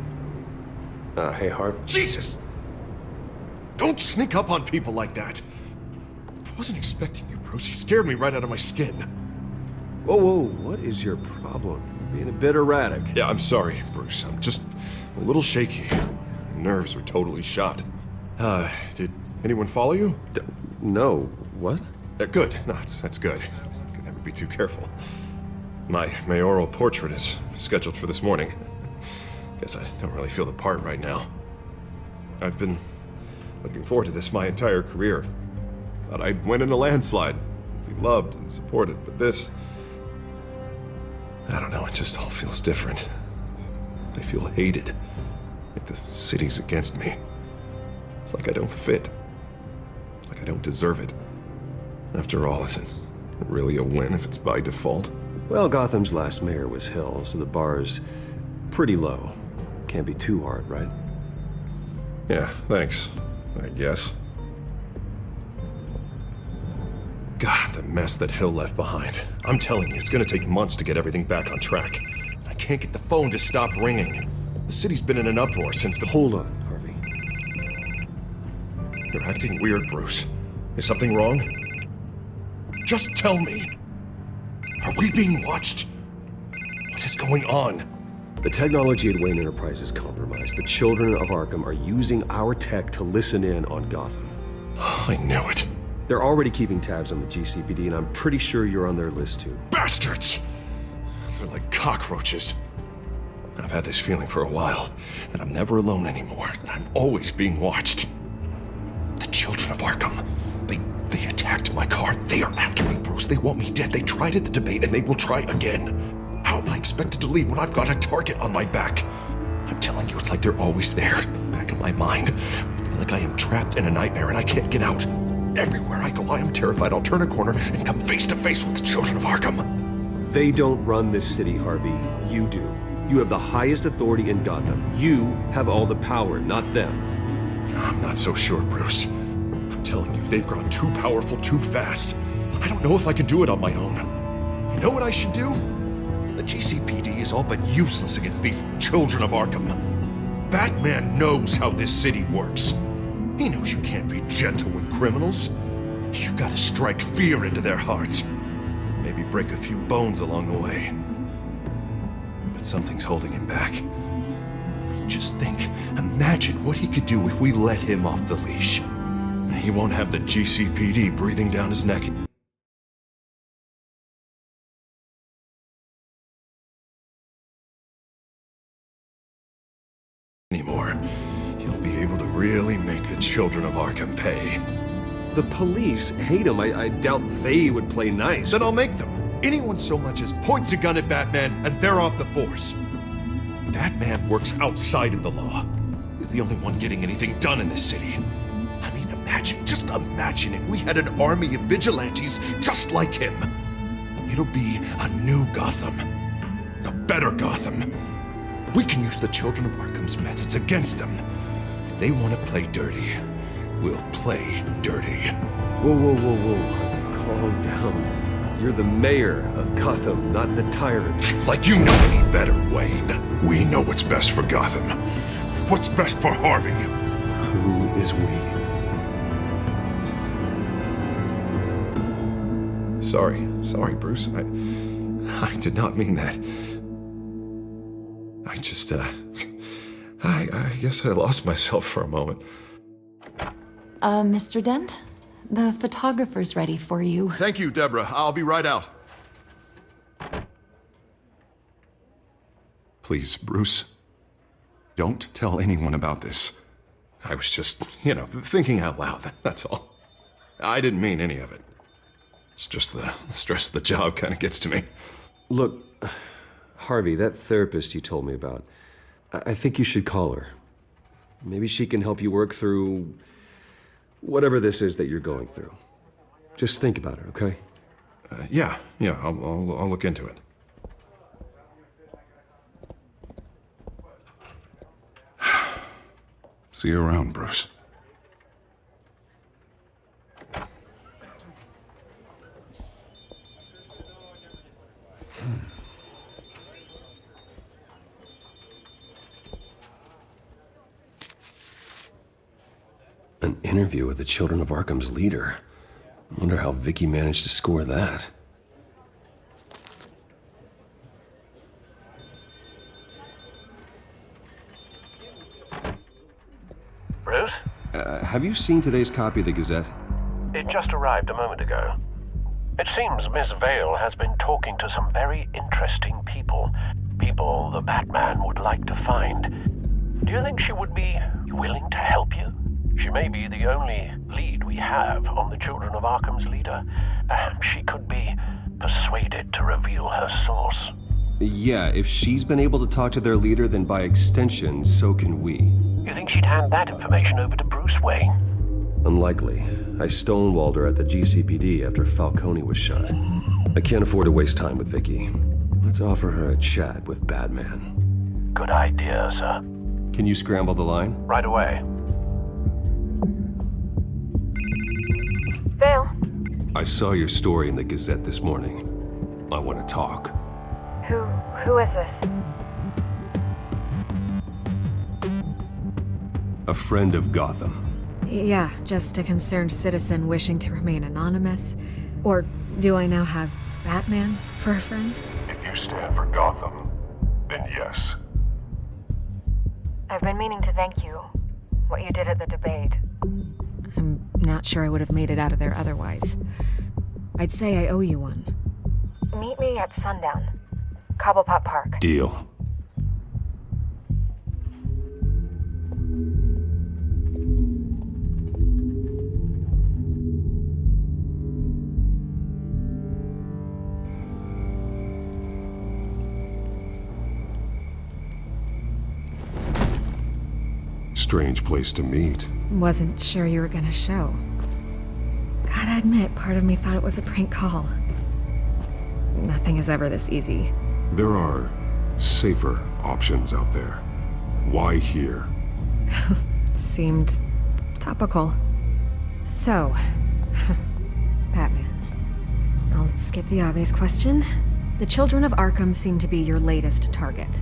Hey, Harv. Jesus! Don't sneak up on people like that. I wasn't expecting you, Bruce. You scared me right out of my skin. Whoa, whoa, what is your problem? You're being a bit erratic. Yeah, I'm sorry, Bruce. I'm just a little shaky. My nerves are totally shot. Did anyone follow you? No. What? Good. No, that's good. Could never be too careful. My mayoral portrait is scheduled for this morning. Guess I don't really feel the part right now. I've been looking forward to this my entire career. Thought I'd win in a landslide, be loved and supported, but this... I don't know, it just all feels different. I feel hated. Like the city's against me. It's like I don't fit. Like I don't deserve it. After all, is it really a win if it's by default? Well, Gotham's last mayor was Hill, so the bar's pretty low. Can't be too hard, right? Yeah, thanks, I guess. God, the mess that Hill left behind. I'm telling you, it's gonna take months to get everything back on track. I can't get the phone to stop ringing. The city's been in an uproar since the— Hold on, Harvey. You're acting weird, Bruce. Is something wrong? Just tell me. Are we being watched? What is going on? The technology at Wayne Enterprise is compromised. The children of Arkham are using our tech to listen in on Gotham. I knew it. They're already keeping tabs on the GCPD, and I'm pretty sure you're on their list too. Bastards! They're like cockroaches. I've had this feeling for a while, that I'm never alone anymore, that I'm always being watched. The children of Arkham, they attacked my car. They are after me, Bruce. They want me dead. They tried at the debate, and they will try again. How am I expected to leave when I've got a target on my back? I'm telling you, it's like they're always there, in the back of my mind. I feel like I am trapped in a nightmare and I can't get out. Everywhere I go, I am terrified I'll turn a corner and come face to face with the children of Arkham. They don't run this city, Harvey. You do. You have the highest authority in Gotham. You have all the power, not them. I'm not so sure, Bruce. I'm telling you, they've grown too powerful too fast. I don't know if I can do it on my own. You know what I should do? The GCPD is all but useless against these children of Arkham. Batman knows how this city works. He knows you can't be gentle with criminals. You gotta strike fear into their hearts. Maybe break a few bones along the way. But something's holding him back. Just think, imagine what he could do if we let him off the leash. He won't have the GCPD breathing down his neck. Anymore. He'll be able to really make the children of Arkham pay. The police hate him. I doubt they would play nice. Then I'll make them. Anyone so much as points a gun at Batman, and they're off the force. Batman works outside of the law. He's the only one getting anything done in this city. I mean, just imagine if we had an army of vigilantes just like him. It'll be a new Gotham. A better Gotham. We can use the children of Arkham's methods against them. If they want to play dirty, we'll play dirty. Whoa, whoa, whoa, whoa. Calm down. You're the mayor of Gotham, not the tyrant. Like you know any better, Wayne. We know what's best for Gotham. What's best for Harvey. Who is we? Sorry, Bruce. I did not mean that. I just, I guess I lost myself for a moment. Mr. Dent? The photographer's ready for you. Thank you, Deborah. I'll be right out. Please, Bruce, don't tell anyone about this. I was just, thinking out loud, that's all. I didn't mean any of it. It's just the stress of the job kind of gets to me. Look, Harvey, that therapist you told me about, I think you should call her. Maybe she can help you work through whatever this is that you're going through. Just think about it, okay? Yeah, I'll look into it. See you around, Bruce. An interview with the Children of Arkham's leader. Wonder how Vicky managed to score that. Bruce? Have you seen today's copy of the Gazette? It just arrived a moment ago. It seems Miss Vale has been talking to some very interesting people. People the Batman would like to find. Do you think she would be willing to help you? She may be the only lead we have on the Children of Arkham's leader. Perhaps she could be persuaded to reveal her source. Yeah, if she's been able to talk to their leader, then by extension, so can we. You think she'd hand that information over to Bruce Wayne? Unlikely. I stonewalled her at the GCPD after Falcone was shot. I can't afford to waste time with Vicky. Let's offer her a chat with Batman. Good idea, sir. Can you scramble the line? Right away. Vale. I saw your story in the Gazette this morning. I want to talk. Who is this? A friend of Gotham. Yeah, just a concerned citizen wishing to remain anonymous. Or do I now have Batman for a friend? If you stand for Gotham, then yes. I've been meaning to thank you. What you did at the debate. I'm not sure I would have made it out of there otherwise. I'd say I owe you one. Meet me at sundown. Cobblepot Park. Deal. Strange place to meet. Wasn't sure you were gonna show. Gotta admit, part of me thought it was a prank call. Nothing is ever this easy. There are safer options out there. Why here? Seemed topical. So, Batman. I'll skip the obvious question. The Children of Arkham seem to be your latest target.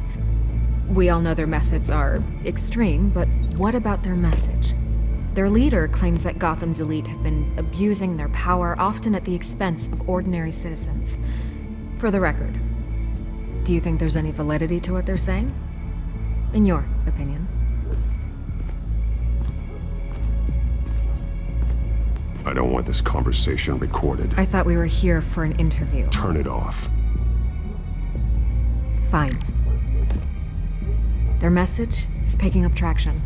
We all know their methods are extreme, but what about their message? Their leader claims that Gotham's elite have been abusing their power, often at the expense of ordinary citizens. For the record, do you think there's any validity to what they're saying? In your opinion? I don't want this conversation recorded. I thought we were here for an interview. Turn it off. Fine. Their message is picking up traction,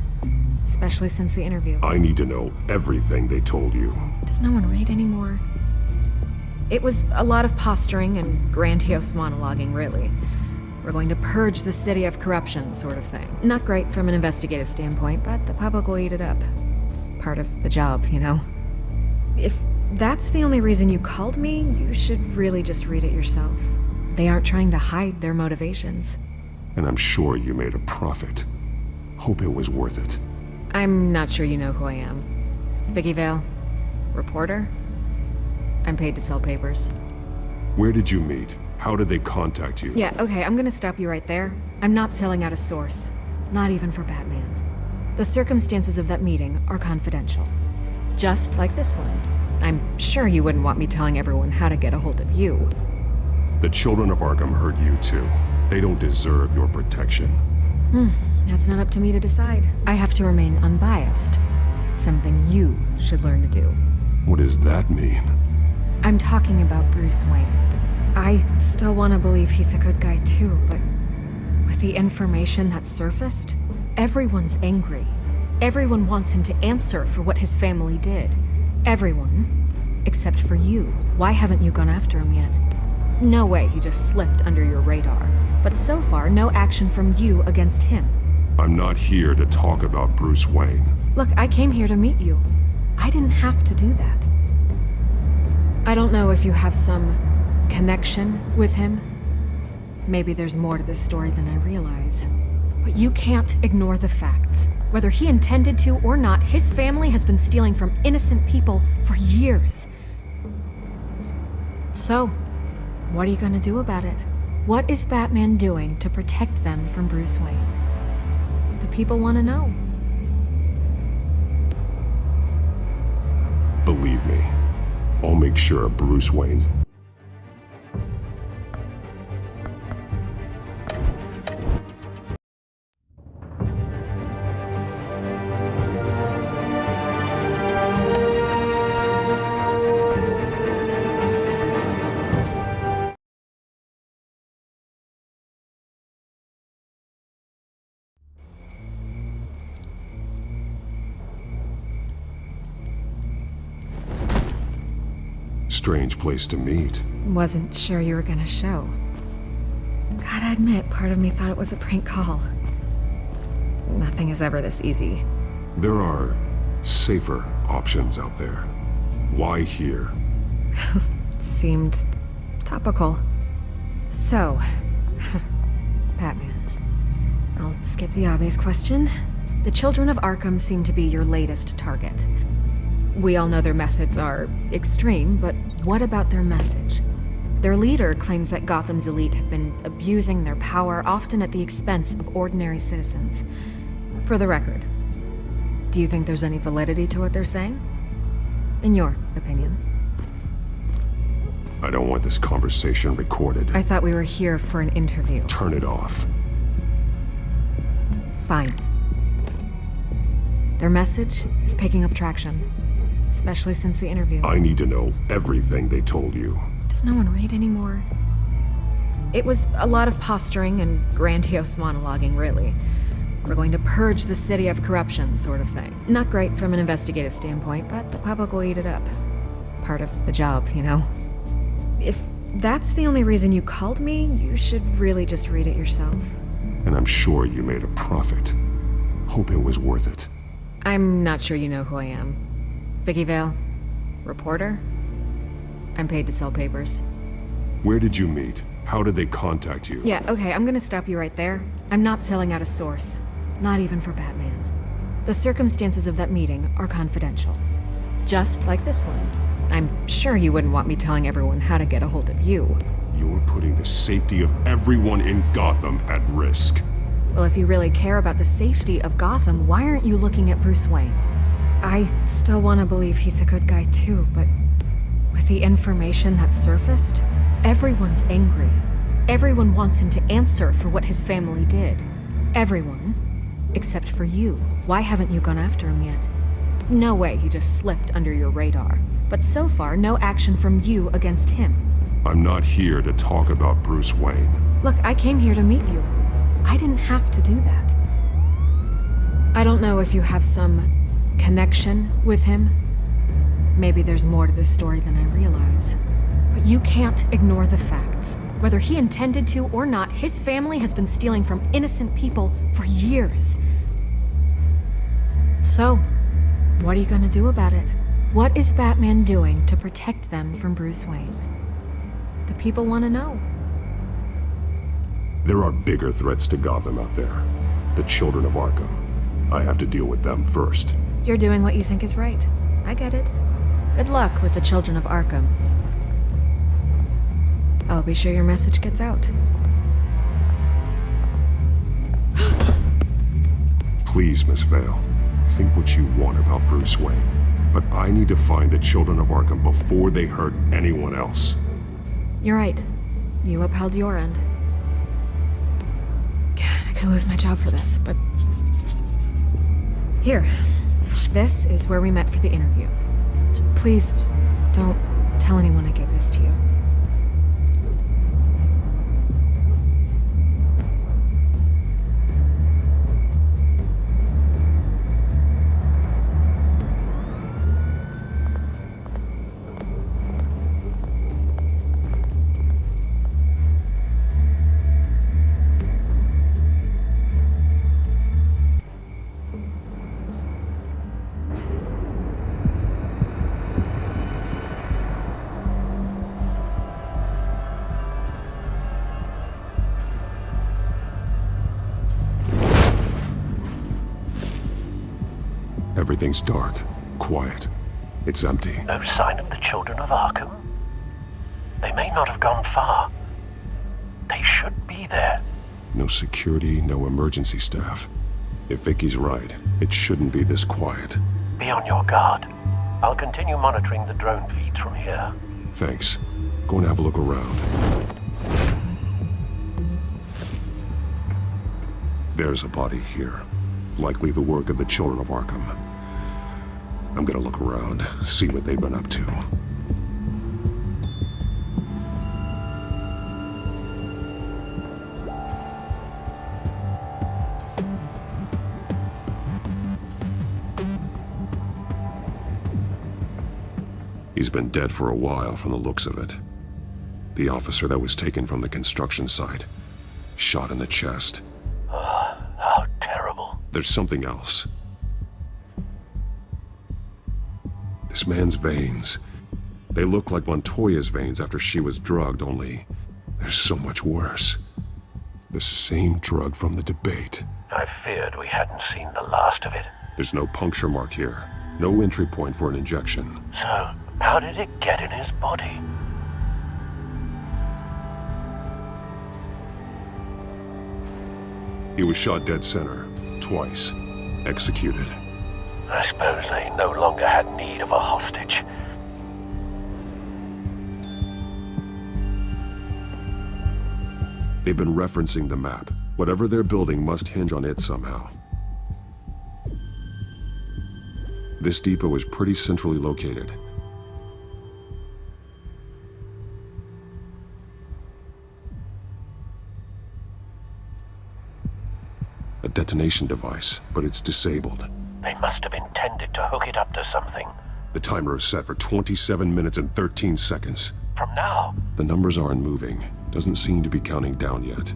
especially since the interview. I need to know everything they told you. Does no one read anymore? It was a lot of posturing and grandiose monologuing, really. We're going to purge the city of corruption, sort of thing. Not great from an investigative standpoint, but the public will eat it up. Part of the job, you know? If that's the only reason you called me, you should really just read it yourself. They aren't trying to hide their motivations. And I'm sure you made a profit. Hope it was worth it. I'm not sure you know who I am. Vicky Vale. Reporter? I'm paid to sell papers. Where did you meet? How did they contact you? Yeah, okay, I'm gonna stop you right there. I'm not selling out a source. Not even for Batman. The circumstances of that meeting are confidential. Just like this one. I'm sure you wouldn't want me telling everyone how to get a hold of you. The Children of Arkham heard you too. They don't deserve your protection. That's not up to me to decide. I have to remain unbiased. Something you should learn to do. What does that mean? I'm talking about Bruce Wayne. I still want to believe he's a good guy too, but with the information that surfaced, everyone's angry. Everyone wants him to answer for what his family did. Everyone, except for you. Why haven't you gone after him yet? No way he just slipped under your radar. But so far, no action from you against him. I'm not here to talk about Bruce Wayne. Look, I came here to meet you. I didn't have to do that. I don't know if you have some connection with him. Maybe there's more to this story than I realize. But you can't ignore the facts. Whether he intended to or not, his family has been stealing from innocent people for years. So, what are you gonna do about it? What is Batman doing to protect them from Bruce Wayne? The people want to know. Believe me, I'll make sure Bruce Wayne's... Strange place to meet. Wasn't sure you were gonna show. Gotta admit, part of me thought it was a prank call. Nothing is ever this easy. There are safer options out there. Why here? Seemed topical. So, Batman. I'll skip the obvious question. The children of Arkham seem to be your latest target. We all know their methods are extreme, but what about their message? Their leader claims that Gotham's elite have been abusing their power, often at the expense of ordinary citizens. For the record, do you think there's any validity to what they're saying? In your opinion? I don't want this conversation recorded. I thought we were here for an interview. Turn it off. Fine. Their message is picking up traction. Especially since the interview. I need to know everything they told you. Does no one read anymore? It was a lot of posturing and grandiose monologuing, really. We're going to purge the city of corruption, sort of thing. Not great from an investigative standpoint, but the public will eat it up. Part of the job, you know? If that's the only reason you called me, you should really just read it yourself. And I'm sure you made a profit. Hope it was worth it. I'm not sure you know who I am. Vicky Vale, reporter. I'm paid to sell papers. Where did you meet? How did they contact you? Yeah, okay, I'm gonna stop you right there. I'm not selling out a source. Not even for Batman. The circumstances of that meeting are confidential. Just like this one. I'm sure you wouldn't want me telling everyone how to get a hold of you. You're putting the safety of everyone in Gotham at risk. Well, if you really care about the safety of Gotham, why aren't you looking at Bruce Wayne? I still want to believe he's a good guy too, but with the information that surfaced, everyone's angry. Everyone wants him to answer for what his family did. Everyone. Except for you. Why haven't you gone after him yet? No way he just slipped under your radar. But so far, no action from you against him. I'm not here to talk about Bruce Wayne. Look, I came here to meet you. I didn't have to do that. I don't know if you have some connection with him. Maybe there's more to this story than I realize. But you can't ignore the facts. Whether he intended to or not, his family has been stealing from innocent people for years. So, what are you gonna do about it? What is Batman doing to protect them from Bruce Wayne? The people want to know. There are bigger threats to Gotham out there. The children of Arkham. I have to deal with them first. You're doing what you think is right. I get it. Good luck with the children of Arkham. I'll be sure your message gets out. Please, Miss Vale, think what you want about Bruce Wayne. But I need to find the children of Arkham before they hurt anyone else. You're right. You upheld your end. God, I could lose my job for this, but... Here. This is where we met for the interview. Just please, don't tell anyone I gave this to you. Everything's dark, quiet. It's empty. No sign of the children of Arkham? They may not have gone far. They should be there. No security, no emergency staff. If Vicky's right, it shouldn't be this quiet. Be on your guard. I'll continue monitoring the drone feeds from here. Thanks. Going to have a look around. There's a body here. Likely the work of the children of Arkham. I'm gonna look around, see what they've been up to. He's been dead for a while from the looks of it. The officer that was taken from the construction site. Shot in the chest. How terrible. There's something else. This man's veins. They look like Montoya's veins after she was drugged, only they're so much worse. The same drug from the debate. I feared we hadn't seen the last of it. There's no puncture mark here. No entry point for an injection. So, how did it get in his body? He was shot dead center, twice. Executed. I suppose they no longer had need of a hostage. They've been referencing the map. Whatever they're building must hinge on it somehow. This depot is pretty centrally located. A detonation device, but it's disabled. They must have intended to hook it up to something. The timer is set for 27 minutes and 13 seconds. From now? The numbers aren't moving. Doesn't seem to be counting down yet.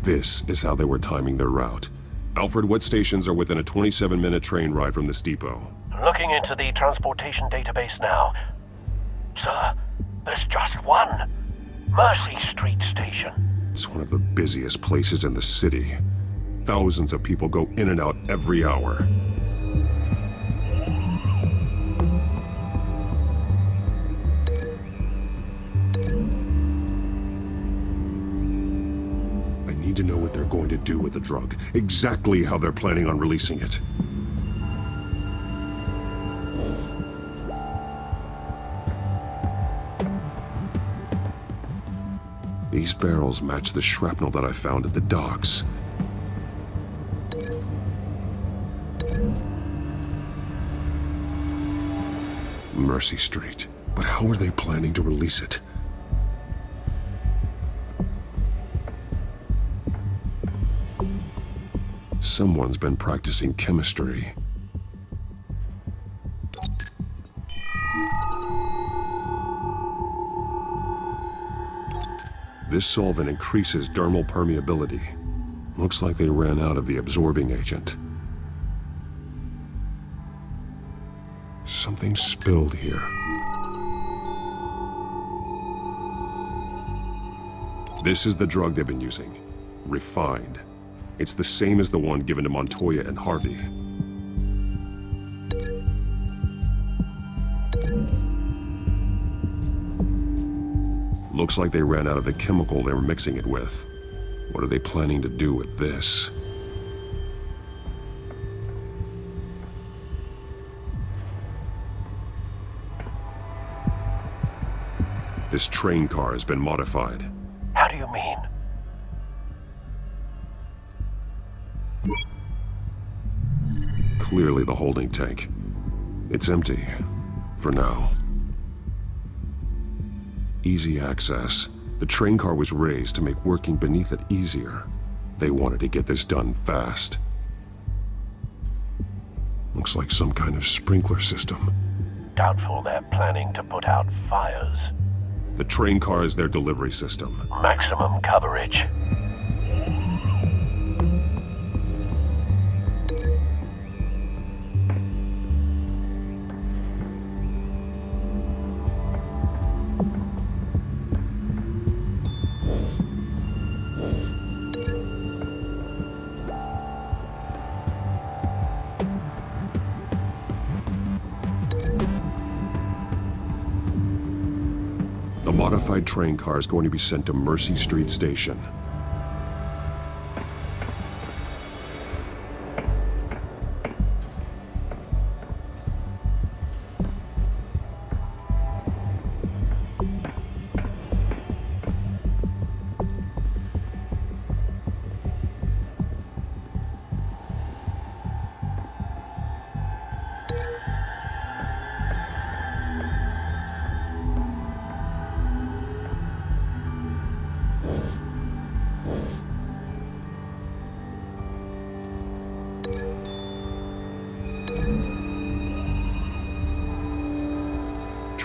This is how they were timing their route. Alfred, what stations are within a 27-minute train ride from this depot? Looking into the transportation database now. Sir, there's just one. Mercy Street Station. It's one of the busiest places in the city. Thousands of people go in and out every hour. I need to know what they're going to do with the drug. Exactly how they're planning on releasing it. These barrels match the shrapnel that I found at the docks. Mercy Street. But how are they planning to release it? Someone's been practicing chemistry. This solvent increases dermal permeability. Looks like they ran out of the absorbing agent. Something spilled here. This is the drug they've been using. Refined. It's the same as the one given to Montoya and Harvey. Looks like they ran out of the chemical they were mixing it with. What are they planning to do with this? This train car has been modified. How do you mean? Clearly the holding tank. It's empty. For now. Easy access. The train car was raised to make working beneath it easier. They wanted to get this done fast. Looks like some kind of sprinkler system. Doubtful they're planning to put out fires. The train car is their delivery system. Maximum coverage. The modified train car is going to be sent to Mercy Street Station.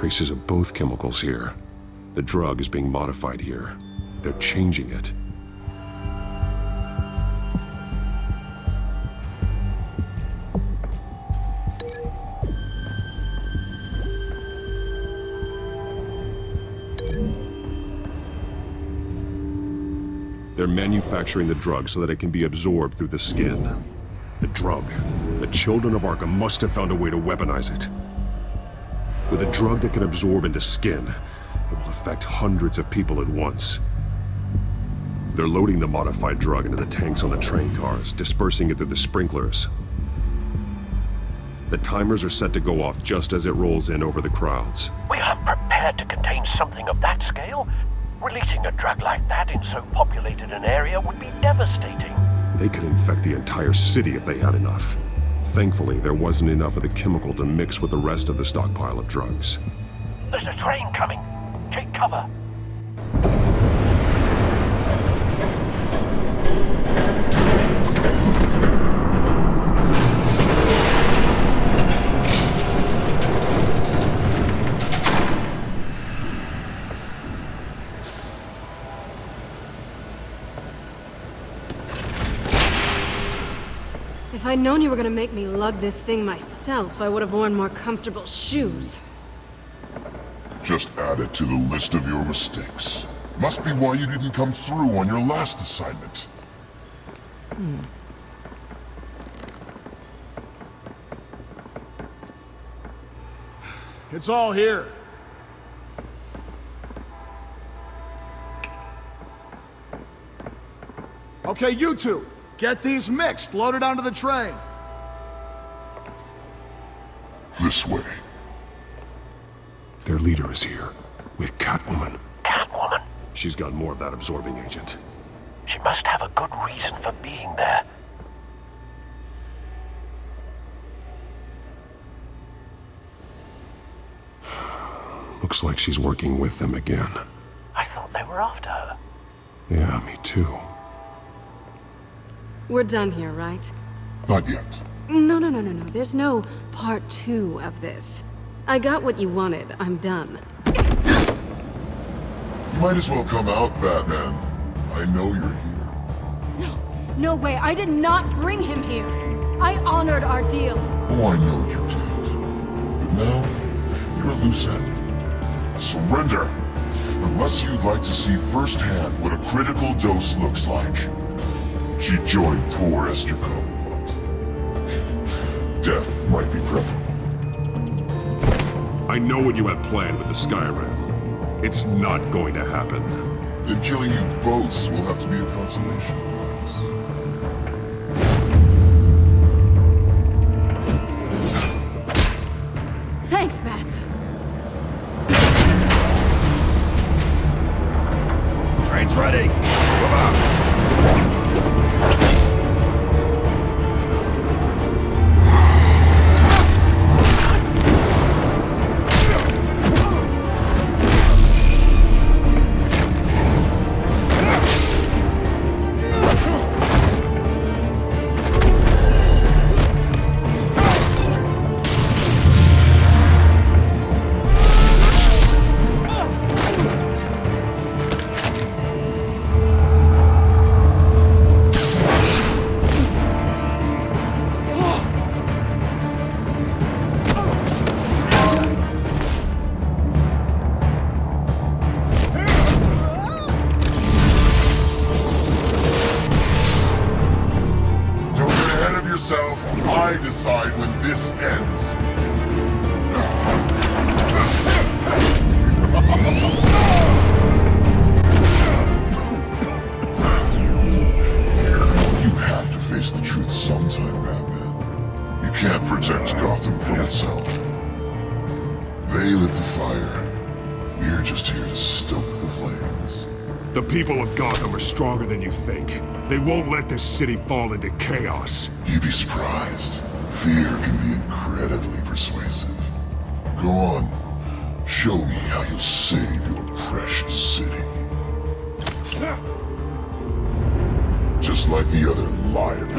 traces of both chemicals here. The drug is being modified here. They're changing it. They're manufacturing the drug so that it can be absorbed through the skin. The drug. The children of Arkham must have found a way to weaponize it. With a drug that can absorb into skin, it will affect hundreds of people at once. They're loading the modified drug into the tanks on the train cars, dispersing it through the sprinklers. The timers are set to go off just as it rolls in over the crowds. We aren't prepared to contain something of that scale. Releasing a drug like that in so populated an area would be devastating. They could infect the entire city if they had enough. Thankfully, there wasn't enough of the chemical to mix with the rest of the stockpile of drugs. There's a train coming. Take cover. If I'd known you were gonna make me lug this thing myself, I would have worn more comfortable shoes. Just add it to the list of your mistakes. Must be why you didn't come through on your last assignment. It's all here. Okay, you two. Get these mixed, loaded onto the train. This way. Their leader is here, with Catwoman. Catwoman? She's got more of that absorbing agent. She must have a good reason for being there. Looks like she's working with them again. I thought they were after her. Yeah, me too. We're done here, right? Not yet. No. There's no part 2 of this. I got what you wanted. I'm done. You might as well come out, Batman. I know you're here. No way. I did not bring him here. I honored our deal. Oh, I know you did. But now, you're a loose end. Surrender! Unless you'd like to see firsthand what a critical dose looks like. She joined poor Esther Cobb. Death might be preferable. I know what you have planned with the Skyrim. It's not going to happen. Then killing you both will have to be a consolation prize. Thanks, Bats. Train's ready! Come on! I decide when this ends. You have to face the truth sometime, Batman. You can't protect Gotham from itself. They lit the fire. We're just here to stoke the flames. The people of Gotham are stronger than you think. They won't let this city fall into chaos. You'd be surprised. Fear can be incredibly persuasive. Go on. Show me how you'll save your precious city. Just like the other lion.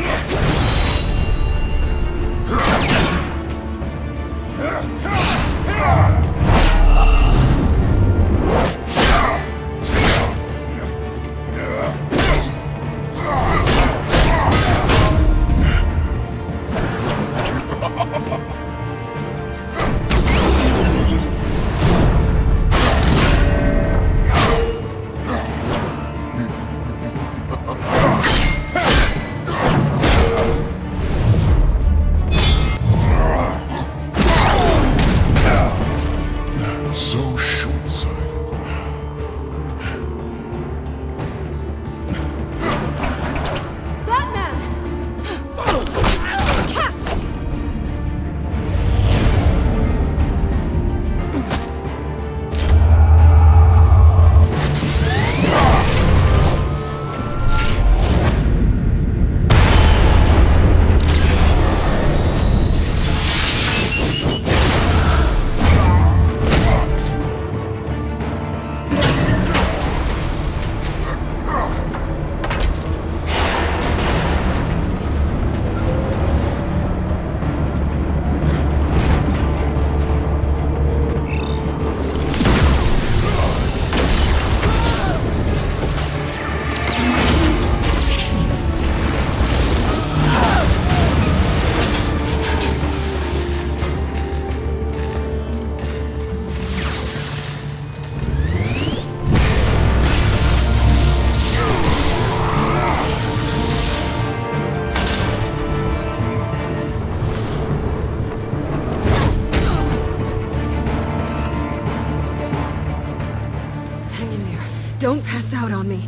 Don't pass out on me.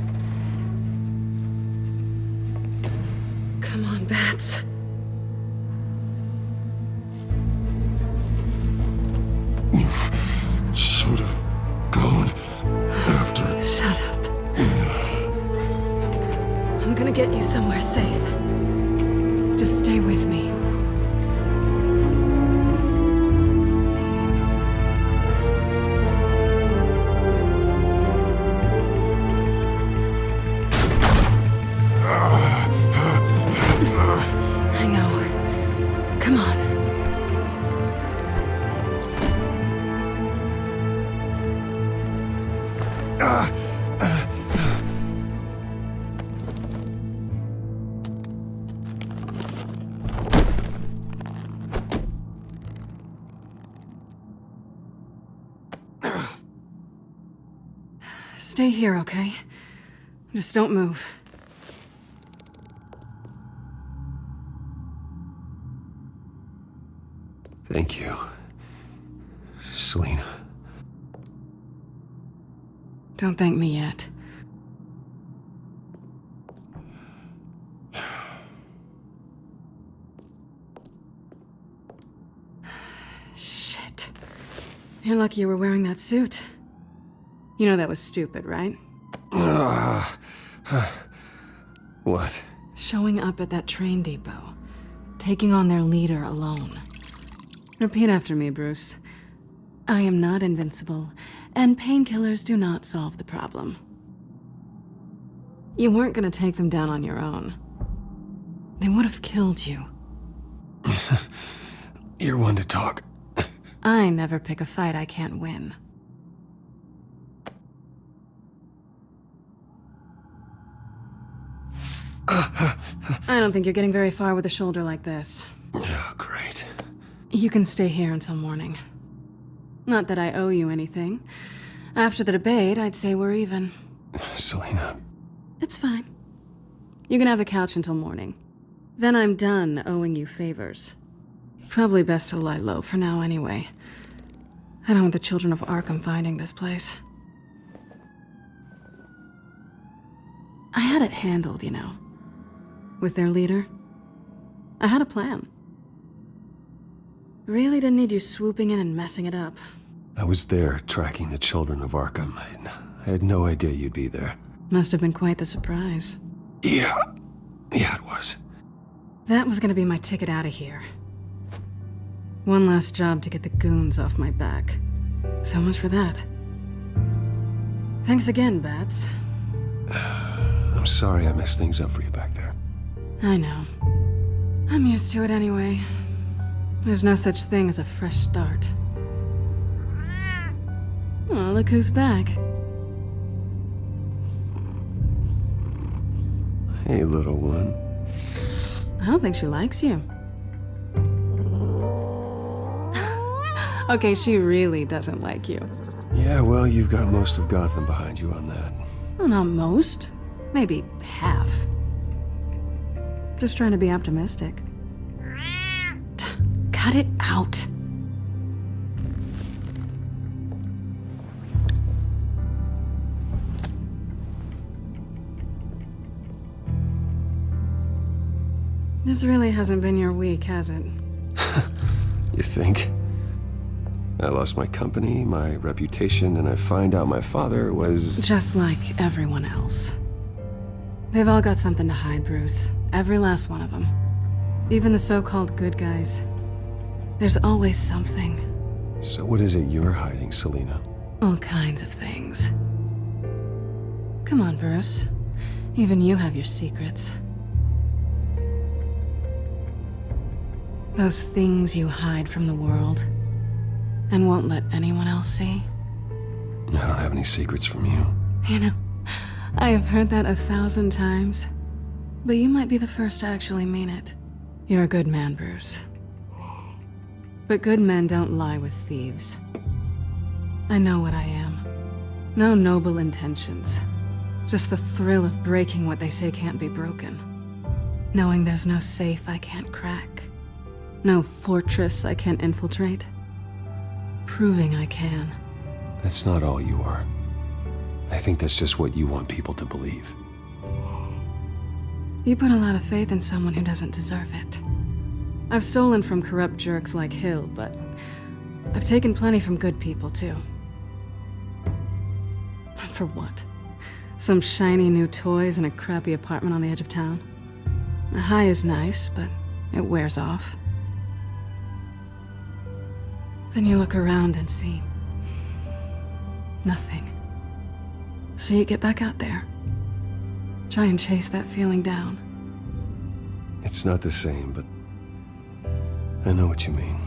Come on, Bats. Should have gone after. Shut up. I'm gonna get you somewhere safe. Just stay with me. I know. Come on. Stay here, okay? Just don't move. Thank you, Selina. Don't thank me yet. Shit. You're lucky you were wearing that suit. You know that was stupid, right? What? Showing up at that train depot. Taking on their leader alone. Repeat after me, Bruce. I am not invincible, and painkillers do not solve the problem. You weren't gonna take them down on your own. They would have killed you. You're one to talk. I never pick a fight I can't win. I don't think you're getting very far with a shoulder like this. Oh, great. You can stay here until morning. Not that I owe you anything. After the debate, I'd say we're even. Selina. It's fine. You can have the couch until morning. Then I'm done owing you favors. Probably best to lie low for now anyway. I don't want the children of Arkham finding this place. I had it handled, you know. With their leader. I had a plan. Really didn't need you swooping in and messing it up. I was there tracking the children of Arkham. I had no idea you'd be there. Must have been quite the surprise. Yeah, it was. That was gonna be my ticket out of here. One last job to get the goons off my back. So much for that. Thanks again, Bats. I'm sorry I messed things up for you back there. I know. I'm used to it anyway. There's no such thing as a fresh start. Oh, look who's back. Hey, little one. I don't think she likes you. Okay, she really doesn't like you. Yeah, well, you've got most of Gotham behind you on that. Well, not most. Maybe half. Just trying to be optimistic. Cut it out. This really hasn't been your week, has it? You think? I lost my company, my reputation, and I find out my father was... Just like everyone else. They've all got something to hide, Bruce. Every last one of them. Even the so-called good guys. There's always something. So what is it you're hiding, Selina? All kinds of things. Come on, Bruce. Even you have your secrets. Those things you hide from the world and won't let anyone else see. I don't have any secrets from you. You know, I have heard that 1,000 times, but you might be the first to actually mean it. You're a good man, Bruce. But good men don't lie with thieves. I know what I am. No noble intentions. Just the thrill of breaking what they say can't be broken. Knowing there's no safe I can't crack. No fortress I can't infiltrate. Proving I can. That's not all you are. I think that's just what you want people to believe. You put a lot of faith in someone who doesn't deserve it. I've stolen from corrupt jerks like Hill, but I've taken plenty from good people, too. For what? Some shiny new toys and a crappy apartment on the edge of town? A high is nice, but it wears off. Then you look around and see nothing. So you get back out there. Try and chase that feeling down. It's not the same, but I know what you mean.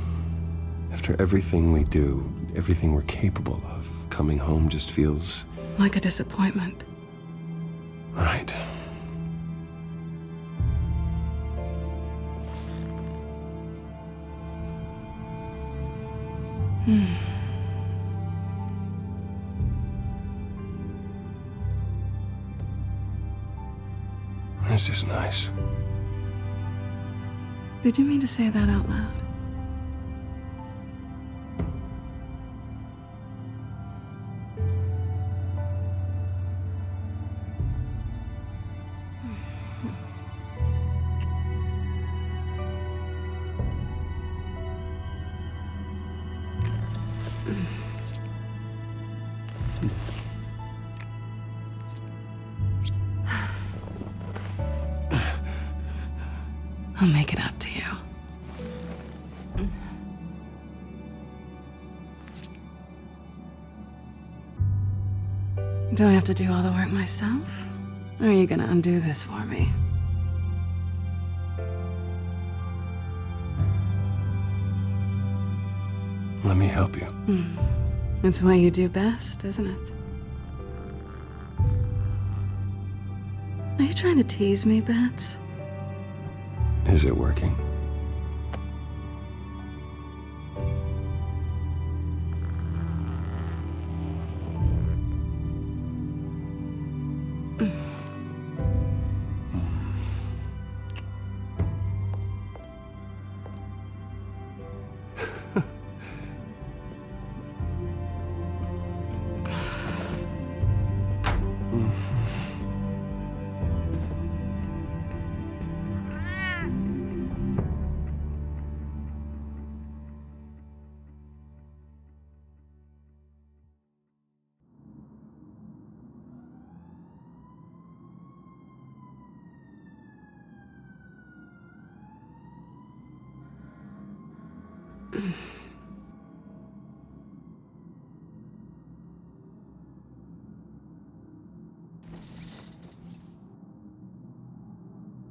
After everything we do, everything we're capable of, coming home just feels... like a disappointment. Right. This is nice. Did you mean to say that out loud? I'll make it up to you. Do I have to do all the work myself? Or are you gonna undo this for me? Let me help you. It's what you do best, isn't it? Are you trying to tease me, Bats? Is it working?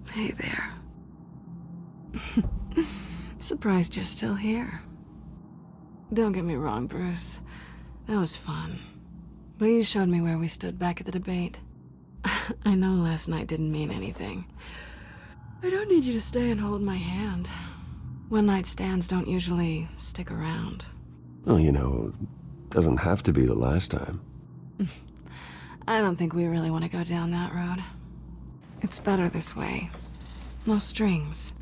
Hey there. Surprised you're still here. Don't get me wrong, Bruce. That was fun. But you showed me where we stood back at the debate. I know last night didn't mean anything. I don't need you to stay and hold my hand. One-night stands don't usually stick around. Well, you know, doesn't have to be the last time. I don't think we really want to go down that road. It's better this way. No strings.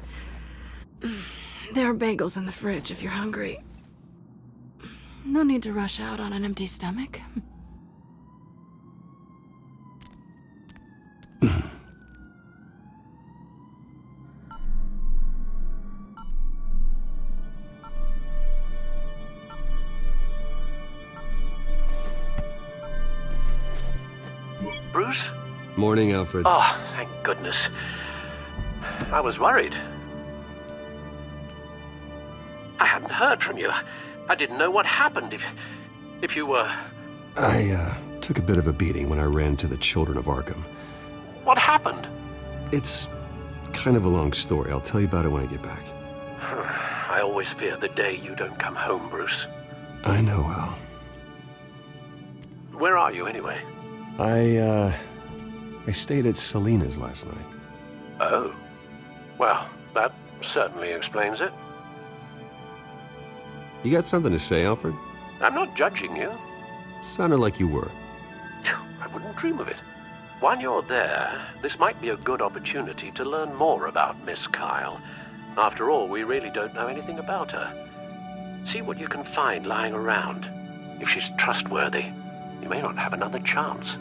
There are bagels in the fridge if you're hungry. No need to rush out on an empty stomach. Bruce? Morning, Alfred. Oh, thank goodness. I was worried. I hadn't heard from you. I didn't know what happened if you were... I took a bit of a beating when I ran into the children of Arkham. What happened? It's kind of a long story. I'll tell you about it when I get back. I always fear the day you don't come home, Bruce. I know, Al. Where are you, anyway? I stayed at Selina's last night. Oh. Well, that certainly explains it. You got something to say, Alfred? I'm not judging you. Sounded like you were. I wouldn't dream of it. While you're there, this might be a good opportunity to learn more about Miss Kyle. After all, we really don't know anything about her. See what you can find lying around. If she's trustworthy, you may not have another chance.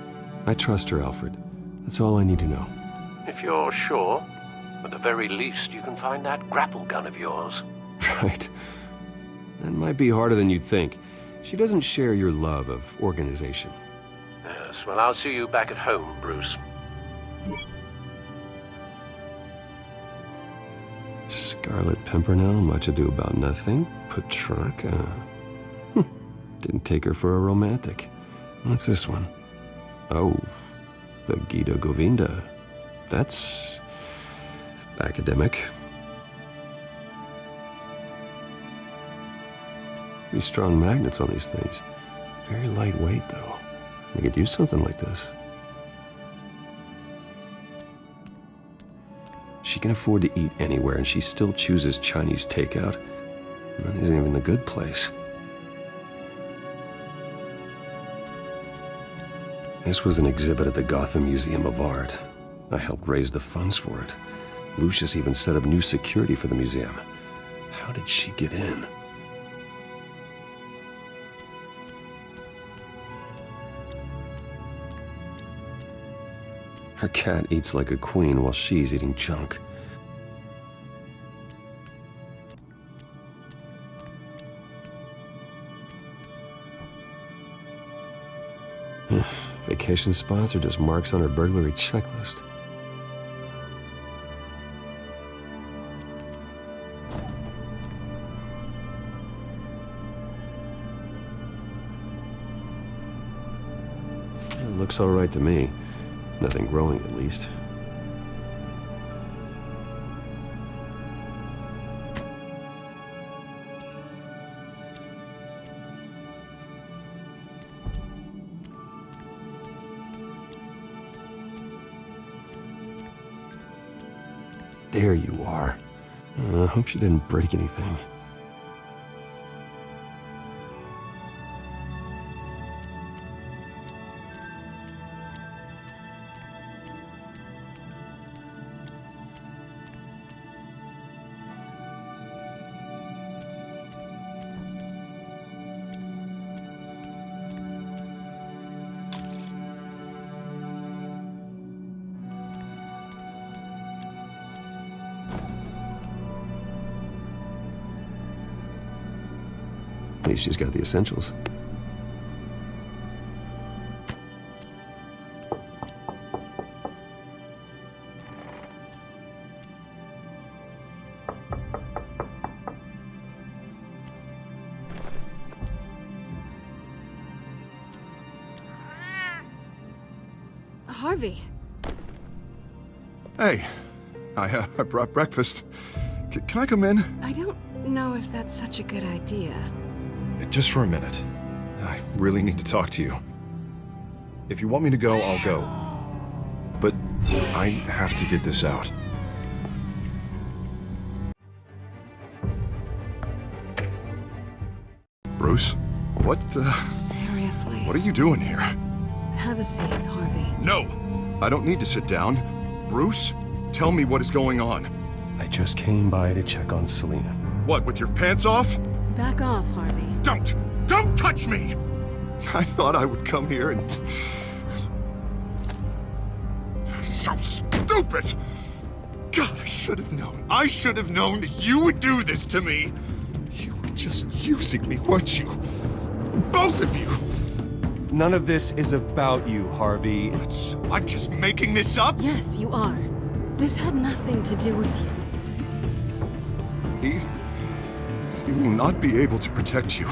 I trust her, Alfred. That's all I need to know. If you're sure, at the very least, you can find that grapple gun of yours. Right. That might be harder than you'd think. She doesn't share your love of organization. Yes, well, I'll see you back at home, Bruce. Scarlet Pimpernel, much ado about nothing. Petrarca. Didn't take her for a romantic. What's this one? Oh, the Gita Govinda. That's academic. Pretty strong magnets on these things. Very lightweight, though. I could use something like this. She can afford to eat anywhere, and she still chooses Chinese takeout. That isn't even the good place. This was an exhibit at the Gotham Museum of Art. I helped raise the funds for it. Lucius even set up new security for the museum. How did she get in? Her cat eats like a queen while she's eating junk. Vacation spots are just marks on her burglary checklist. It looks all right to me. Nothing growing, at least. There you are. I hope she didn't break anything. At least she's got the essentials. Harvey. Hey, I brought breakfast. Can I come in? I don't know if that's such a good idea. Just for a minute. I really need to talk to you. If you want me to go, I'll go. But I have to get this out. Bruce? What, Seriously? What are you doing here? Have a seat, Harvey. No! I don't need to sit down. Bruce, tell me what is going on. I just came by to check on Selina. What, with your pants off? Back off, Harvey. Don't touch me! I thought I would come here and... So stupid! God, I should have known. I should have known that you would do this to me. You were just using me, weren't you? Both of you! None of this is about you, Harvey. So I'm just making this up? Yes, you are. This had nothing to do with you. He will not be able to protect you.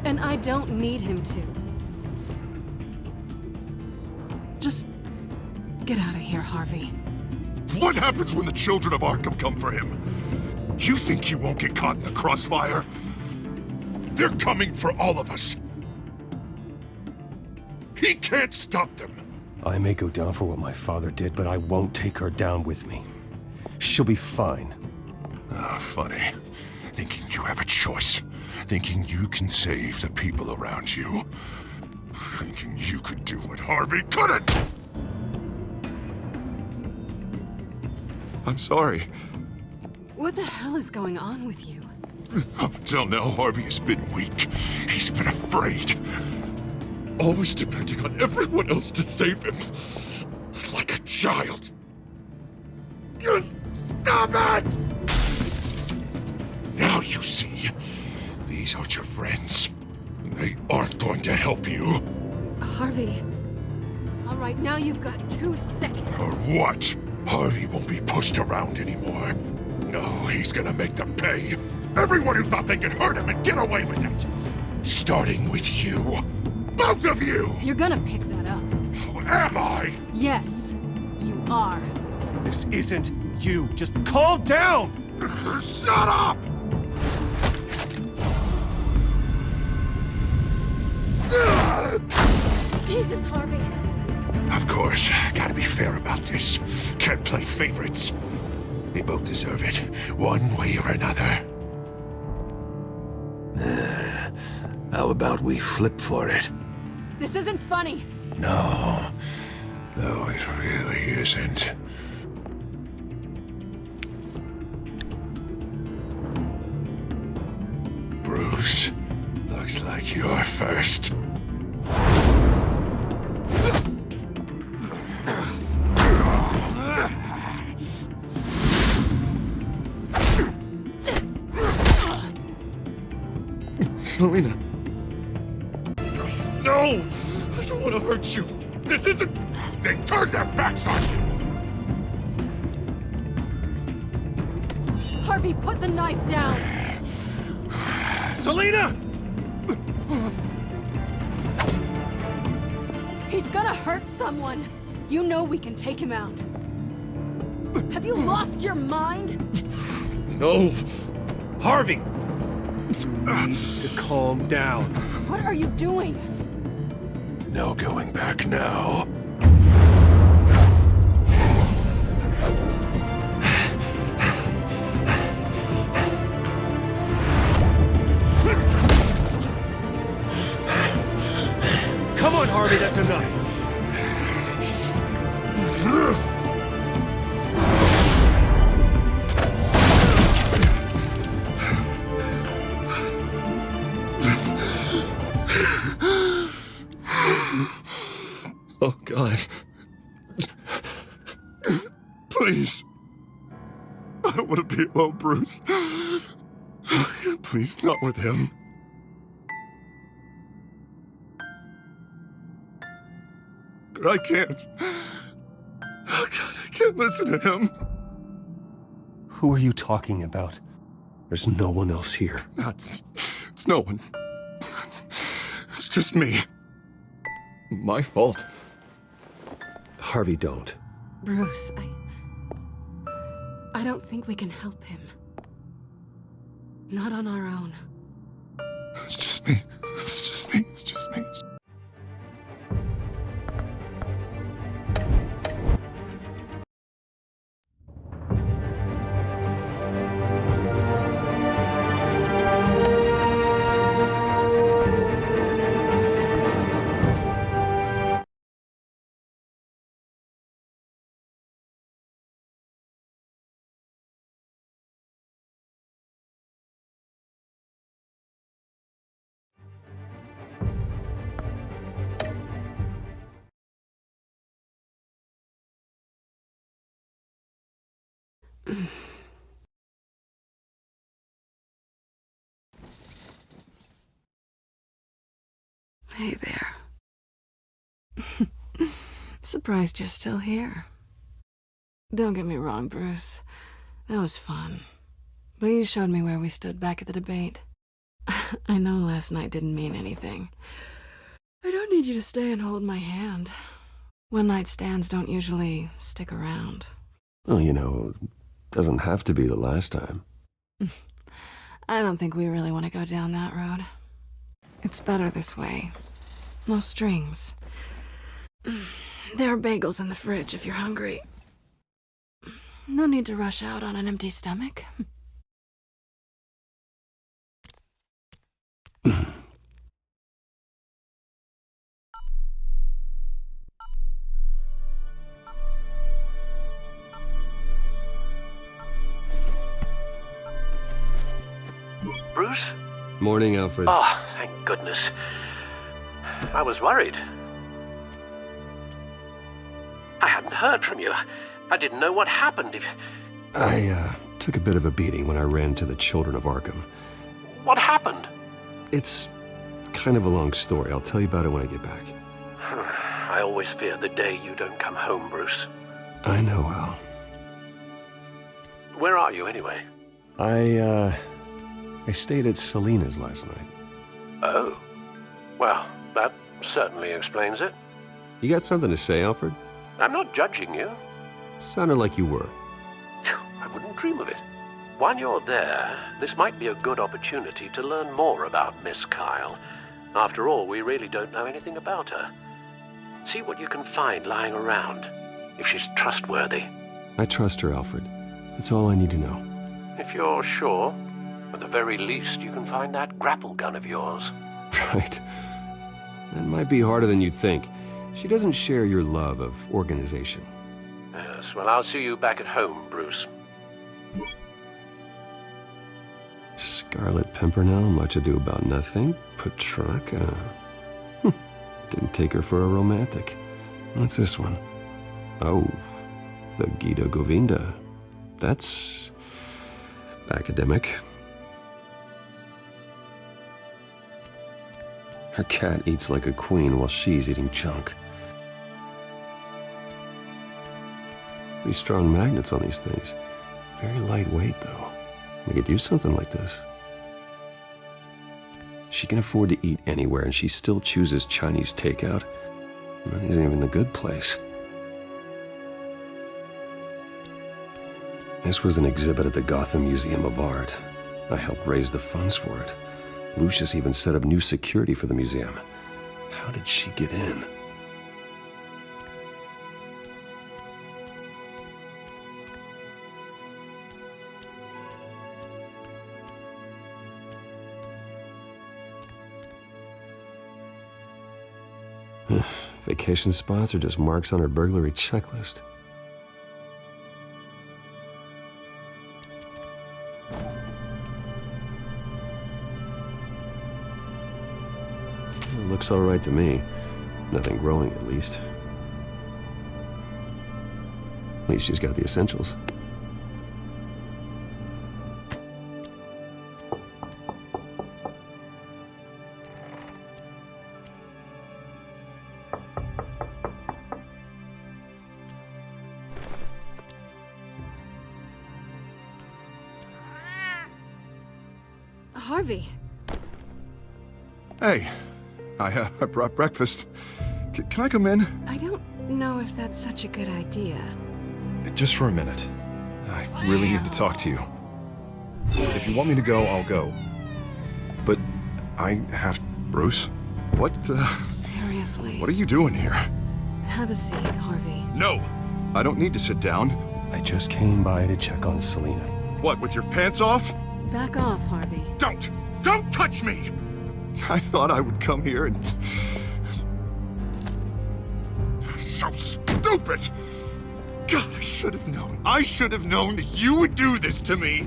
And I don't need him to. Just get out of here, Harvey. What happens when the children of Arkham come for him? You think you won't get caught in the crossfire? They're coming for all of us. He can't stop them. I may go down for what my father did, but I won't take her down with me. She'll be fine. Ah, funny. Thinking you have a choice. Thinking you can save the people around you. Thinking you could do what Harvey couldn't! I'm sorry. What the hell is going on with you? Up till now, Harvey has been weak. He's been afraid. always depending on everyone else to save him. Like a child. You stop it! Now you see, these aren't your friends. They aren't going to help you. Harvey. All right, now you've got 2 seconds. Or what? Harvey won't be pushed around anymore. No, he's gonna make them pay. Everyone who thought they could hurt him and get away with it. Starting with you. Both of you! You're gonna pick that up. Am I? Yes, you are. This isn't you. Just calm down! Shut up! Jesus, Harvey. Of course, gotta be fair about this. Can't play favorites. They both deserve it, one way or another. How about we flip for it? This isn't funny. No, it really isn't. Bruce, looks like you're first. Selena. No! I don't want to hurt you. This isn't... They turned their backs on you! Harvey, put the knife down. Selena! He's gonna hurt someone. You know we can take him out. Have you lost your mind? No. Harvey! You need to calm down. What are you doing? No going back now. Come on, Harvey, that's enough. Oh, God. Please. I don't want to be alone, Bruce. Please, not with him. I can't. Oh, God, I can't listen to him. Who are you talking about? There's no one else here. It's no one. It's just me. My fault. Harvey, don't. Bruce, I don't think we can help him. Not on our own. It's just me. It's just me. It's just me. Hey there. Surprised you're still here. Don't get me wrong, Bruce. That was fun. But you showed me where we stood back at the debate. I know last night didn't mean anything. I don't need you to stay and hold my hand. One-night stands don't usually stick around. Well, you know, doesn't have to be the last time. I don't think we really want to go down that road. It's better this way. No strings. There are bagels in the fridge if you're hungry. No need to rush out on an empty stomach. Bruce? Morning, Alfred. Oh, thank goodness. I was worried. I hadn't heard from you. I didn't know what happened. I took a bit of a beating when I ran into the Children of Arkham. What happened? It's kind of a long story. I'll tell you about it when I get back. I always fear the day you don't come home, Bruce. I know, Al. Where are you, anyway? I stayed at Selena's last night. Oh. Well, that certainly explains it. You got something to say, Alfred? I'm not judging you. Sounded like you were. I wouldn't dream of it. While you're there, this might be a good opportunity to learn more about Miss Kyle. After all, we really don't know anything about her. See what you can find lying around, if she's trustworthy. I trust her, Alfred. That's all I need to know. If you're sure, at the very least, you can find that grapple gun of yours. Right. That might be harder than you'd think. She doesn't share your love of organization. Yes, well, I'll see you back at home, Bruce. Scarlet Pimpernel, much ado about nothing. Petrarca. Didn't take her for a romantic. What's this one? Oh, the Gita Govinda. That's academic. Her cat eats like a queen while she's eating junk. Pretty strong magnets on these things. Very lightweight, though. We could use something like this. She can afford to eat anywhere, and she still chooses Chinese takeout. And that isn't even the good place. This was an exhibit at the Gotham Museum of Art. I helped raise the funds for it. Lucius even set up new security for the museum. How did she get in? Vacation spots are just marks on her burglary checklist. It looks all right to me. Nothing growing, at least. At least she's got the essentials. Harvey. Hey, I brought breakfast. Can I come in? I don't know if that's such a good idea. Just for a minute. I really need to talk to you. If you want me to go, I'll go. But I have... Bruce? What, Seriously. What are you doing here? Have a seat, Harvey. No! I don't need to sit down. I just came by to check on Selena. What, with your pants off? Back off, Harvey. Don't! Don't touch me! I thought I would come here and... So stupid! God, I should have known. I should have known that you would do this to me.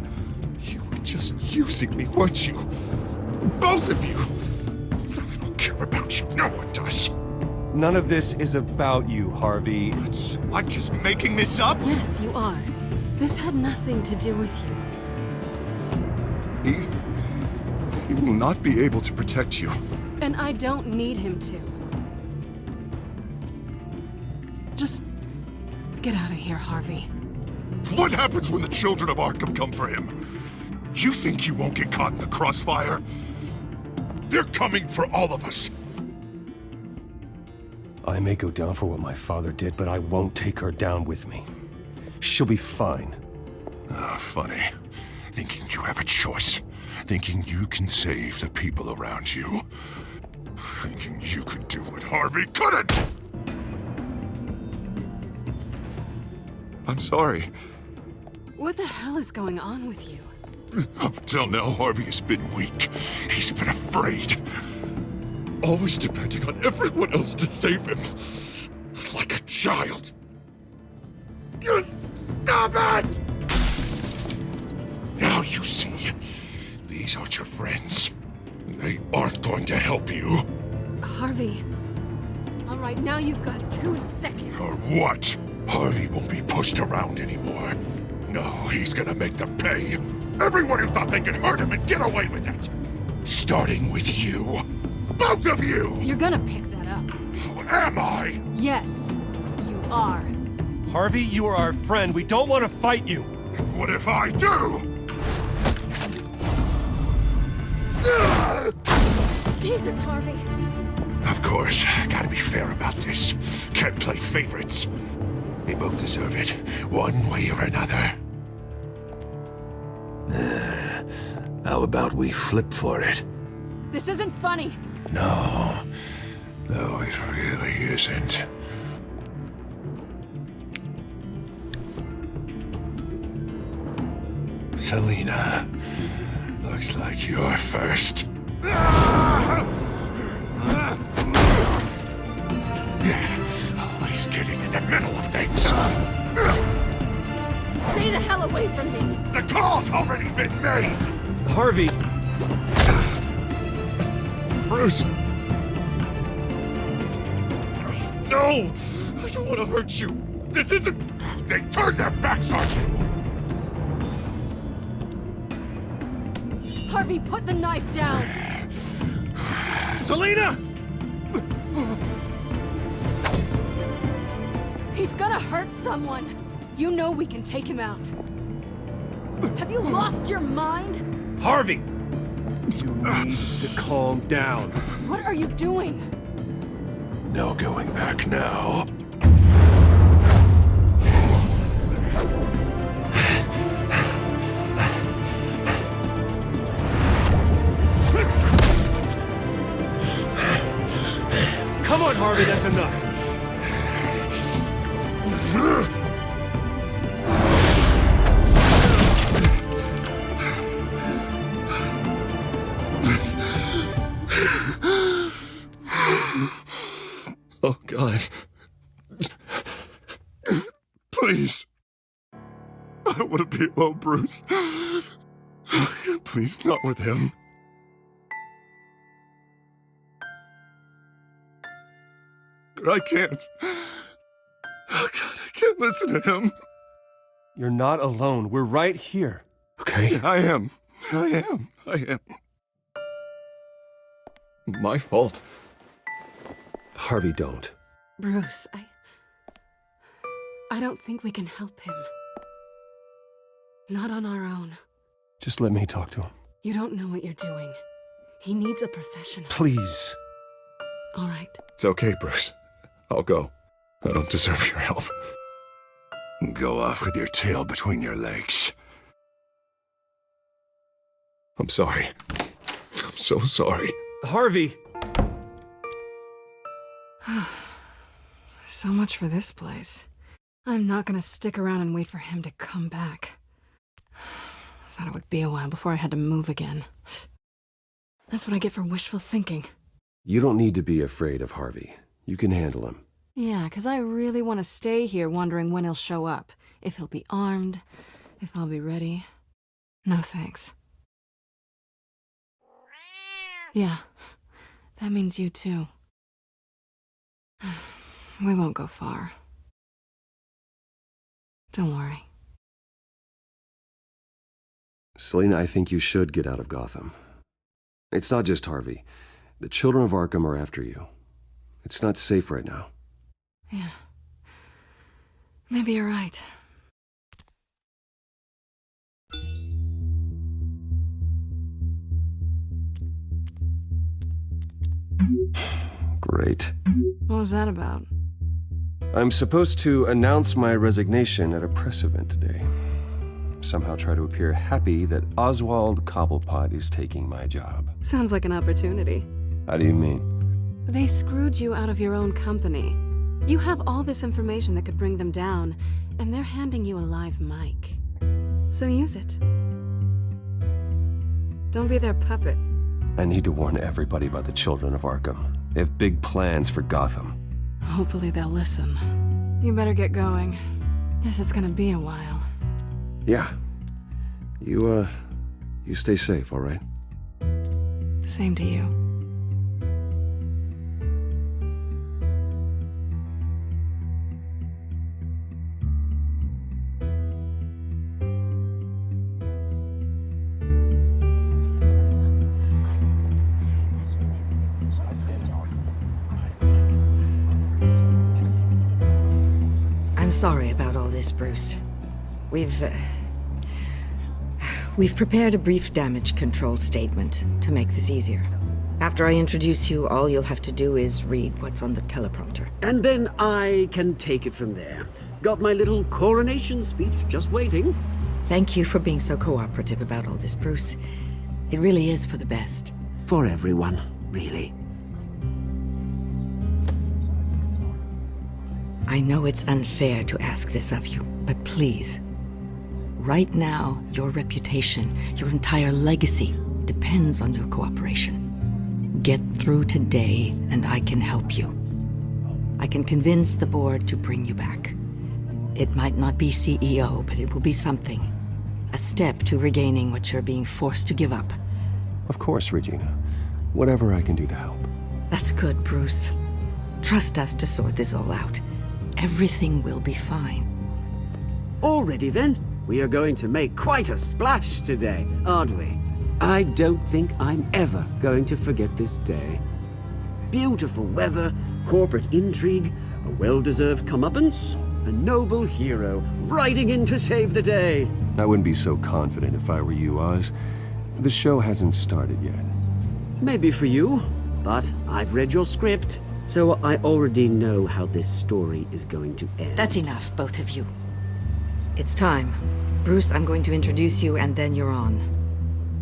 You were just using me, weren't you? Both of you! I don't care about you. No one does. None of this is about you, Harvey. I'm just making this up? Yes, you are. This had nothing to do with you. He will not be able to protect you. And I don't need him to. Just get out of here, Harvey. What happens when the children of Arkham come for him? You think you won't get caught in the crossfire? They're coming for all of us. I may go down for what my father did, but I won't take her down with me. She'll be fine. Funny. Thinking you have a choice. Thinking you can save the people around you. Thinking you could do what Harvey couldn't! I'm sorry. What the hell is going on with you? Up until now, Harvey has been weak. He's been afraid. Always depending on everyone else to save him. Like a child. You stop it! Now you see. These aren't your friends. They aren't going to help you. Harvey. All right, now you've got 2 seconds. Or what? Harvey won't be pushed around anymore. No, he's gonna make them pay. Everyone who thought they could hurt him and get away with it. Starting with you. Both of you! You're gonna pick that up. Am I? Yes, you are. Harvey, you are our friend. We don't want to fight you. What if I do? Jesus, Harvey. Of course, gotta be fair about this. Can't play favorites. They both deserve it, one way or another. How about we flip for it? This isn't funny. No, it really isn't. Selina, looks like you're first. Always getting in the middle of things. Stay the hell away from me. The call's already been made. Harvey. Bruce. No! I don't want to hurt you. This isn't... They turned their backs on you. Harvey, put the knife down. Selina! He's gonna hurt someone. You know we can take him out. Have you lost your mind? Harvey! You need to calm down. What are you doing? No going back now. Come on, Harvey, that's enough. Oh, God. Please. I don't want to be alone, Bruce. Please, not with him. I can't. Oh, God, I can't listen to him. You're not alone. We're right here. Okay? I am. My fault. Harvey, don't. Bruce, I don't think we can help him. Not on our own. Just let me talk to him. You don't know what you're doing. He needs a professional. Please. All right. It's okay, Bruce. I'll go. I don't deserve your help. Go off with your tail between your legs. I'm sorry. I'm so sorry. Harvey! So much for this place. I'm not gonna stick around and wait for him to come back. Thought it would be a while before I had to move again. That's what I get for wishful thinking. You don't need to be afraid of Harvey. You can handle him. Yeah, 'cause I really want to stay here wondering when he'll show up. If he'll be armed, if I'll be ready. No thanks. Yeah, that means you too. We won't go far. Don't worry. Selina, I think you should get out of Gotham. It's not just Harvey. The children of Arkham are after you. It's not safe right now. Yeah. Maybe you're right. Great. What was that about? I'm supposed to announce my resignation at a press event today. Somehow try to appear happy that Oswald Cobblepot is taking my job. Sounds like an opportunity. How do you mean? They screwed you out of your own company. You have all this information that could bring them down, and they're handing you a live mic. So use it. Don't be their puppet. I need to warn everybody about the children of Arkham. They have big plans for Gotham. Hopefully they'll listen. You better get going. Guess it's gonna be a while. Yeah. You stay safe, all right? Same to you. sorry about all this, Bruce. We've prepared a brief damage control statement to make this easier. After I introduce you, all you'll have to do is read what's on the teleprompter. And then I can take it from there. Got my little coronation speech just waiting. Thank you for being so cooperative about all this, Bruce. It really is for the best. For everyone, really. I know it's unfair to ask this of you, but please. Right now, your reputation, your entire legacy, depends on your cooperation. Get through today, and I can help you. I can convince the board to bring you back. It might not be CEO, but it will be something. A step to regaining what you're being forced to give up. Of course, Regina. Whatever I can do to help. That's good, Bruce. Trust us to sort this all out. Everything will be fine. Already then, we are going to make quite a splash today, aren't we? I don't think I'm ever going to forget this day. Beautiful weather, corporate intrigue, a well-deserved comeuppance, a noble hero riding in to save the day. I wouldn't be so confident if I were you, Oz. The show hasn't started yet. Maybe for you, but I've read your script, so I already know how this story is going to end. That's enough, both of you. It's time. Bruce, I'm going to introduce you, and then you're on.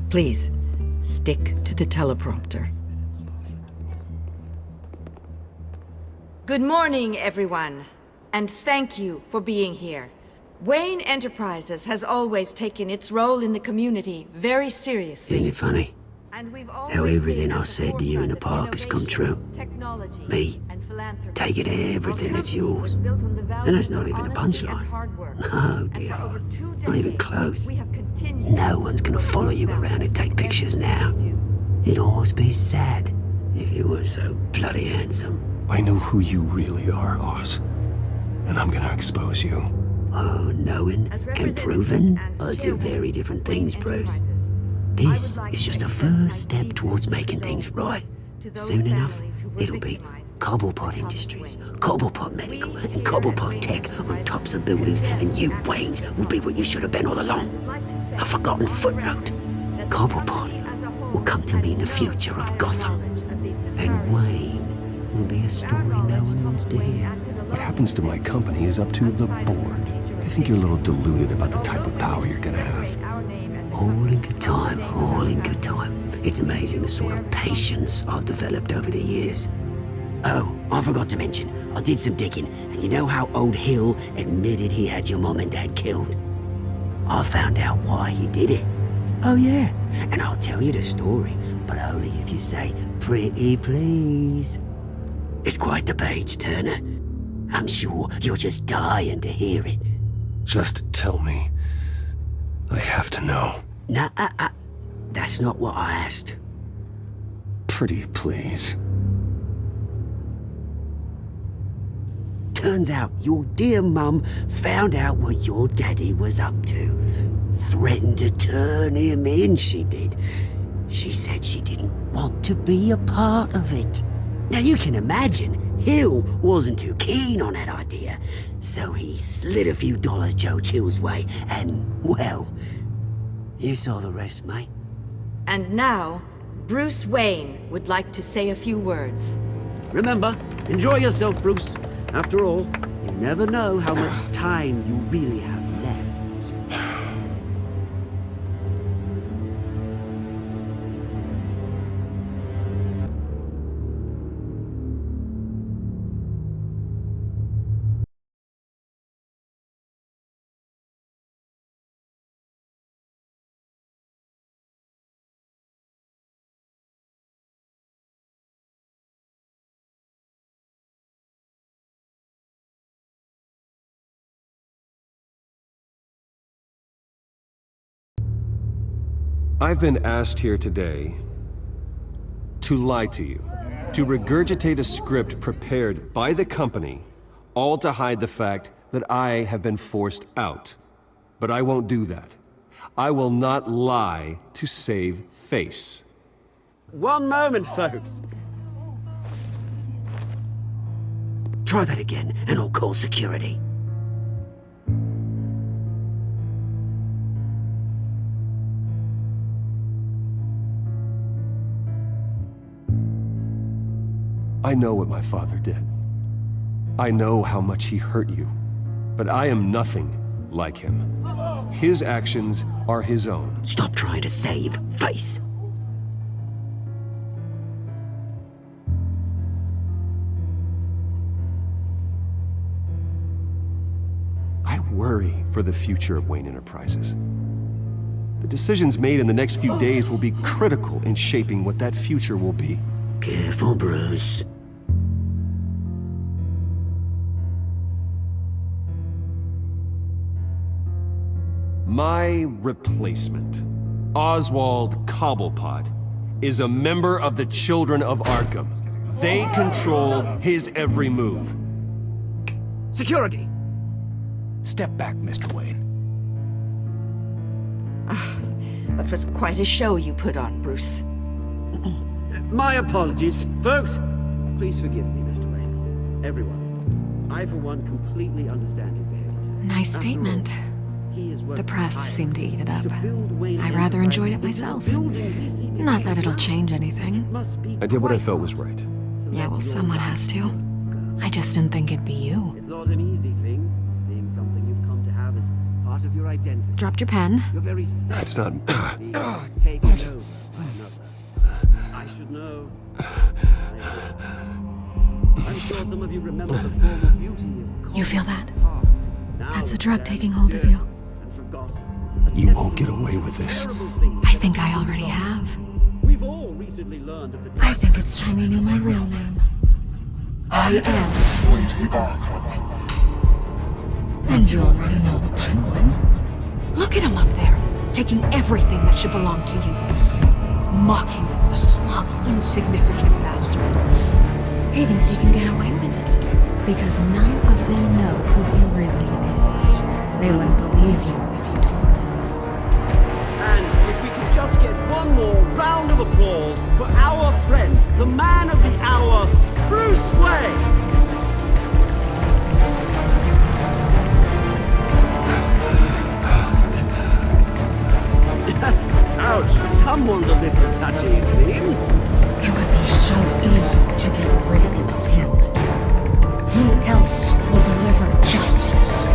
Please, stick to the teleprompter. Good morning, everyone, and thank you for being here. Wayne Enterprises has always taken its role in the community very seriously. Isn't it funny? How everything I said to you in the park has come true. Me, taking everything that's yours. And that's not even a punchline. No, dear heart. Not even close. No one's gonna follow you around and take pictures now. It'd almost be sad if you were so bloody handsome. I know who you really are, Oz. And I'm gonna expose you. Oh, knowing and proving are two very different things, Bruce. This is just a first step towards making things right. Soon enough, it'll be Cobblepot Industries, Cobblepot Medical, and Cobblepot Tech on tops of buildings, and you, Waynes, will be what you should have been all along. A forgotten footnote. Cobblepot will come to mean the future of Gotham. And Wayne will be a story no one wants to hear. What happens to my company is up to the board. I think you're a little deluded about the type of power you're gonna have. All in good time, all in good time. It's amazing the sort of patience I've developed over the years. Oh, I forgot to mention, I did some digging, and you know how old Hill admitted he had your mom and dad killed? I found out why he did it. Oh yeah, and I'll tell you the story, but only if you say, pretty please. It's quite the page, Turner. I'm sure you're just dying to hear it. Just tell me. I have to know. Nah, that's not what I asked. Pretty please. Turns out your dear mum found out what your daddy was up to. Threatened to turn him in, she did. She said she didn't want to be a part of it. Now you can imagine, Hill wasn't too keen on that idea, so he slid a few dollars Joe Chill's way, and, well, you saw the rest, mate. And now, Bruce Wayne would like to say a few words. Remember, enjoy yourself, Bruce. After all, you never know how much time you really have left. I've been asked here today to lie to you, to regurgitate a script prepared by the company, all to hide the fact that I have been forced out. But I won't do that. I will not lie to save face. One moment, folks. Try that again, and I'll call security. I know what my father did. I know how much he hurt you. But I am nothing like him. His actions are his own. Stop trying to save face. I worry for the future of Wayne Enterprises. The decisions made in the next few days will be critical in shaping what that future will be. Careful, Bruce. My replacement, Oswald Cobblepot, is a member of the Children of Arkham. They control his every move. Security! Step back, Mr. Wayne. That was quite a show you put on, Bruce. My apologies. Folks, please forgive me, Mr. Wayne. Everyone. I, for one, completely understand his behavior today. Nice statement. The press seemed to eat it up. I rather enjoyed it myself. Not that it'll change anything. I did what I felt was right. Yeah, well, someone has to. I just didn't think it'd be you. It's not an easy thing, seeing something you've come to have as part of your identity. Dropped your pen? You're very That's not... taken over by another. I should know. I'm sure some of you remember the former beauty of... You feel that? That's the drug taking hold of you. You won't get away with this. I think I already have. We've all recently learned of the... I think it's time you knew my real name. I am... And you already know the Penguin. Look at him up there, taking everything that should belong to you. Mocking you, the slug, insignificant bastard. He thinks he can get away with it. Because none of them know who he really is. They wouldn't believe you if you told them. And if we could just get one more round of applause for our friend, the man of the hour, Bruce Wayne! Ouch, someone's a little touchy, it seems. It would be so easy to get rid of him. Who else will deliver justice?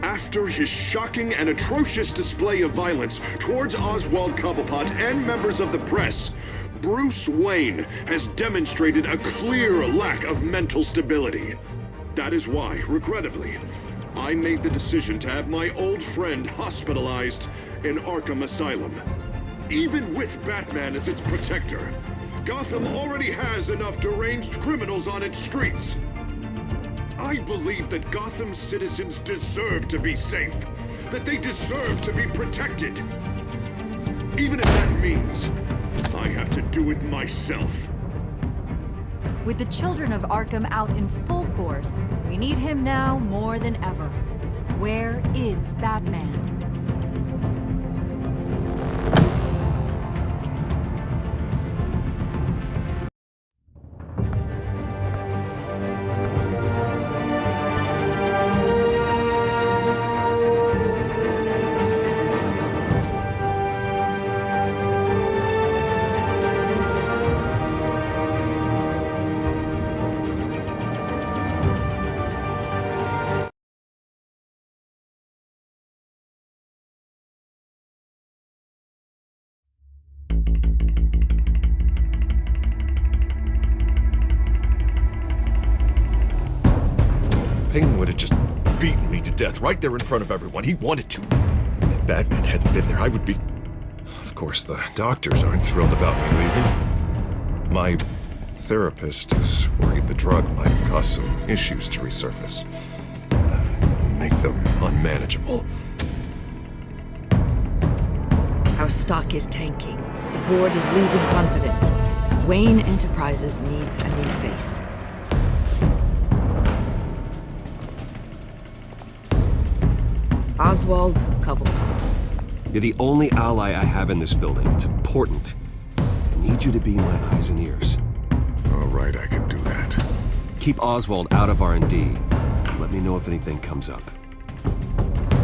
After his shocking and atrocious display of violence towards Oswald Cobblepot and members of the press, Bruce Wayne has demonstrated a clear lack of mental stability. That is why, regrettably, I made the decision to have my old friend hospitalized in Arkham Asylum. Even with Batman as its protector, Gotham already has enough deranged criminals on its streets. I believe that Gotham's citizens deserve to be safe, that they deserve to be protected. Even if that means I have to do it myself. With the children of Arkham out in full force, we need him now more than ever. Where is Batman? would have just beaten me to death right there in front of everyone. He wanted to. And if Batman hadn't been there, I would be... Of course, the doctors aren't thrilled about me leaving. My therapist is worried the drug might cause some issues to resurface. Make them unmanageable. Our stock is tanking. The board is losing confidence. Wayne Enterprises needs a new face. Oswald Cobblepot. You're the only ally I have in this building. It's important. I need you to be my eyes and ears. All right, I can do that. Keep Oswald out of R&D. Let me know if anything comes up.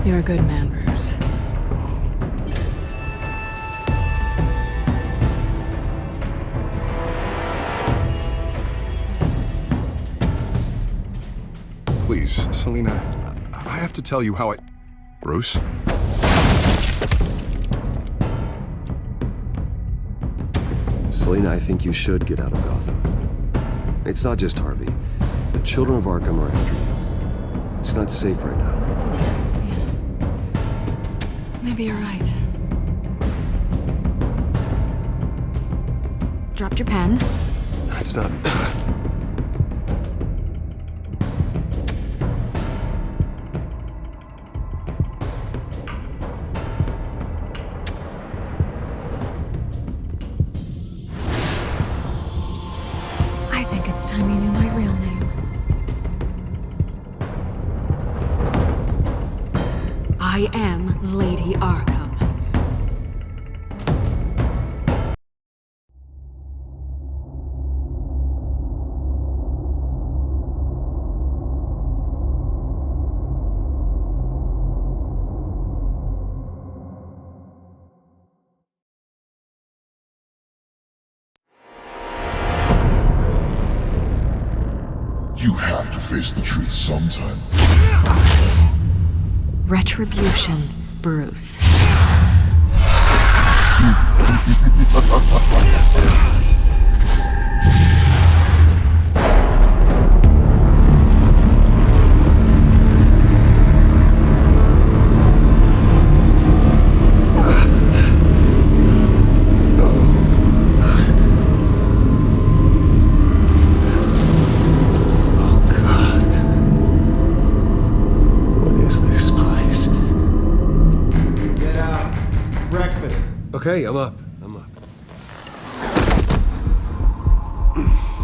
You're a good man, Bruce. Please, Selina, I have to tell you how I... Bruce? Selina, I think you should get out of Gotham. It's not just Harvey. The children of Arkham are after you. It's not safe right now. Maybe you're right. Dropped your pen. That's not... I think it's time you knew my real name. I am Lady Arkham. You have to face the truth sometime. Retribution, Bruce. Okay, I'm up.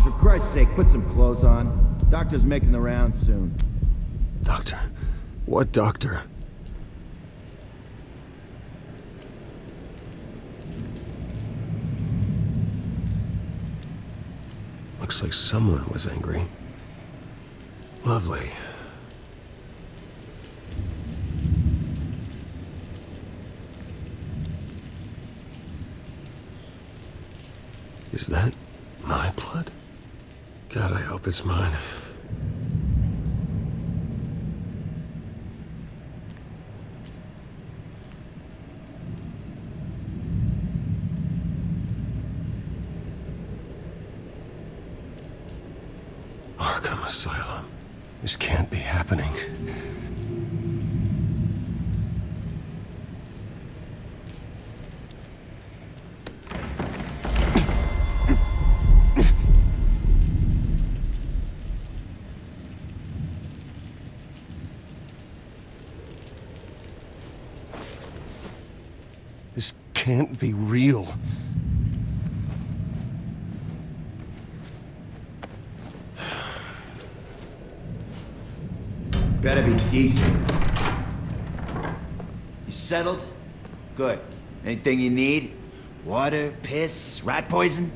For Christ's sake, put some clothes on. Doctor's making the rounds soon. Doctor? What doctor? Looks like someone was angry. Lovely. Is that my blood? God, I hope it's mine. Arkham Asylum. This can't be happening. This can't be real. Better be decent. You settled? Good. Anything you need? Water, piss, rat poison?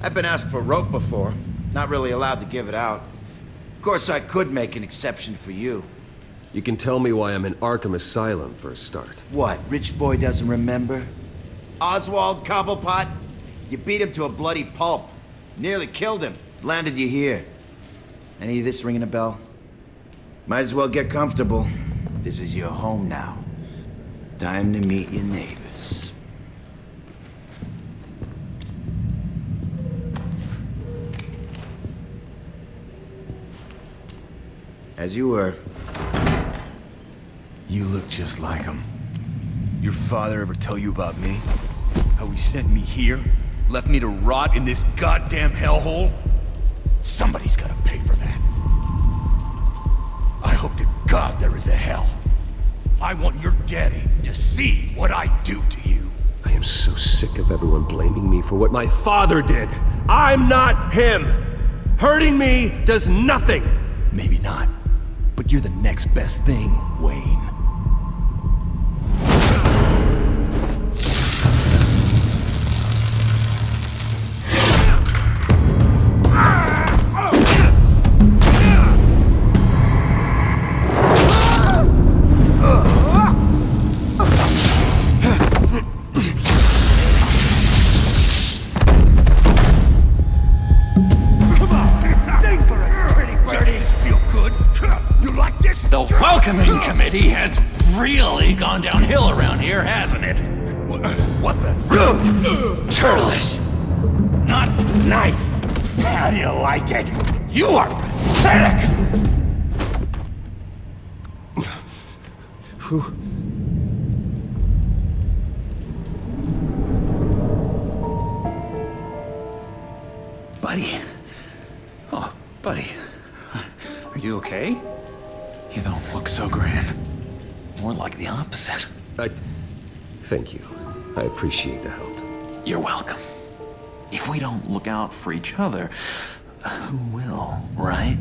I've been asked for rope before. Not really allowed to give it out. Of course, I could make an exception for you. You can tell me why I'm in Arkham Asylum for a start. What, rich boy doesn't remember? Oswald Cobblepot? You beat him to a bloody pulp. Nearly killed him. Landed you here. Any of this ringing a bell? Might as well get comfortable. This is your home now. Time to meet your neighbors. As you were. You look just like him. Your father ever tell you about me? How he sent me here? Left me to rot in this goddamn hellhole? Somebody's gotta pay for that. I hope to God there is a hell. I want your daddy to see what I do to you. I am so sick of everyone blaming me for what my father did. I'm not him! Hurting me does nothing! Maybe not, but you're the next best thing, Wayne. The welcoming committee has really gone downhill around here, hasn't it? What the? Rude! Churlish! Not nice! How do you like it? You are pathetic! Buddy. Oh, buddy. Are you okay? You don't look so grand. More like the opposite. Thank you. I appreciate the help. You're welcome. If we don't look out for each other, who will, right?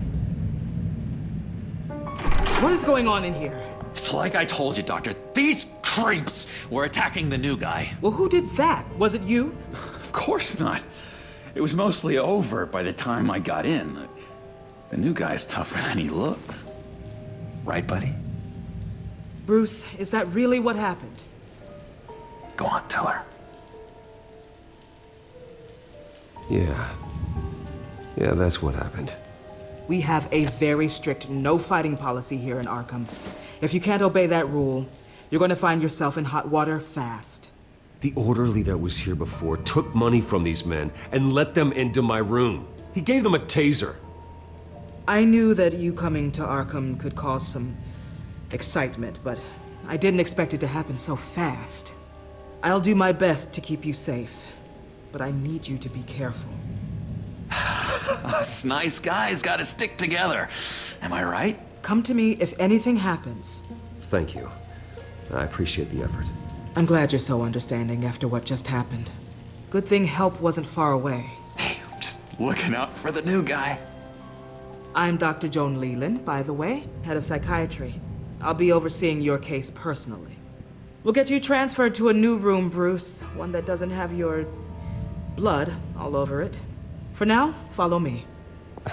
What is going on in here? It's like I told you, Doctor. These creeps were attacking the new guy. Well, who did that? Was it you? Of course not. It was mostly over by the time I got in. The new guy's tougher than he looks. Right, buddy? Bruce, is that really what happened? Go on, tell her. Yeah, that's what happened. We have a very strict no fighting policy here in Arkham. If you can't obey that rule, you're going to find yourself in hot water fast. The orderly that was here before took money from these men and let them into my room. He gave them a taser. I knew that you coming to Arkham could cause some excitement, but I didn't expect it to happen so fast. I'll do my best to keep you safe, but I need you to be careful. Us nice guys gotta stick together. Am I right? Come to me if anything happens. Thank you. I appreciate the effort. I'm glad you're so understanding after what just happened. Good thing help wasn't far away. Hey, I'm just looking out for the new guy. I'm Dr. Joan Leland, by the way, head of psychiatry. I'll be overseeing your case personally. We'll get you transferred to a new room, Bruce. One that doesn't have your blood all over it. For now, follow me.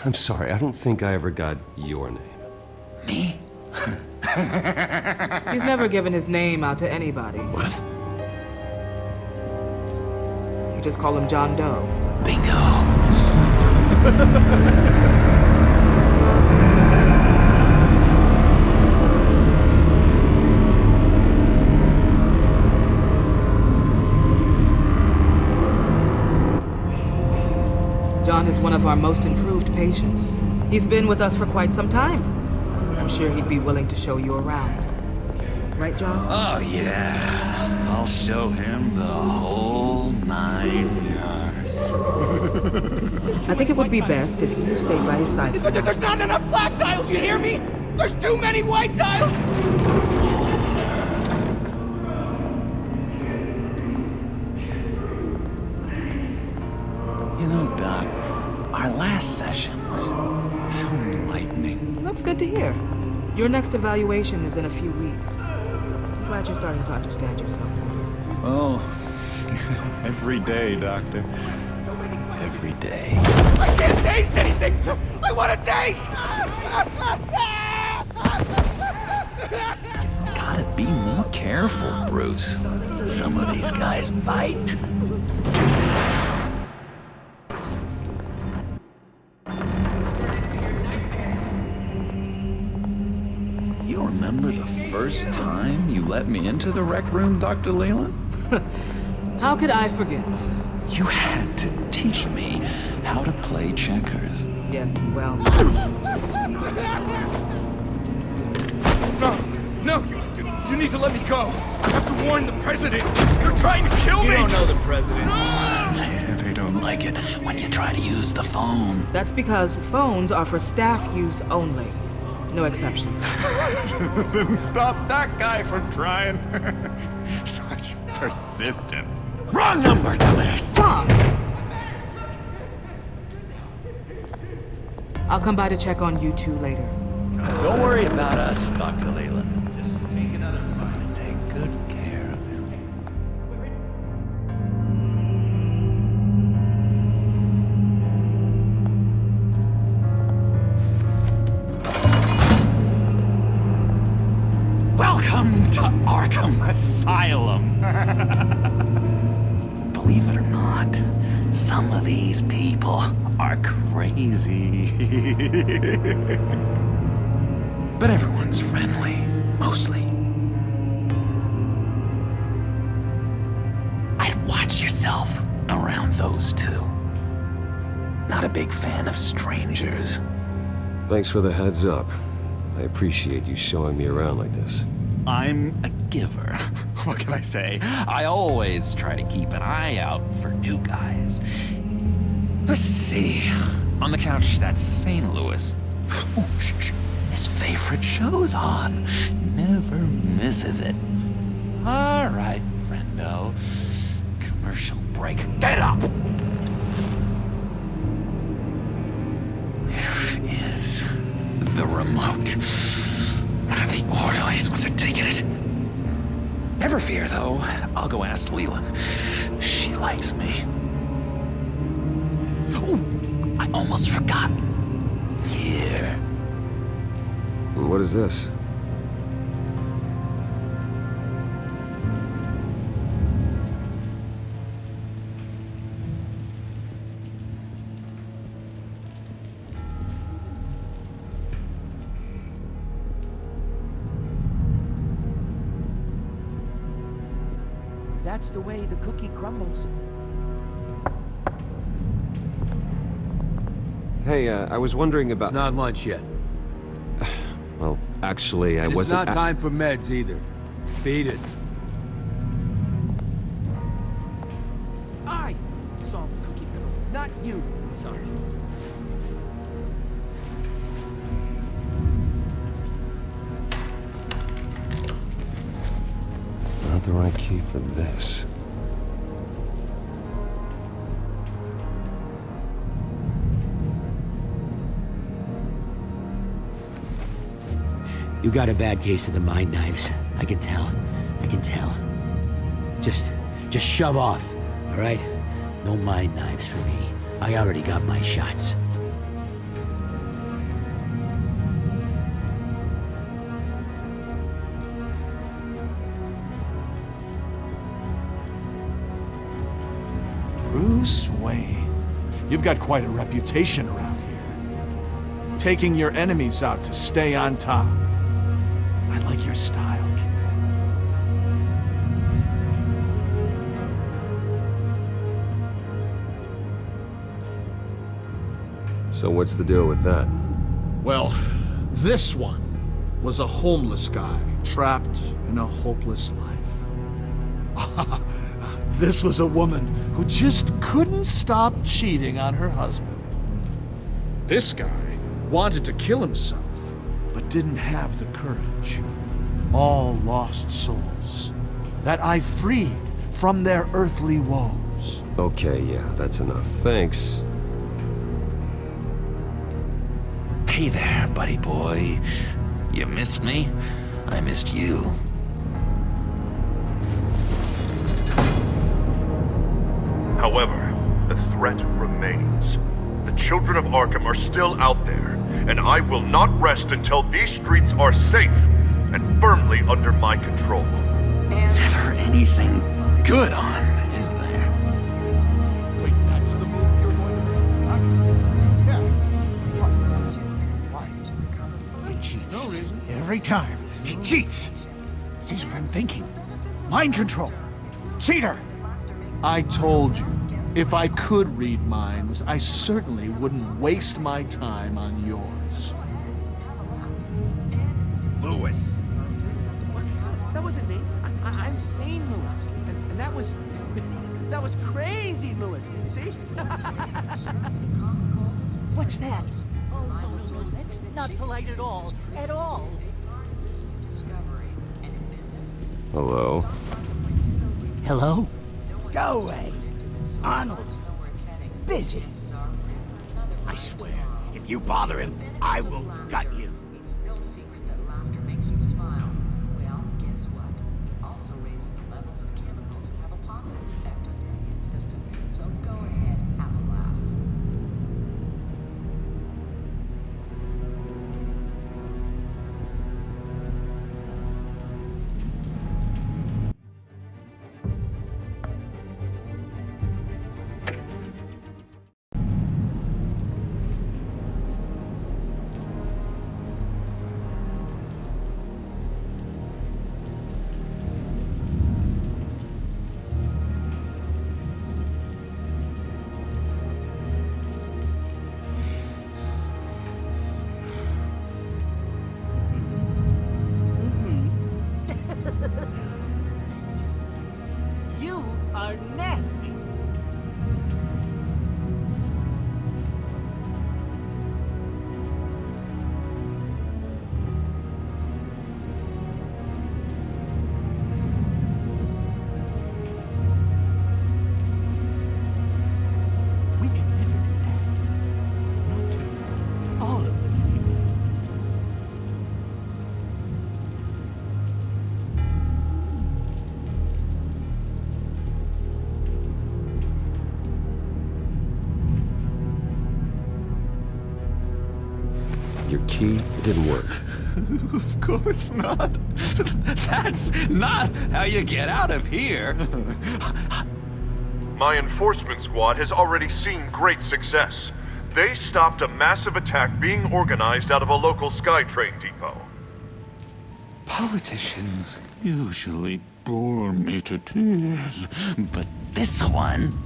I'm sorry, I don't think I ever got your name. Me? He's never given his name out to anybody. What? You just call him John Doe. Bingo. John is one of our most improved patients. He's been with us for quite some time. I'm sure he'd be willing to show you around. Right, John? Oh, yeah. I'll show him the whole 9 yards. I think it would be best if you stayed by his side. There's not enough black tiles, you hear me? There's too many white tiles! You know, Doc, our last session was so enlightening. That's good to hear. Your next evaluation is in a few weeks. I'm glad you're starting to understand yourself better. Oh, every day, Doctor. Every day. I can't taste anything! I want to taste! Gotta be more careful, Bruce. Some of these guys bite. You remember the first time you let me into the rec room, Dr. Leland? How could I forget? You had to teach me how to play checkers. Yes, well... No, you need to let me go. I have to warn the president. You're trying to kill me. You don't know the president. They don't like it when you try to use the phone. That's because phones are for staff use only. No exceptions. Then stop that guy from trying. Such persistence. Wrong number, dumbass. Stop! I'll come by to check on you two later. Don't worry about us, Dr. Leyland. Just take another bite and take good care of him. Welcome to Arkham Asylum. Believe it or not, some of these people are crazy. But everyone's friendly, mostly. I'd watch yourself around those two. Not a big fan of strangers. Thanks for the heads up. I appreciate you showing me around like this. I'm a giver. What can I say? I always try to keep an eye out for new guys. Let's see. On the couch, that's St. Louis. Ooh, shh. His favorite show's on. Never misses it. All right, friendo. Commercial break. Get up! Where is the remote? The orderlies must have taken it. Never fear, though. I'll go ask Leland. She likes me. Ooh, I almost forgot. Here. What is this? That's the way the cookie crumbles. Hey, I was wondering about... It's not lunch yet. Well, actually, I wasn't... It's not time for meds either. Beat it. I solved the cookie riddle, not you. Sorry. Not the right key for this. You got a bad case of the mind knives. I can tell. I can tell. Just shove off, all right? No mind knives for me. I already got my shots. Bruce Wayne, you've got quite a reputation around here. Taking your enemies out to stay on top. I like your style, kid. So what's the deal with that? Well, this one was a homeless guy trapped in a hopeless life. This was a woman who just couldn't stop cheating on her husband. This guy wanted to kill himself, but didn't have the courage. All lost souls that I freed from their earthly woes. Okay, yeah, that's enough. Thanks. Hey there, buddy boy. You missed me? I missed you. However, the threat remains. The children of Arkham are still out there, and I will not rest until these streets are safe and firmly under my control. Never anything good on, is there? Wait, that's the move you're going to make? Yeah. Why? He cheats. No reason. Every time. He cheats. Sees what I'm thinking. Mind control. Cheater. I told you, if I could read minds, I certainly wouldn't waste my time on yours. Lewis, That wasn't me. I'm sane, Lewis. And that was... that was crazy, Lewis. See? What's that? Oh, no. That's not polite at all. At all. Hello? Hello? Go away. Arnold's busy. I swear, if you bother him, I will gut you. It's no secret that laughter makes you smile. Well, guess what? It also raises the levels of chemicals that have a positive effect on your immune system. So go ahead, have a laugh. That's just nasty. You are nasty. We can never do that. Not to all of them. Your key, it didn't work. Of course not. That's not how you get out of here. My enforcement squad has already seen great success. They stopped a massive attack being organized out of a local SkyTrain depot. Politicians usually bore me to tears, but this one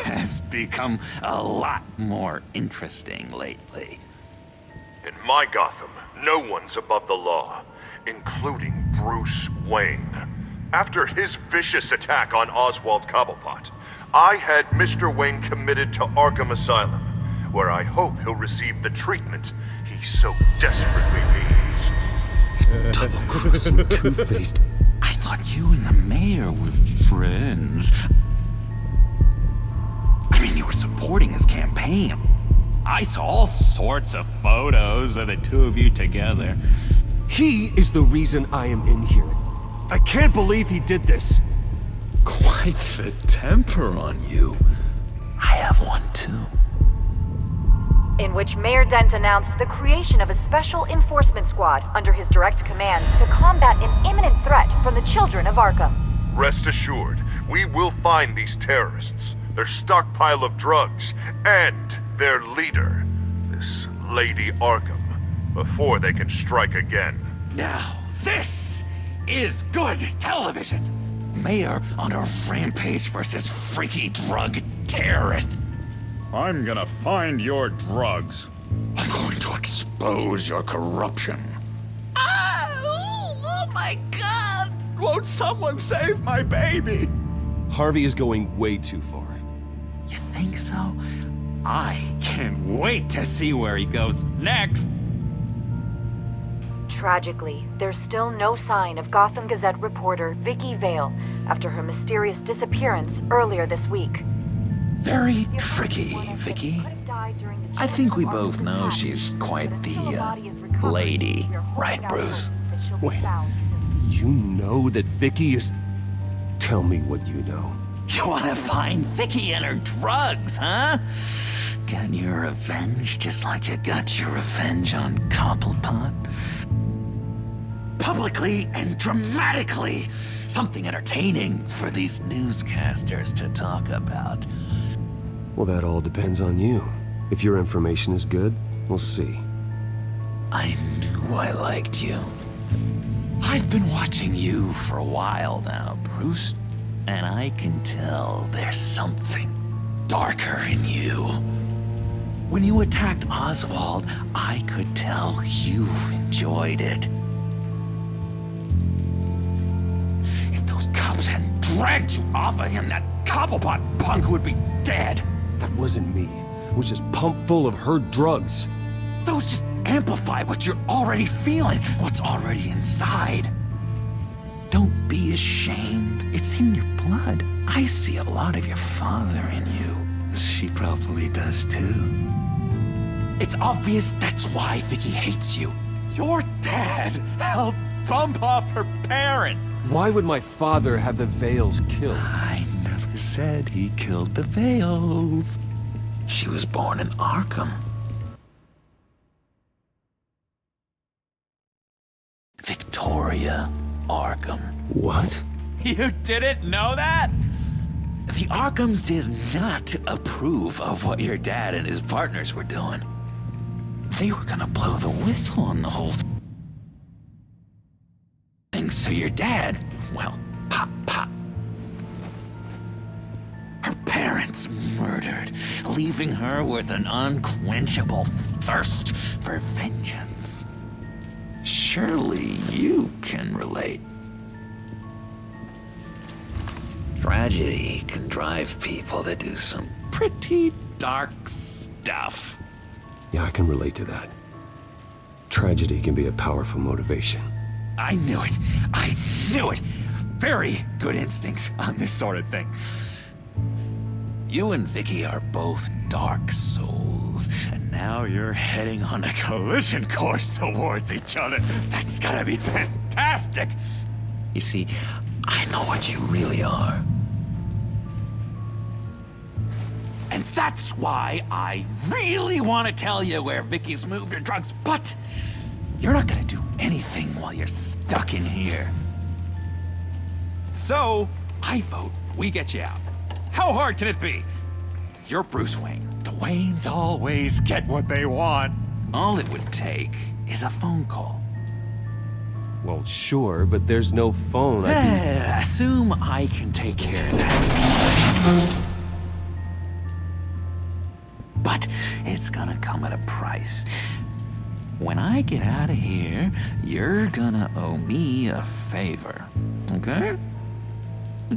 has become a lot more interesting lately. In my Gotham, no one's above the law, including Bruce Wayne. After his vicious attack on Oswald Cobblepot, I had Mr. Wayne committed to Arkham Asylum, where I hope he'll receive the treatment he so desperately needs. Double-crossing two-faced. I thought you and the mayor were friends. I mean, you were supporting his campaign. I saw all sorts of photos of the two of you together. He is the reason I am in here. I can't believe he did this. Quite the temper on you. I have one too. In which Mayor Dent announced the creation of a special enforcement squad under his direct command to combat an imminent threat from the children of Arkham. Rest assured, we will find these terrorists, their stockpile of drugs, and their leader, this Lady Arkham, before they can strike again. Now, this is good television. Mayor on a rampage versus freaky drug terrorist. I'm gonna find your drugs. I'm going to expose your corruption. Oh my God! Won't someone save my baby? Harvey is going way too far. You think so? I can't wait to see where he goes next. Tragically, there's still no sign of Gotham Gazette reporter Vicky Vale after her mysterious disappearance earlier this week. Very tricky, Vicky. I think we both know she's quite the, lady, right, Bruce? Wait, you know that Vicky is... Tell me what you know. You wanna find Vicky and her drugs, huh? Get your revenge just like you got your revenge on Cobblepot? Publicly and dramatically! Something entertaining for these newscasters to talk about. Well, that all depends on you. If your information is good, we'll see. I knew I liked you. I've been watching you for a while now, Bruce, and I can tell there's something darker in you. When you attacked Oswald, I could tell you enjoyed it. cops and dragged you off of him, that Cobblepot punk would be dead. That wasn't me. It was just pumped full of her drugs. Those just amplify what you're already feeling, what's already inside. Don't be ashamed. It's in your blood. I see a lot of your father in you. She probably does too. It's obvious that's why Vicky hates you. Your dad helped bump off her parents. Why would my father have the Vales killed? I never said he killed the Vales. She was born in Arkham. Victoria Arkham. What? You didn't know that? The Arkhams did not approve of what your dad and his partners were doing. They were gonna blow the whistle on the whole thing, so your dad, well, pop. Her parents murdered, leaving her with an unquenchable thirst for vengeance. Surely you can relate. Tragedy can drive people to do some pretty dark stuff. Yeah, I can relate to that. Tragedy can be a powerful motivation. I knew it. I knew it. Very good instincts on this sort of thing. You and Vicky are both dark souls, and now you're heading on a collision course towards each other. That's gotta be fantastic. You see, I know what you really are. And that's why I really want to tell you where Vicky's moved her drugs, but you're not gonna do anything while you're stuck in here. So, I vote we get you out. How hard can it be? You're Bruce Wayne. The Waynes always get what they want. All it would take is a phone call. Well, sure, but there's no phone. Assume I can take care of that. But it's gonna come at a price. When I get out of here, you're gonna owe me a favor, okay?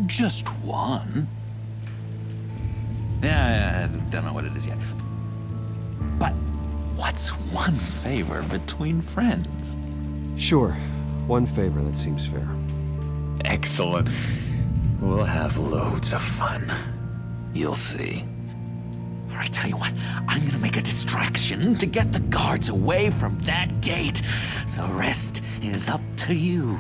Just one. Yeah, I don't know what it is yet. But what's one favor between friends? Sure. One favor, that seems fair. Excellent. We'll have loads of fun. You'll see. All right, tell you what, I'm gonna make a distraction to get the guards away from that gate. The rest is up to you.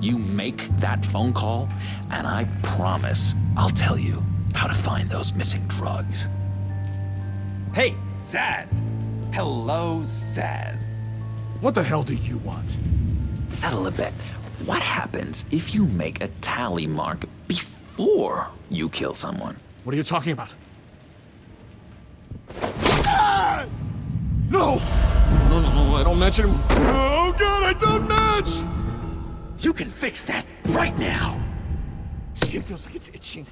You make that phone call, and I promise I'll tell you how to find those missing drugs. Hey, Zaz! Hello, Zaz. What the hell do you want? Settle a bet. What happens if you make a tally mark before you kill someone? What are you talking about? Ah! No! No, I don't match him. Oh god, I don't match! You can fix that right now! Skin feels like it's itching.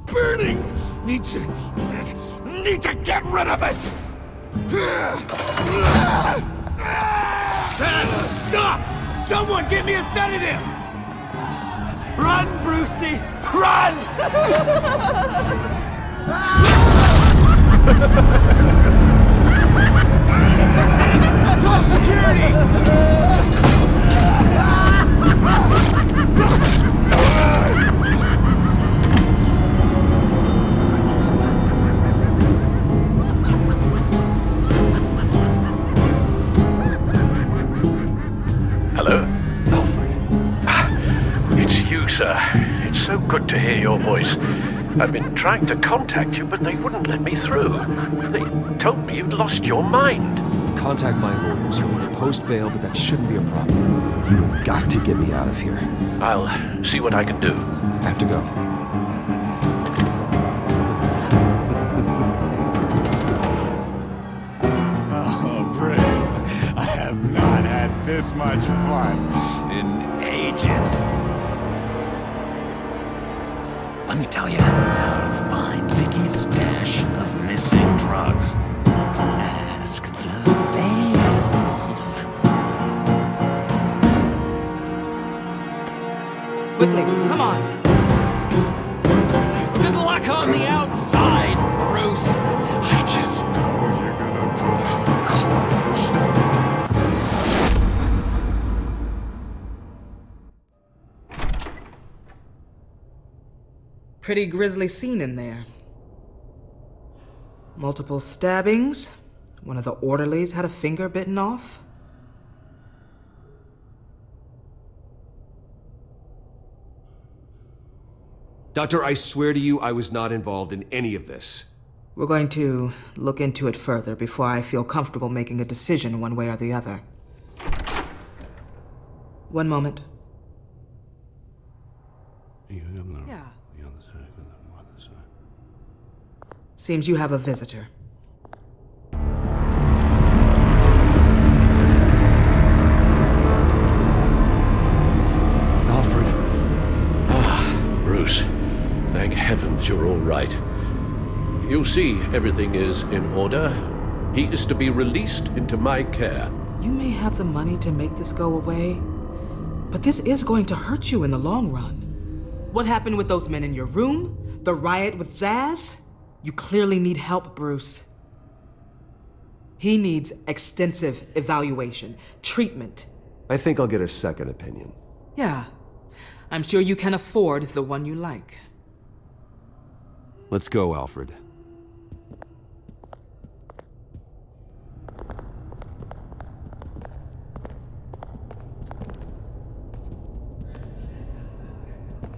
Burning! Need to get rid of it! Stop! Someone give me a sedative! Run, Brucey! Run! Call security! Hello? Alfred. It's you, sir. It's so good to hear your voice. I've been trying to contact you, but they wouldn't let me through. They told me you'd lost your mind. Contact my lawyers. We can post bail, but that shouldn't be a problem. You have got to get me out of here. I'll see what I can do. I have to go. Oh, Bruce, I have not had this much fun in ages. Let me tell you how to find Vicky's stash of missing drugs. Ask the Vales. Quickly, come on. Good luck on the outside, Bruce. I just know you're gonna put clothes. Pretty grisly scene in there. Multiple stabbings. One of the orderlies had a finger bitten off. Doctor, I swear to you, I was not involved in any of this. We're going to look into it further before I feel comfortable making a decision one way or the other. One moment. Yeah. Seems you have a visitor. Alfred. Ah, Bruce. Thank heavens you're all right. You'll see everything is in order. He is to be released into my care. You may have the money to make this go away, but this is going to hurt you in the long run. What happened with those men in your room? The riot with Zaz? You clearly need help, Bruce. He needs extensive evaluation, treatment. I think I'll get a second opinion. Yeah, I'm sure you can afford the one you like. Let's go, Alfred.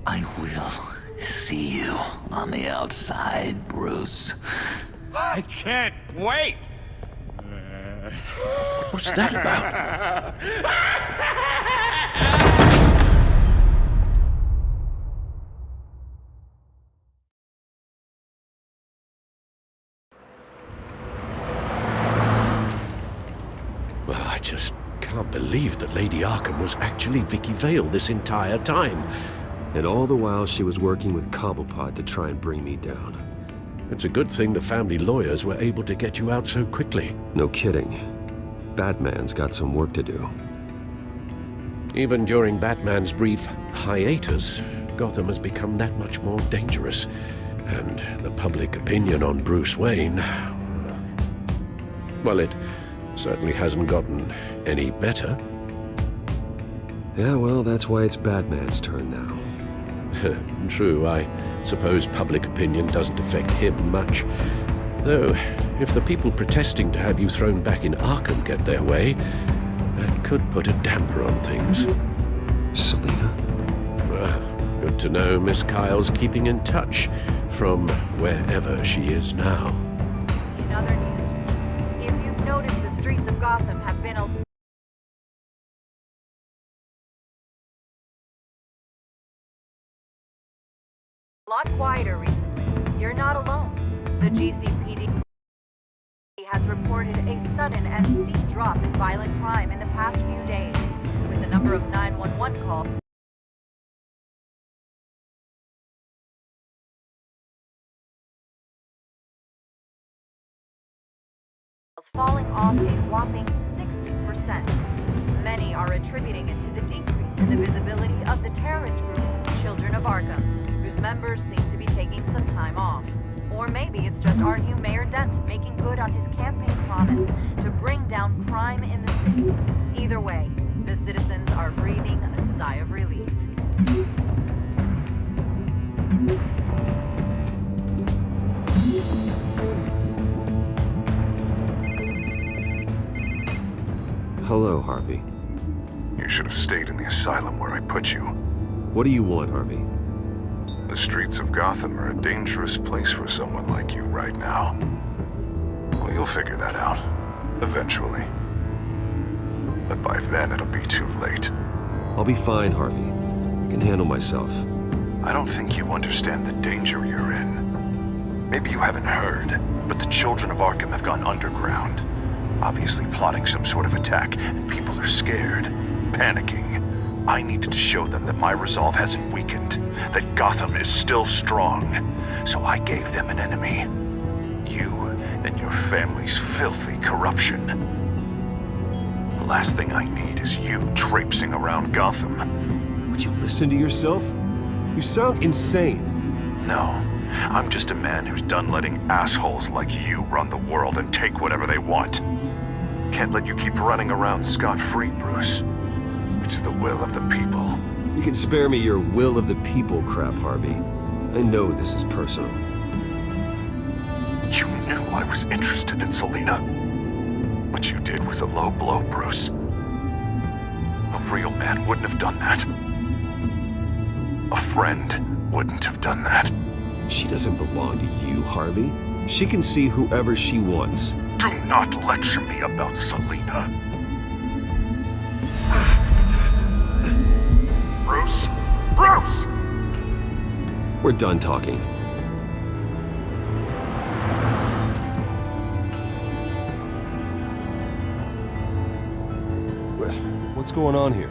I will see you on the outside, Bruce. I can't wait! What's that about? Well, I just can't believe that Lady Arkham was actually Vicky Vale this entire time. And all the while she was working with Cobblepot to try and bring me down. It's a good thing the family lawyers were able to get you out so quickly. No kidding. Batman's got some work to do. Even during Batman's brief hiatus, Gotham has become that much more dangerous. And the public opinion on Bruce Wayne... well, it certainly hasn't gotten any better. Yeah, well, that's why it's Batman's turn now. True, I suppose public opinion doesn't affect him much. Though, if the people protesting to have you thrown back in Arkham get their way, that could put a damper on things. Selina? Well, good to know Miss Kyle's keeping in touch from wherever she is now. In other news, if you've noticed, the streets of Gotham have been a lot quieter recently. You're not alone. The GCPD has reported a sudden and steep drop in violent crime in the past few days, with the number of 911 calls falling off a whopping 60%. Many are attributing it to the decrease in the visibility of the terrorist group Children of Arkham, whose members seem to be taking some time off. Or maybe it's just our new Mayor Dent making good on his campaign promise to bring down crime in the city. Either way, the citizens are breathing a sigh of relief. Hello, Harvey. You should have stayed in the asylum where I put you. What do you want, Harvey? The streets of Gotham are a dangerous place for someone like you right now. Well, you'll figure that out. Eventually. But by then, it'll be too late. I'll be fine, Harvey. I can handle myself. I don't think you understand the danger you're in. Maybe you haven't heard, but the Children of Arkham have gone underground. Obviously plotting some sort of attack, and people are scared, panicking. I needed to show them that my resolve hasn't weakened, that Gotham is still strong. So I gave them an enemy. You and your family's filthy corruption. The last thing I need is you traipsing around Gotham. Would you listen to yourself? You sound insane. No. I'm just a man who's done letting assholes like you run the world and take whatever they want. Can't let you keep running around scot-free, Bruce. It's the will of the people. You can spare me your will of the people crap, Harvey. I know this is personal. You knew I was interested in Selina. What you did was a low blow, Bruce. A real man wouldn't have done that. A friend wouldn't have done that. She doesn't belong to you, Harvey. She can see whoever she wants. Do not lecture me about Selina. Bruce? Bruce! We're done talking. What's going on here?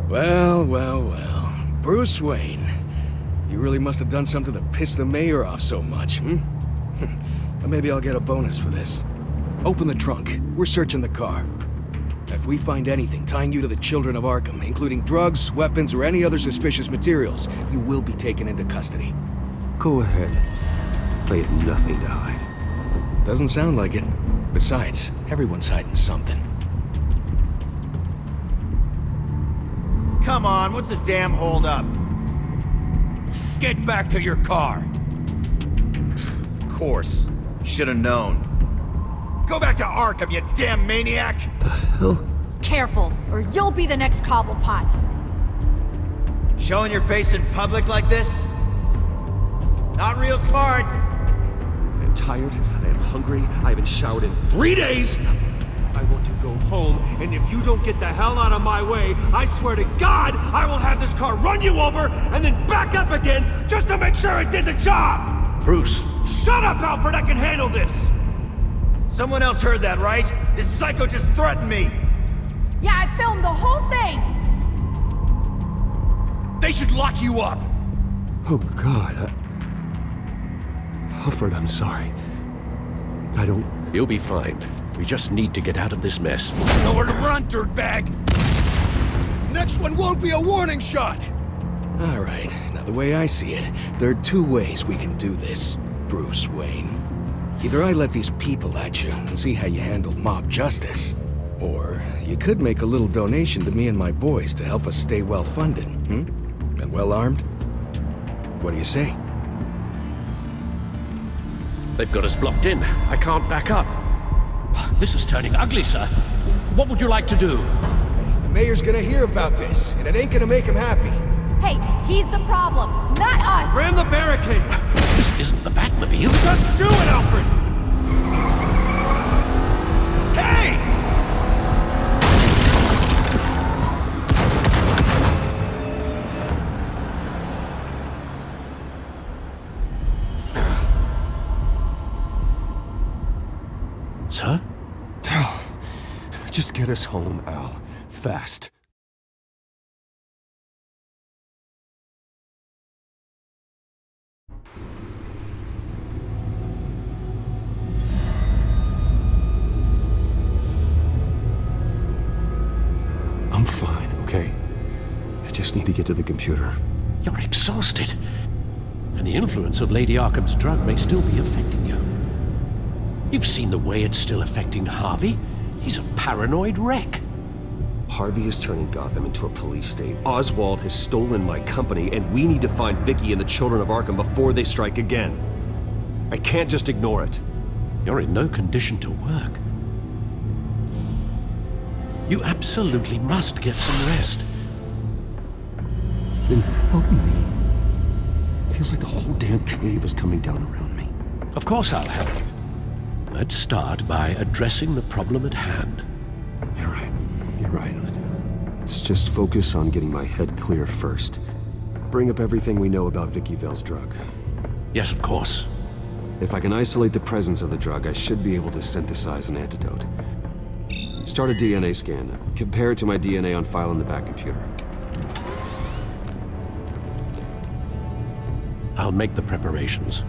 Well. Bruce Wayne. You really must have done something to piss the mayor off so much, hmm? Well, maybe I'll get a bonus for this. Open the trunk. We're searching the car. If we find anything tying you to the Children of Arkham, including drugs, weapons, or any other suspicious materials, you will be taken into custody. Go ahead. I have nothing to hide. Doesn't sound like it. Besides, everyone's hiding something. Come on, what's the damn holdup? Get back to your car. Of course. Should've known. Go back to Arkham, you damn maniac! The hell? Careful, or you'll be the next Cobblepot. Showing your face in public like this? Not real smart. I am tired, I am hungry, I haven't showered in 3 days! I want to go home, and if you don't get the hell out of my way, I swear to God, I will have this car run you over, and then back up again, just to make sure it did the job! Bruce. Shut up, Alfred, I can handle this! Someone else heard that, right? This psycho just threatened me! Yeah, I filmed the whole thing! They should lock you up! Oh, God, Alfred, I'm sorry. I don't... You'll be fine. We just need to get out of this mess. Nowhere to run, dirtbag! Next one won't be a warning shot! Alright, now the way I see it, there are two ways we can do this, Bruce Wayne. Either I let these people at you and see how you handle mob justice, or you could make a little donation to me and my boys to help us stay well-funded, and well-armed. What do you say? They've got us blocked in. I can't back up. This is turning ugly, sir. What would you like to do? The mayor's gonna hear about this, and it ain't gonna make him happy. Hey, he's the problem, not us! Ram the barricade! This isn't the Batmobile. Just do it, Alfred! Hey! Sir? Just get us home, Al. Fast. I'm fine, okay? I just need to get to the computer. You're exhausted. And the influence of Lady Arkham's drug may still be affecting you. You've seen the way it's still affecting Harvey. He's a paranoid wreck. Harvey is turning Gotham into a police state. Oswald has stolen my company, and we need to find Vicky and the Children of Arkham before they strike again. I can't just ignore it. You're in no condition to work. You absolutely must get some rest. Then help me. Feels like the whole damn cave is coming down around me. Of course I'll help. Let's start by addressing the problem at hand. You're right. You're right. Let's just focus on getting my head clear first. Bring up everything we know about Vicky Vale's drug. Yes, of course. If I can isolate the presence of the drug, I should be able to synthesize an antidote. Start a DNA scan. Compare it to my DNA on file in the back computer. I'll make the preparations.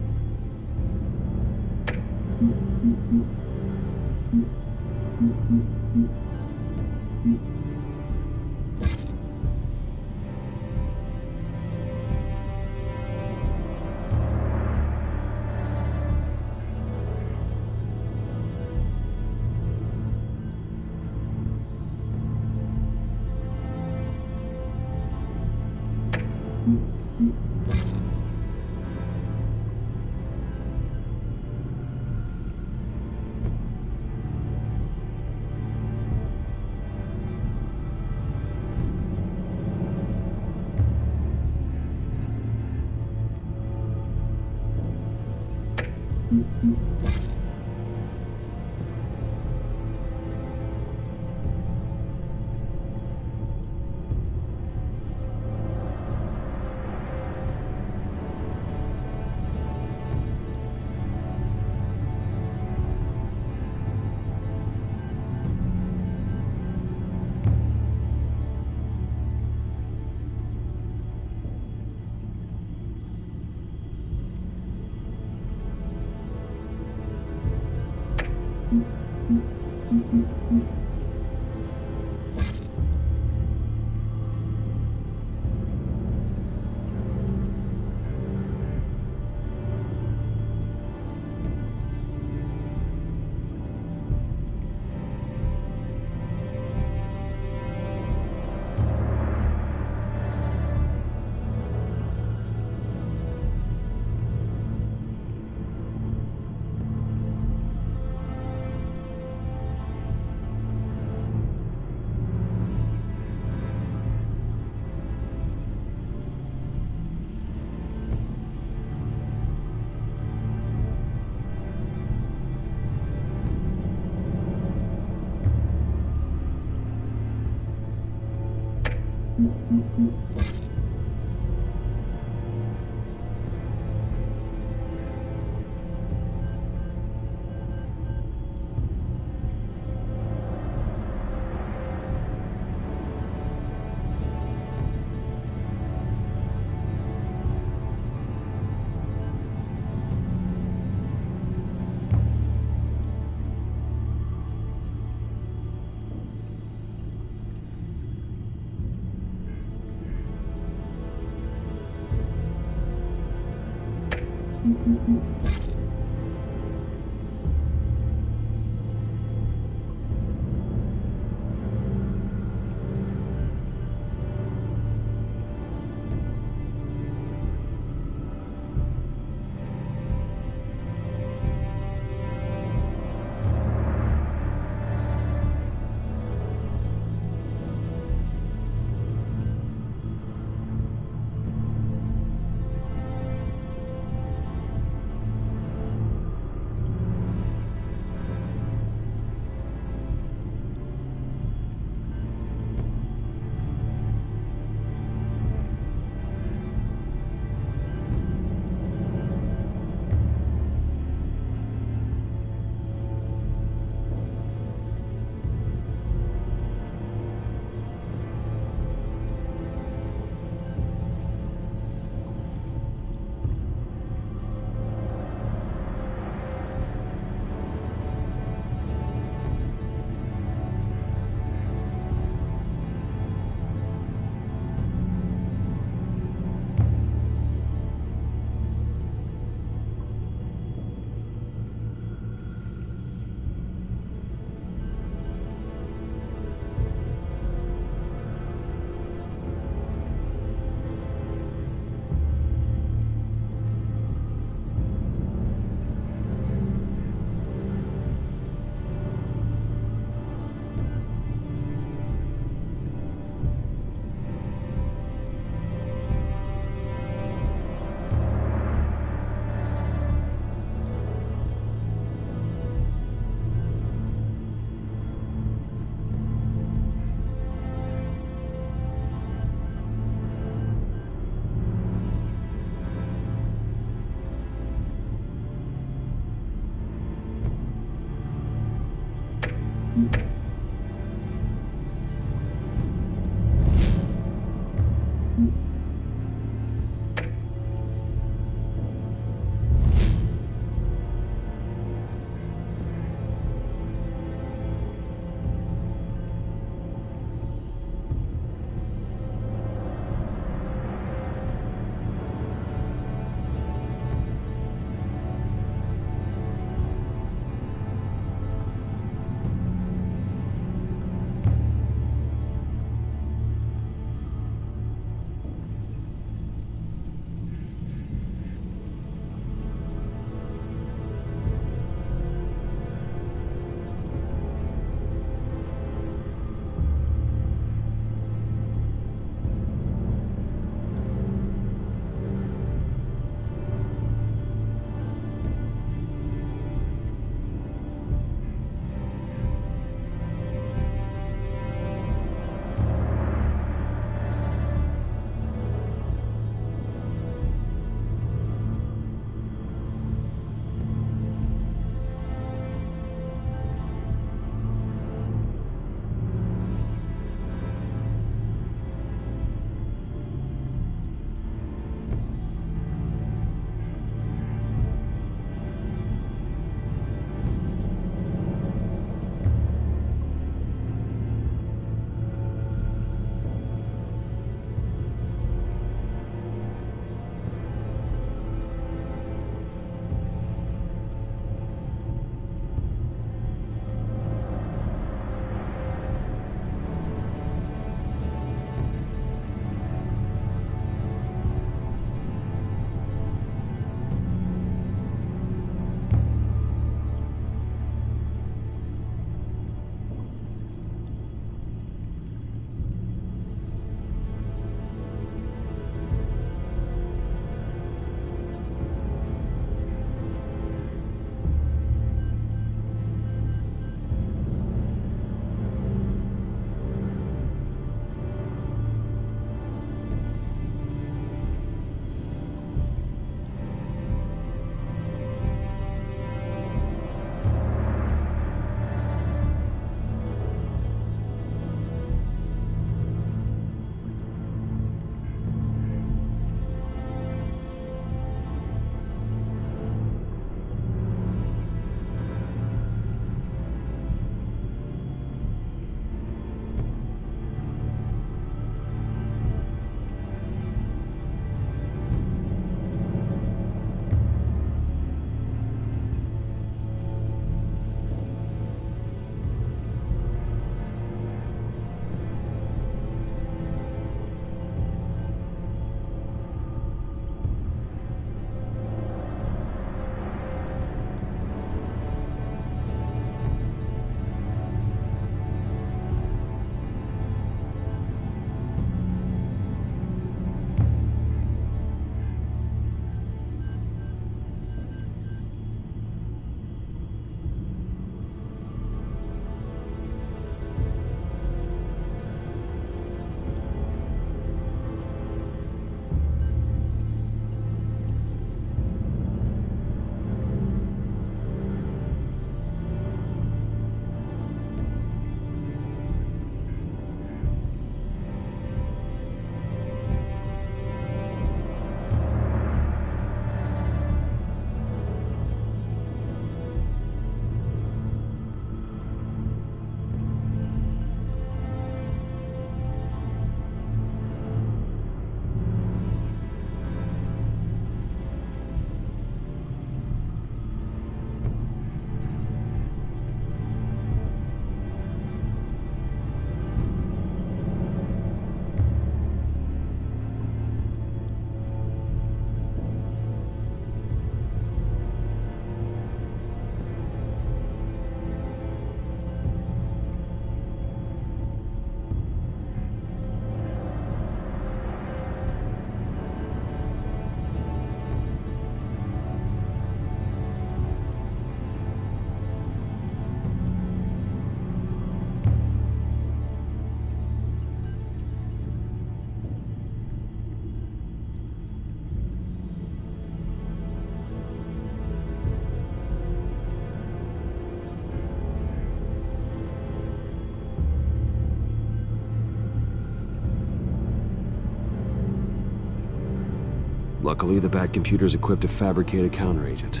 Luckily, the bad computer's equipped to fabricate a counteragent.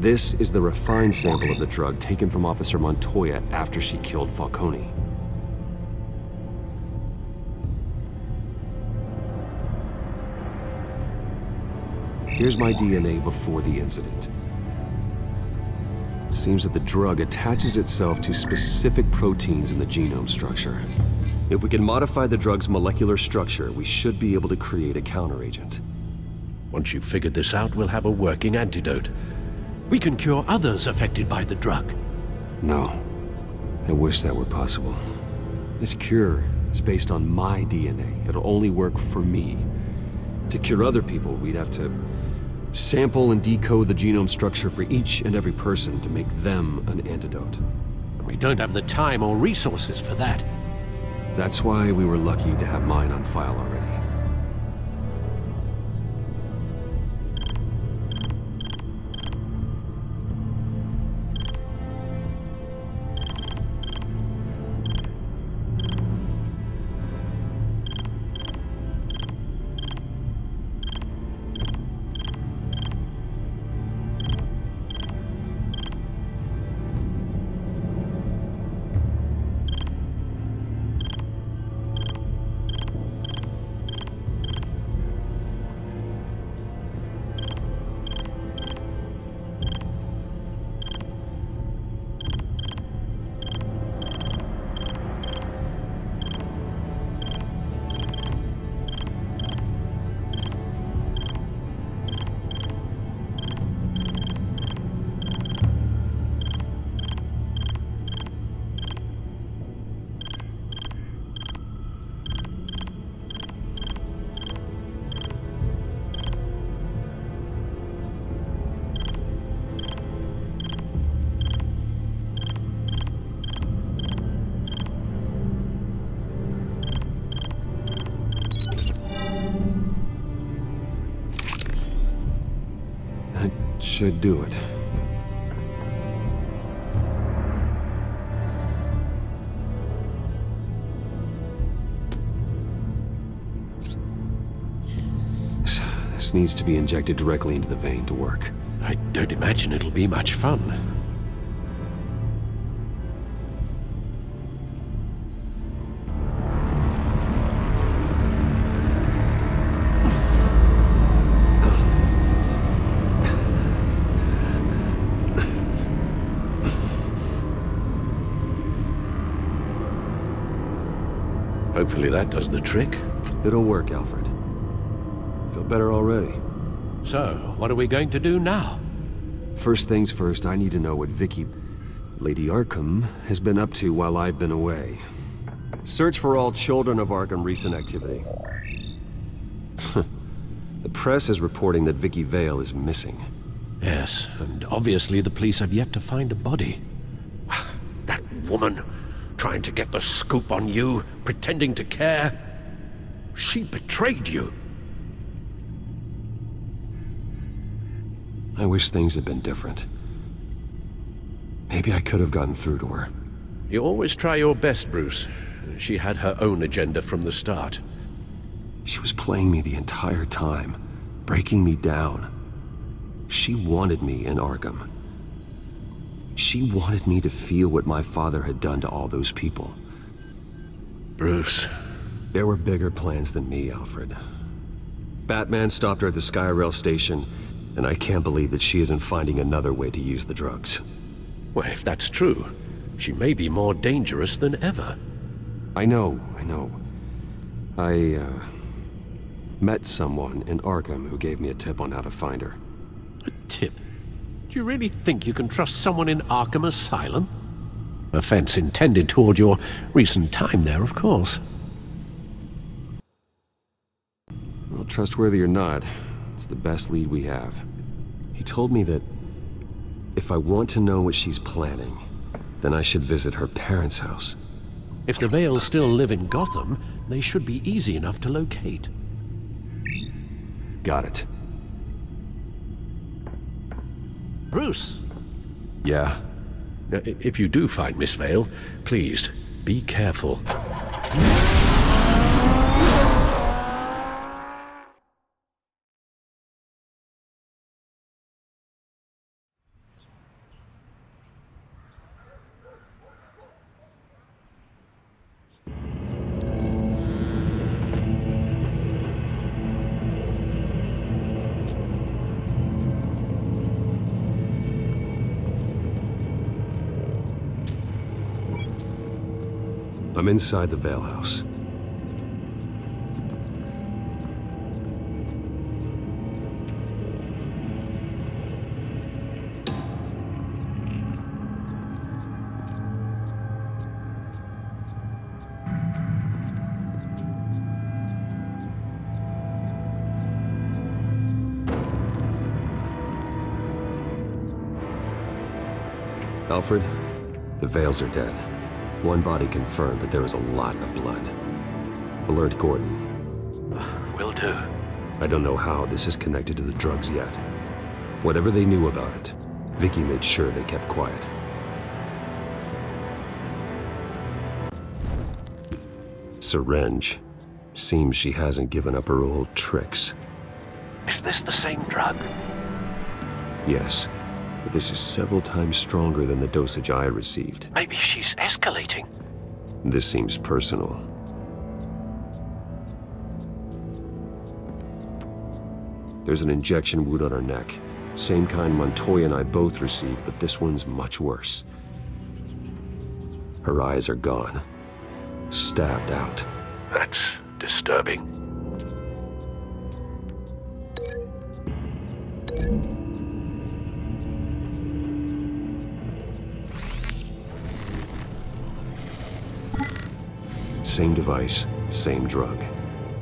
This is the refined sample of the drug taken from Officer Montoya after she killed Falcone. Here's my DNA before the incident. It seems that the drug attaches itself to specific proteins in the genome structure. If we can modify the drug's molecular structure, we should be able to create a counteragent. Once you've figured this out, we'll have a working antidote. We can cure others affected by the drug. No. I wish that were possible. This cure is based on my DNA. It'll only work for me. To cure other people, we'd have to sample and decode the genome structure for each and every person to make them an antidote. We don't have the time or resources for that. That's why we were lucky to have mine on file already. Should do it. This needs to be injected directly into the vein to work. I don't imagine it'll be much fun. Hopefully that does the trick. It'll work, Alfred. Feel better already. So, what are we going to do now? First things first, I need to know what Lady Arkham, has been up to while I've been away. Search for all children of Arkham recent activity. The press is reporting that Vicky Vale is missing. Yes, and obviously the police have yet to find a body. That woman, trying to get the scoop on you, pretending to care. She betrayed you. I wish things had been different. Maybe I could have gotten through to her. You always try your best, Bruce. She had her own agenda from the start. She was playing me the entire time, breaking me down. She wanted me in Arkham. She wanted me to feel what my father had done to all those people. Bruce. There were bigger plans than me, Alfred. Batman stopped her at the Skyrail station, and I can't believe that she isn't finding another way to use the drugs. Well, if that's true, she may be more dangerous than ever. I know. I met someone in Arkham who gave me a tip on how to find her. A tip? Do you really think you can trust someone in Arkham Asylum? Offense intended toward your recent time there, of course. Well, trustworthy or not, it's the best lead we have. He told me that if I want to know what she's planning, then I should visit her parents' house. If the Vales still live in Gotham, they should be easy enough to locate. Got it. Bruce! Yeah? If you do find Miss Vale, please, be careful. I'm inside the Vale House. Alfred, the Vales are dead. One body confirmed, but there is a lot of blood. Alert Gordon. Will do. I don't know how this is connected to the drugs yet. Whatever they knew about it, Vicky made sure they kept quiet. Syringe. Seems she hasn't given up her old tricks. Is this the same drug? Yes. But this is several times stronger than the dosage I received. Maybe she's escalating. This seems personal. There's an injection wound on her neck. Same kind Montoya and I both received, but this one's much worse. Her eyes are gone. Stabbed out. That's disturbing. Same device, same drug.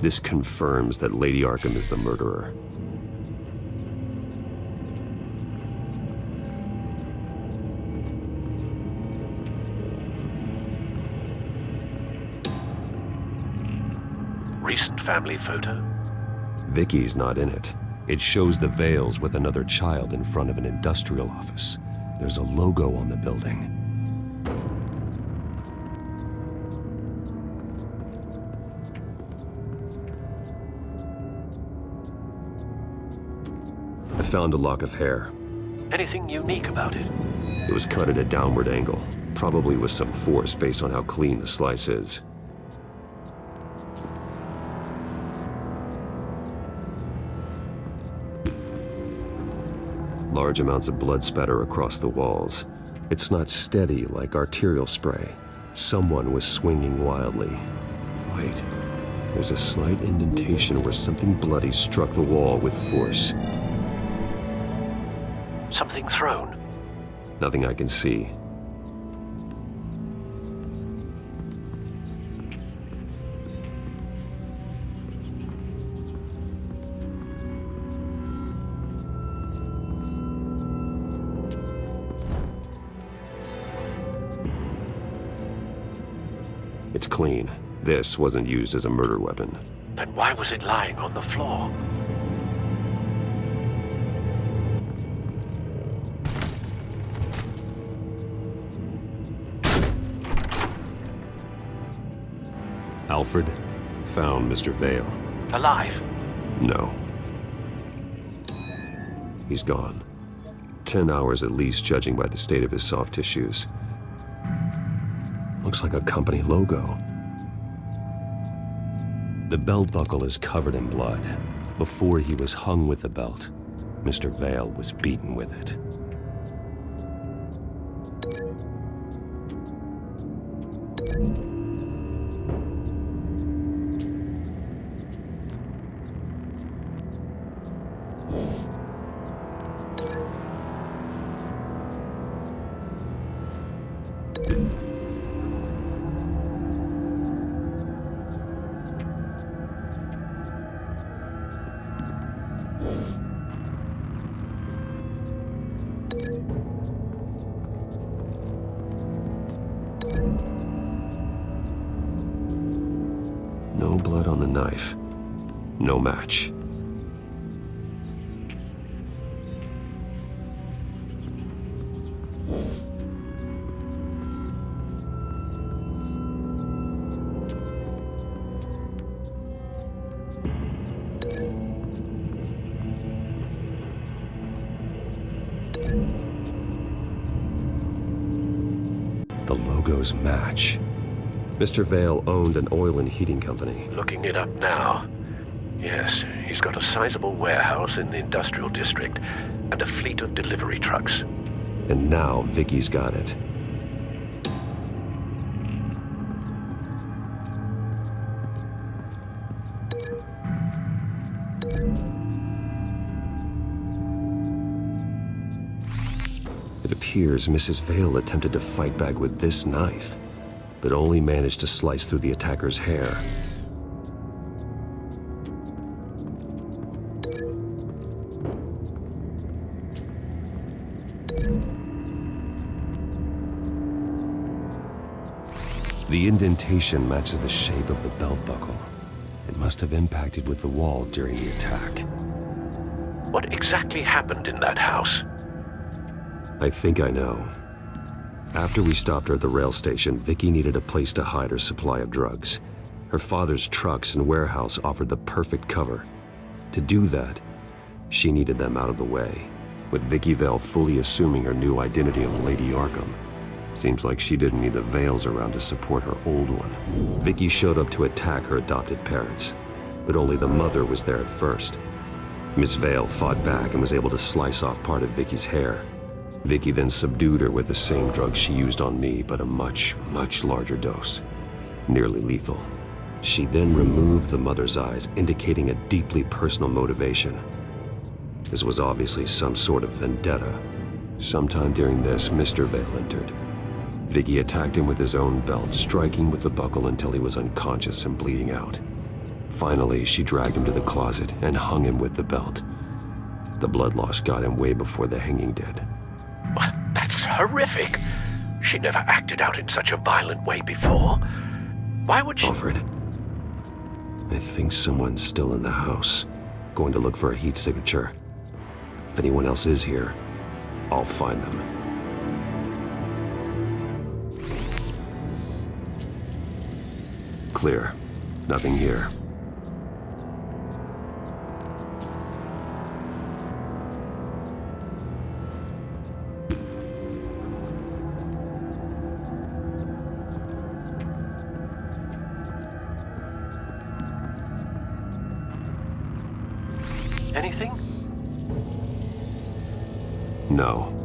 This confirms that Lady Arkham is the murderer. Recent family photo? Vicky's not in it. It shows the Vales with another child in front of an industrial office. There's a logo on the building. I found a lock of hair. Anything unique about it? It was cut at a downward angle, probably with some force based on how clean the slice is. Large amounts of blood spatter across the walls. It's not steady like arterial spray. Someone was swinging wildly. Wait, there's a slight indentation where something bloody struck the wall with force. Something thrown? Nothing I can see. It's clean. This wasn't used as a murder weapon. Then why was it lying on the floor? Alfred found Mr. Vale. Alive? No. He's gone. 10 hours at least, judging by the state of his soft tissues. Looks like a company logo. The belt buckle is covered in blood. Before he was hung with the belt, Mr. Vale was beaten with it. No blood on the knife. No match. The logos match. Mr. Vale owned an oil and heating company. Looking it up now. Yes, he's got a sizable warehouse in the industrial district and a fleet of delivery trucks. And now Vicky's got it. It appears Mrs. Vale attempted to fight back with this knife, but only managed to slice through the attacker's hair. The indentation matches the shape of the belt buckle. It must have impacted with the wall during the attack. What exactly happened in that house? I think I know. After we stopped her at the rail station, Vicky needed a place to hide her supply of drugs. Her father's trucks and warehouse offered the perfect cover. To do that, she needed them out of the way, with Vicky Vale fully assuming her new identity of Lady Arkham. Seems like she didn't need the Vales around to support her old one. Vicky showed up to attack her adopted parents, but only the mother was there at first. Miss Vale fought back and was able to slice off part of Vicky's hair. Vicky then subdued her with the same drug she used on me, but a much, much larger dose. Nearly lethal. She then removed the mother's eyes, indicating a deeply personal motivation. This was obviously some sort of vendetta. Sometime during this, Mr. Vale entered. Vicky attacked him with his own belt, striking with the buckle until he was unconscious and bleeding out. Finally, she dragged him to the closet and hung him with the belt. The blood loss got him way before the hanging did. That's horrific. She never acted out in such a violent way before. Why would she— Alfred, I think someone's still in the house. Going to look for a heat signature. If anyone else is here, I'll find them. Clear. Nothing here. Anything? No.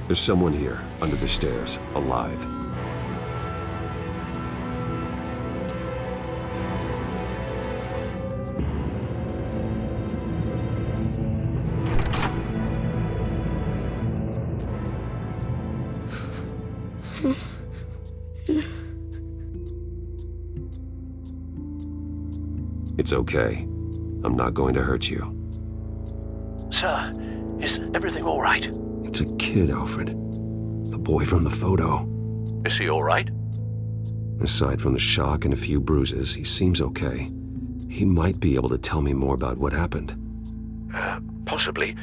There's someone here, under the stairs, alive. It's okay. I'm not going to hurt you. Sir, is everything all right? It's a kid, Alfred. The boy from the photo. Is he all right? Aside from the shock and a few bruises, he seems okay. He might be able to tell me more about what happened. Possibly.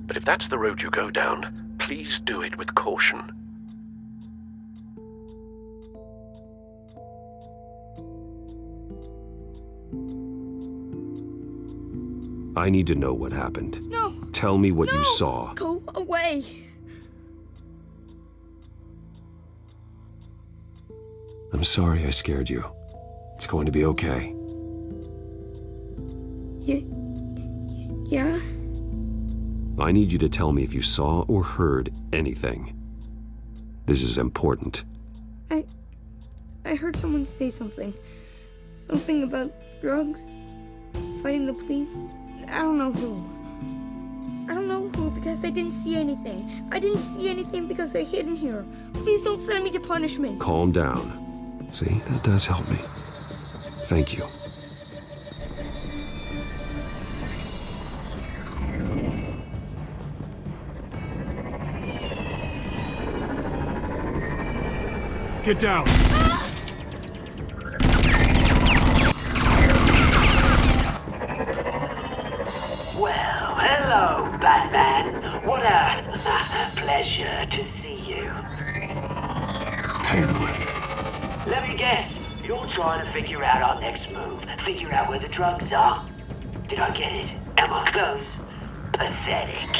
But if that's the road you go down, please do it with caution. I need to know what happened. No! Tell me what you saw. Go away! I'm sorry I scared you. It's going to be okay. Yeah? I need you to tell me if you saw or heard anything. This is important. I heard someone say something. Something about drugs, fighting the police. I don't know who. I don't know who because I didn't see anything. I didn't see anything because I hid in here. Please don't send me to punishment. Calm down. See, that does help me. Thank you. Get down! Well, hello, Batman. What a pleasure to see you. Penguin. Let me guess, you're trying to figure out our next move. Figure out where the drugs are. Did I get it? Am I close? Pathetic.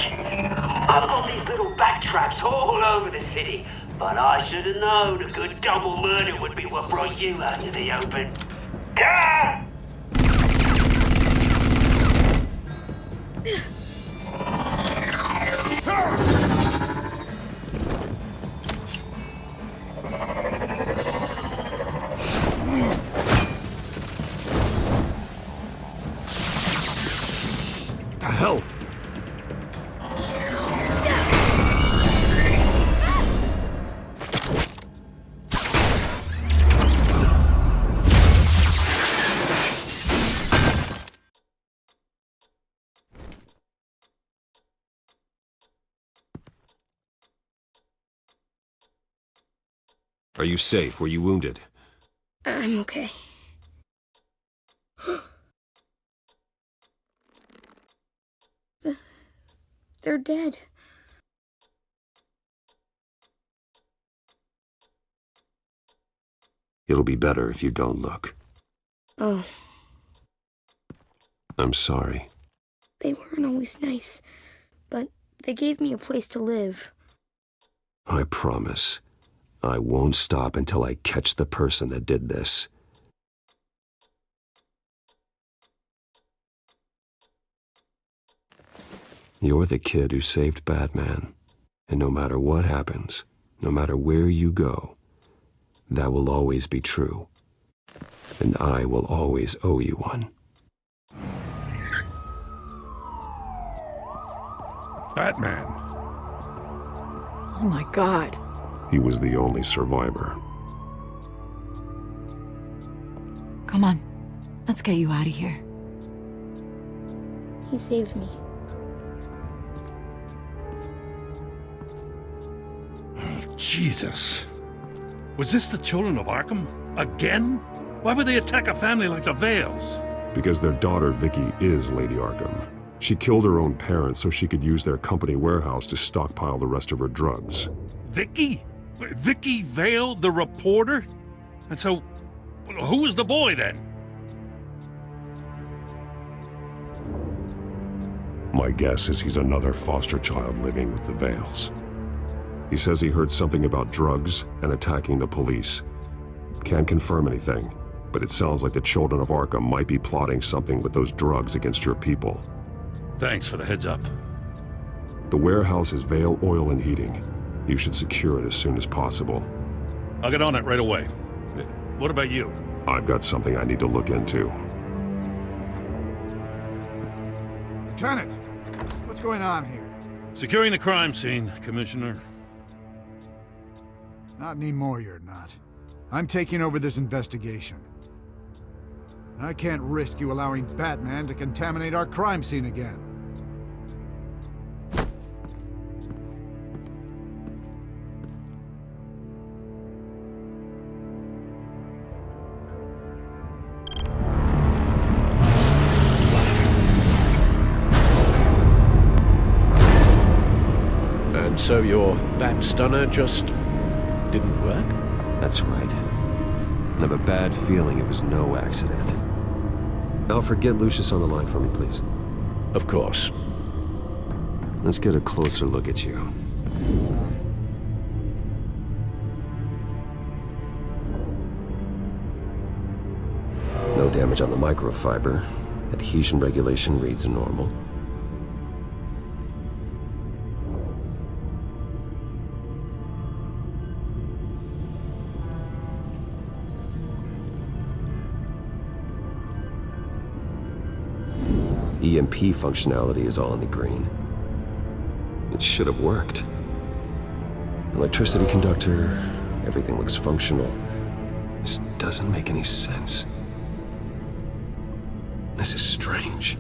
I've got these little bat traps all over the city, but I should have known a good double murder would be what brought you out to the open. Ah! Are you safe? Were you wounded? I'm okay. They're dead. It'll be better if you don't look. Oh. I'm sorry. They weren't always nice, but they gave me a place to live. I promise, I won't stop until I catch the person that did this. You're the kid who saved Batman, and no matter what happens, no matter where you go, that will always be true, and I will always owe you one. Batman. Oh my god. He was the only survivor. Come on. Let's get you out of here. He saved me. Jesus. Was this the children of Arkham? Again? Why would they attack a family like the Vales? Because their daughter, Vicky, is Lady Arkham. She killed her own parents so she could use their company warehouse to stockpile the rest of her drugs. Vicky? Vicky Vale, the reporter? And so, who was the boy then? My guess is he's another foster child living with the Vales. He says he heard something about drugs and attacking the police. Can't confirm anything, but it sounds like the children of Arkham might be plotting something with those drugs against your people. Thanks for the heads up. The warehouse is Vale Oil and Heating. You should secure it as soon as possible. I'll get on it right away. What about you? I've got something I need to look into. Lieutenant, what's going on here? Securing the crime scene, Commissioner. Not anymore, you're not. I'm taking over this investigation. I can't risk you allowing Batman to contaminate our crime scene again. And so your bat stunner just didn't work? That's right. I have a bad feeling it was no accident. Alfred, get Lucius on the line for me, please. Of course. Let's get a closer look at you. No damage on the microfiber. Adhesion regulation reads normal. EMP functionality is all in the green. It should have worked. Electricity conductor, everything looks functional. This doesn't make any sense. This is strange.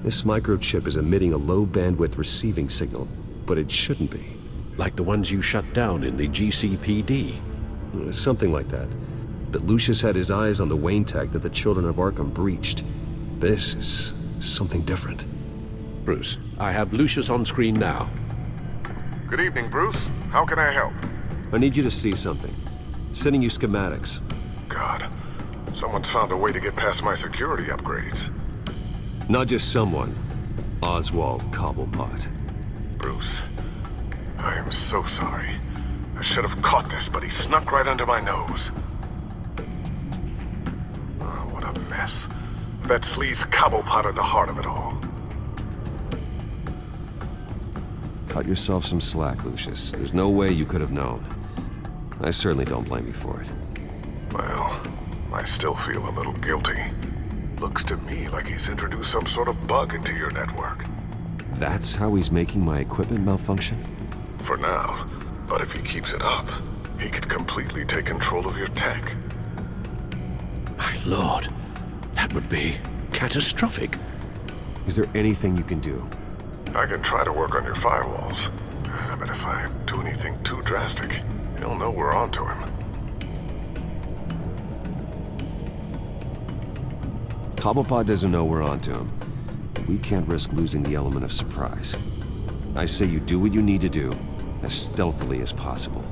This microchip is emitting a low bandwidth receiving signal, but it shouldn't be. Like the ones you shut down in the GCPD? Something like that. But Lucius had his eyes on the Wayne tech that the children of Arkham breached. This is something different. Bruce, I have Lucius on screen now. Good evening, Bruce. How can I help? I need you to see something. Sending you schematics. God, someone's found a way to get past my security upgrades. Not just someone. Oswald Cobblepot. Bruce, I am so sorry. I should have caught this, but he snuck right under my nose. Oh, what a mess. That sleaze Cobblepot at the heart of it all. Cut yourself some slack, Lucius. There's no way you could have known. I certainly don't blame you for it. Well, I still feel a little guilty. Looks to me like he's introduced some sort of bug into your network. That's how he's making my equipment malfunction? For now. But if he keeps it up, he could completely take control of your tech. My lord. That would be catastrophic. Is there anything you can do? I can try to work on your firewalls. But if I do anything too drastic, He'll know we're onto him. Cobblepot doesn't know we're onto him. We can't risk losing the element of surprise. I say you do what you need to do, as stealthily as possible.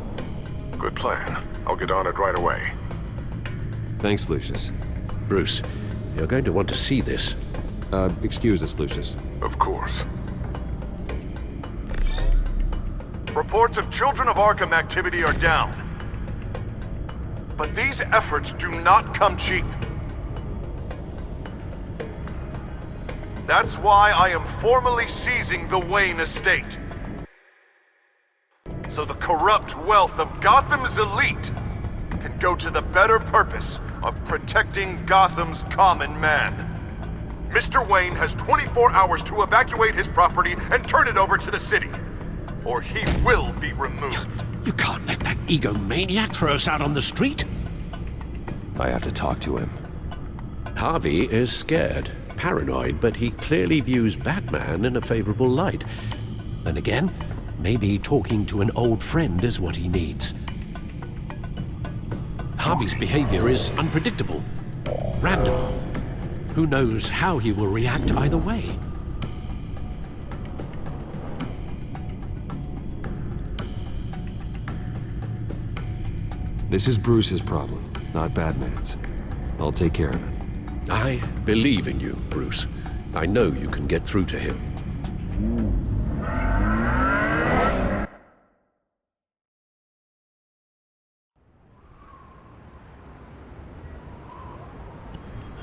Good plan. I'll get on it right away. Thanks, Lucius. Bruce, you're going to want to see this. Excuse us, Lucius. Of course. Reports of Children of Arkham activity are down. But these efforts do not come cheap. That's why I am formally seizing the Wayne estate. So the corrupt wealth of Gotham's elite can go to the better purpose of protecting Gotham's common man. Mr. Wayne has 24 hours to evacuate his property and turn it over to the city, or he will be removed. You can't let that egomaniac throw us out on the street. I have to talk to him. Harvey is scared, paranoid, but he clearly views Batman in a favorable light. And again, maybe talking to an old friend is what he needs. Harvey's behavior is unpredictable, random. Who knows how he will react either way? This is Bruce's problem, not Batman's. I'll take care of it. I believe in you, Bruce. I know you can get through to him.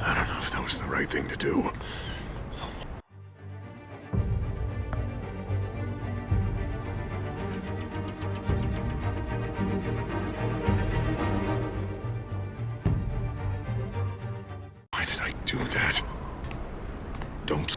I don't know if that was the right thing to do. Why did I do that? Don't...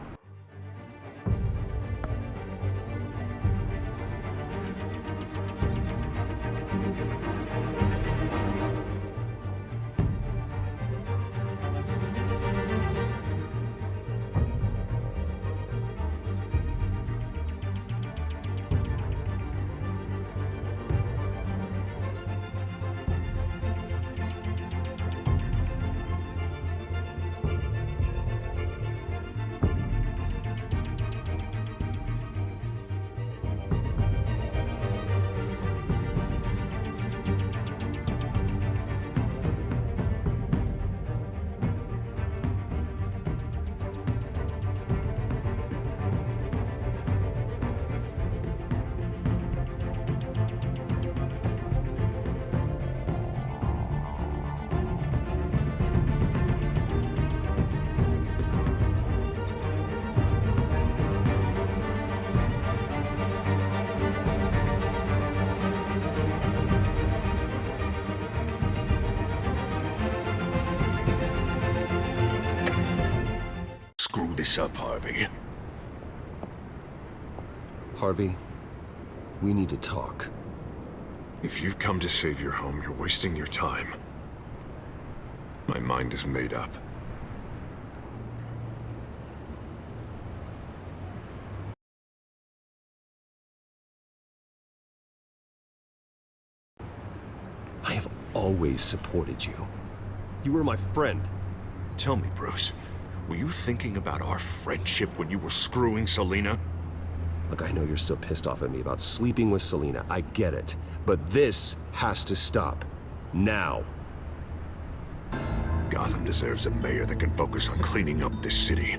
Screw this up, Harvey. Harvey, we need to talk. If you've come to save your home, you're wasting your time. My mind is made up. I have always supported you. You were my friend. Tell me, Bruce, were you thinking about our friendship when you were screwing Selina? Look, I know you're still pissed off at me about sleeping with Selina. I get it. But this has to stop. Now. Gotham deserves a mayor that can focus on cleaning up this city.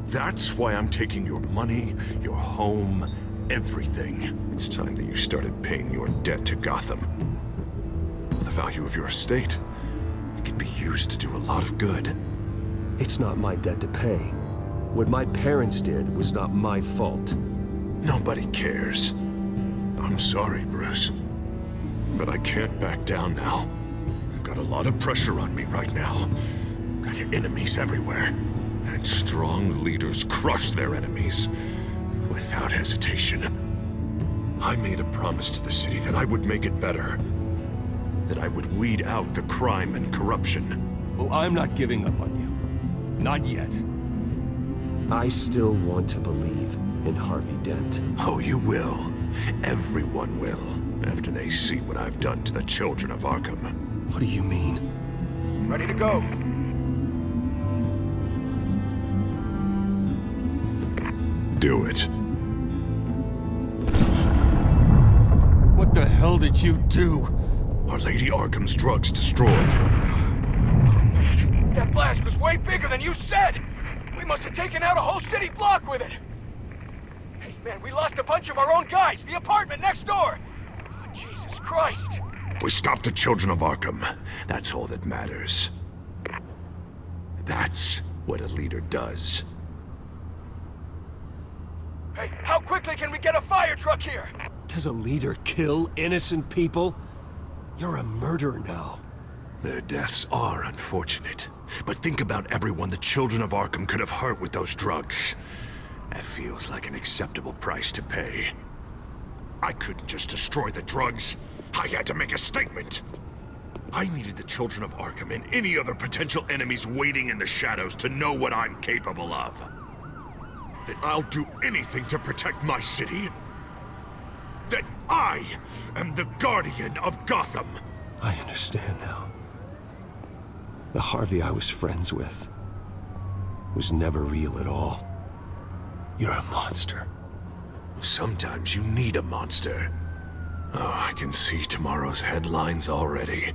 That's why I'm taking your money, your home, everything. It's time that you started paying your debt to Gotham. The value of your estate, it can be used to do a lot of good. It's not my debt to pay. What my parents did was not my fault. Nobody cares. I'm sorry, Bruce. But I can't back down now. I've got a lot of pressure on me right now. Got enemies everywhere. And strong leaders crush their enemies without hesitation. I made a promise to the city that I would make it better. That I would weed out the crime and corruption. Well, I'm not giving up on you. Not yet. I still want to believe in Harvey Dent. Oh, you will. Everyone will, after they see what I've done to the children of Arkham. What do you mean? Ready to go. Do it. What the hell did you do? Are Lady Arkham's drugs destroyed? That blast was way bigger than you said! We must have taken out a whole city block with it! Hey, man, we lost a bunch of our own guys! The apartment next door! Oh, Jesus Christ! We stopped the children of Arkham. That's all that matters. That's what a leader does. Hey, how quickly can we get a fire truck here? Does a leader kill innocent people? You're a murderer now. Their deaths are unfortunate. But think about everyone the children of Arkham could have hurt with those drugs. That feels like an acceptable price to pay. I couldn't just destroy the drugs. I had to make a statement. I needed the children of Arkham and any other potential enemies waiting in the shadows to know what I'm capable of. That I'll do anything to protect my city. That I am the guardian of Gotham. I understand now. The Harvey I was friends with was never real at all. You're a monster. Sometimes you need a monster. Oh, I can see tomorrow's headlines already.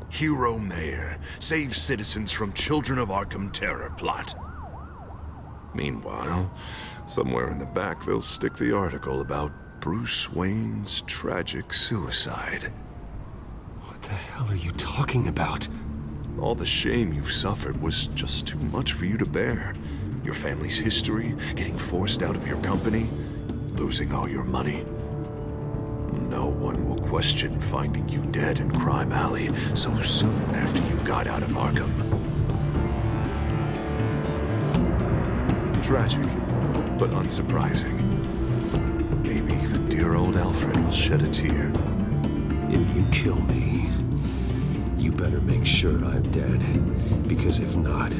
Hero Mayor saves citizens from Children of Arkham terror plot. Meanwhile, somewhere in the back they'll stick the article about Bruce Wayne's tragic suicide. What the hell are you talking about? All the shame you've suffered was just too much for you to bear. Your family's history, getting forced out of your company, losing all your money. No one will question finding you dead in Crime Alley so soon after you got out of Arkham. Tragic, but unsurprising. Maybe even dear old Alfred will shed a tear. If you kill me, you better make sure I'm dead. Because if not,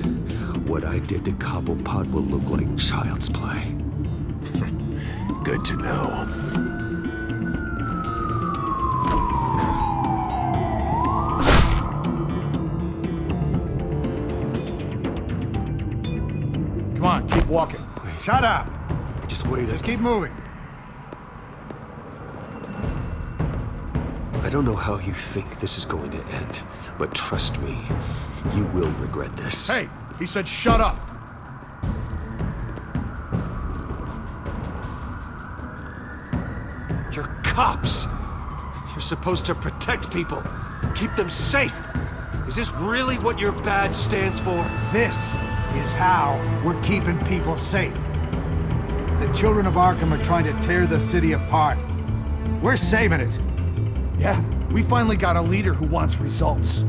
what I did to Cobblepot will look like child's play. Good to know. Come on, keep walking. Shut up! Just wait. Just keep moving. I don't know how you think this is going to end, but trust me, you will regret this. Hey, he said shut up! You're cops! You're supposed to protect people, keep them safe! Is this really what your badge stands for? This is how we're keeping people safe. The children of Arkham are trying to tear the city apart. We're saving it. Yeah, we finally got a leader who wants results.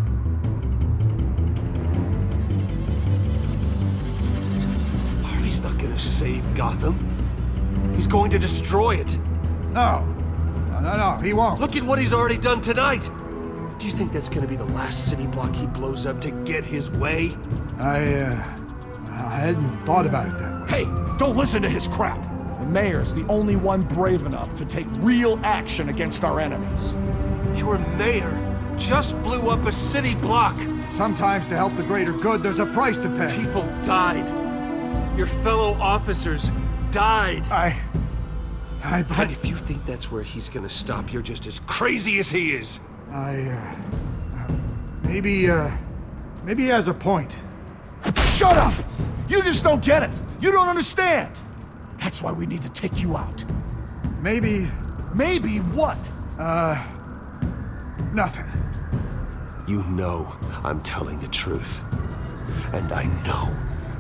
Harvey's not gonna save Gotham. He's going to destroy it. No, he won't. Look at what he's already done tonight. Do you think that's gonna be the last city block he blows up to get his way? I hadn't thought about it that way. Hey, don't listen to his crap. The mayor's the only one brave enough to take real action against our enemies. Your mayor just blew up a city block. Sometimes to help the greater good, there's a price to pay. People died. Your fellow officers died. And if you think that's where he's gonna stop, you're just as crazy as he is. Maybe he has a point. Shut up! You just don't get it. You don't understand. That's why we need to take you out. Maybe what? Nothing. You know I'm telling the truth. And I know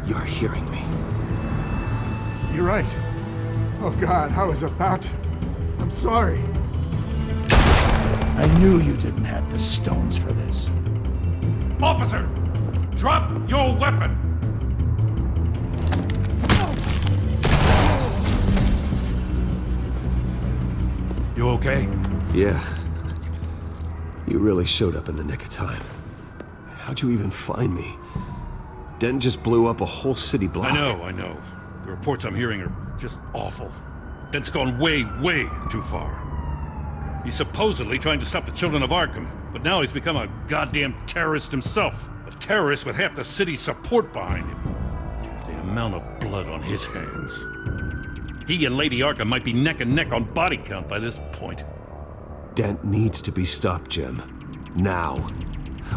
you're hearing me. You're right. Oh God, I was about to. I'm sorry. I knew you didn't have the stones for this. Officer, drop your weapon! You okay? Yeah. You really showed up in the nick of time. How'd you even find me? Dent just blew up a whole city block. I know. reports I'm hearing are just awful. Dent's gone way, way too far. He's supposedly trying to stop the children of Arkham, but now he's become a goddamn terrorist himself. A terrorist with half the city's support behind him. The amount of blood on his hands. He and Lady Arkham might be neck and neck on body count by this point. Dent needs to be stopped, Jim. Now.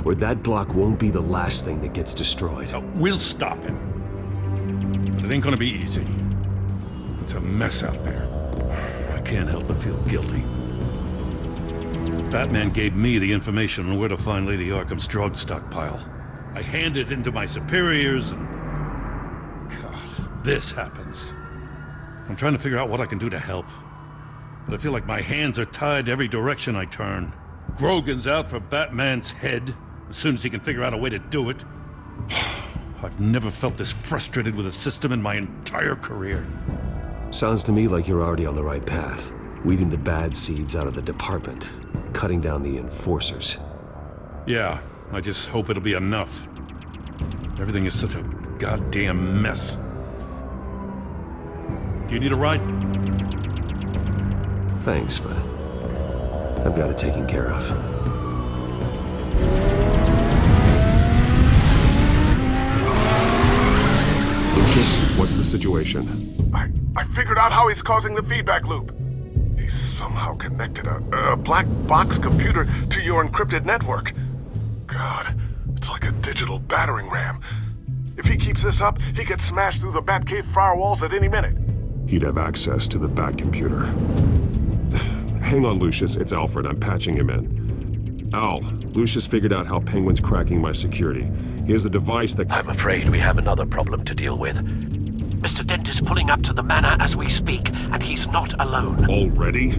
Or that block won't be the last thing that gets destroyed. We'll stop him. But it ain't gonna be easy. It's a mess out there. I can't help but feel guilty. Batman gave me the information on where to find Lady Arkham's drug stockpile. I handed it in to my superiors and... God, this happens. I'm trying to figure out what I can do to help. But I feel like my hands are tied every direction I turn. Grogan's out for Batman's head, as soon as he can figure out a way to do it. I've never felt this frustrated with a system in my entire career. Sounds to me like you're already on the right path. Weeding the bad seeds out of the department. Cutting down the enforcers. Yeah, I just hope it'll be enough. Everything is such a goddamn mess. Do you need a ride? Thanks, but I've got it taken care of. Lucius, what's the situation? I figured out how he's causing the feedback loop. He's somehow connected a black box computer to your encrypted network. God, it's like a digital battering ram. If he keeps this up, he could smash through the Batcave firewalls at any minute. He'd have access to the Bat computer. Hang on, Lucius. It's Alfred. I'm patching him in. Al, Lucius figured out how Penguin's cracking my security. He has a device that... I'm afraid we have another problem to deal with. Mr. Dent is pulling up to the manor as we speak, and he's not alone. Already?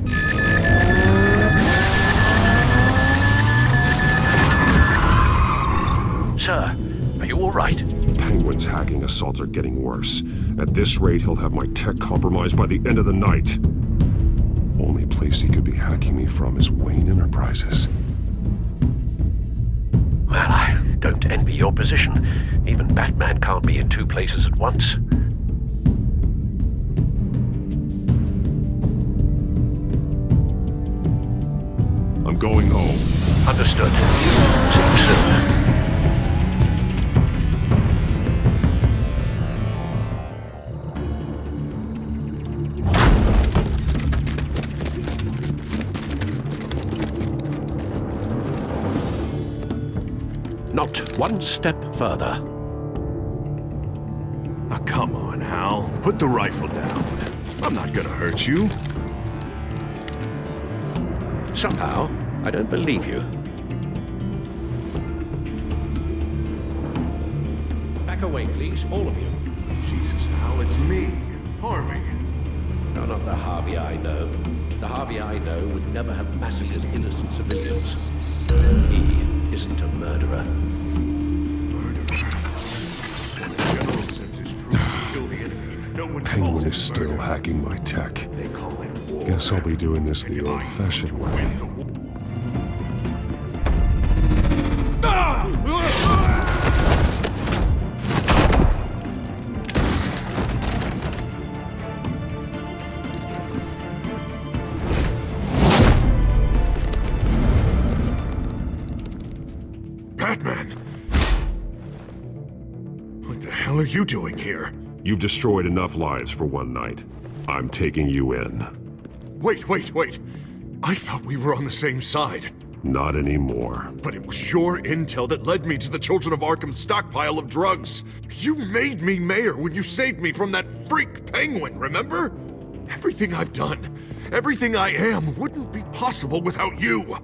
Sir, are you all right? Penguin's hacking assaults are getting worse. At this rate, he'll have my tech compromised by the end of the night. Only place he could be hacking me from is Wayne Enterprises. Well, I don't envy your position. Even Batman can't be in two places at once. I'm going home. Understood. See you soon. Not one step further. Oh, come on, Hal. Put the rifle down. I'm not gonna hurt you. Somehow, I don't believe you. Back away, please, all of you. Jesus, Hal, it's me, Harvey. No, not the Harvey I know. The Harvey I know would never have massacred innocent civilians. He isn't a murderer. Penguin is still hacking my tech. Guess I'll be doing this the old-fashioned way. Batman! What the hell are you doing here? You've destroyed enough lives for one night. I'm taking you in. Wait. I thought we were on the same side. Not anymore. But it was your intel that led me to the Children of Arkham's stockpile of drugs. You made me mayor when you saved me from that freak Penguin, remember? Everything I've done, everything I am, wouldn't be possible without you.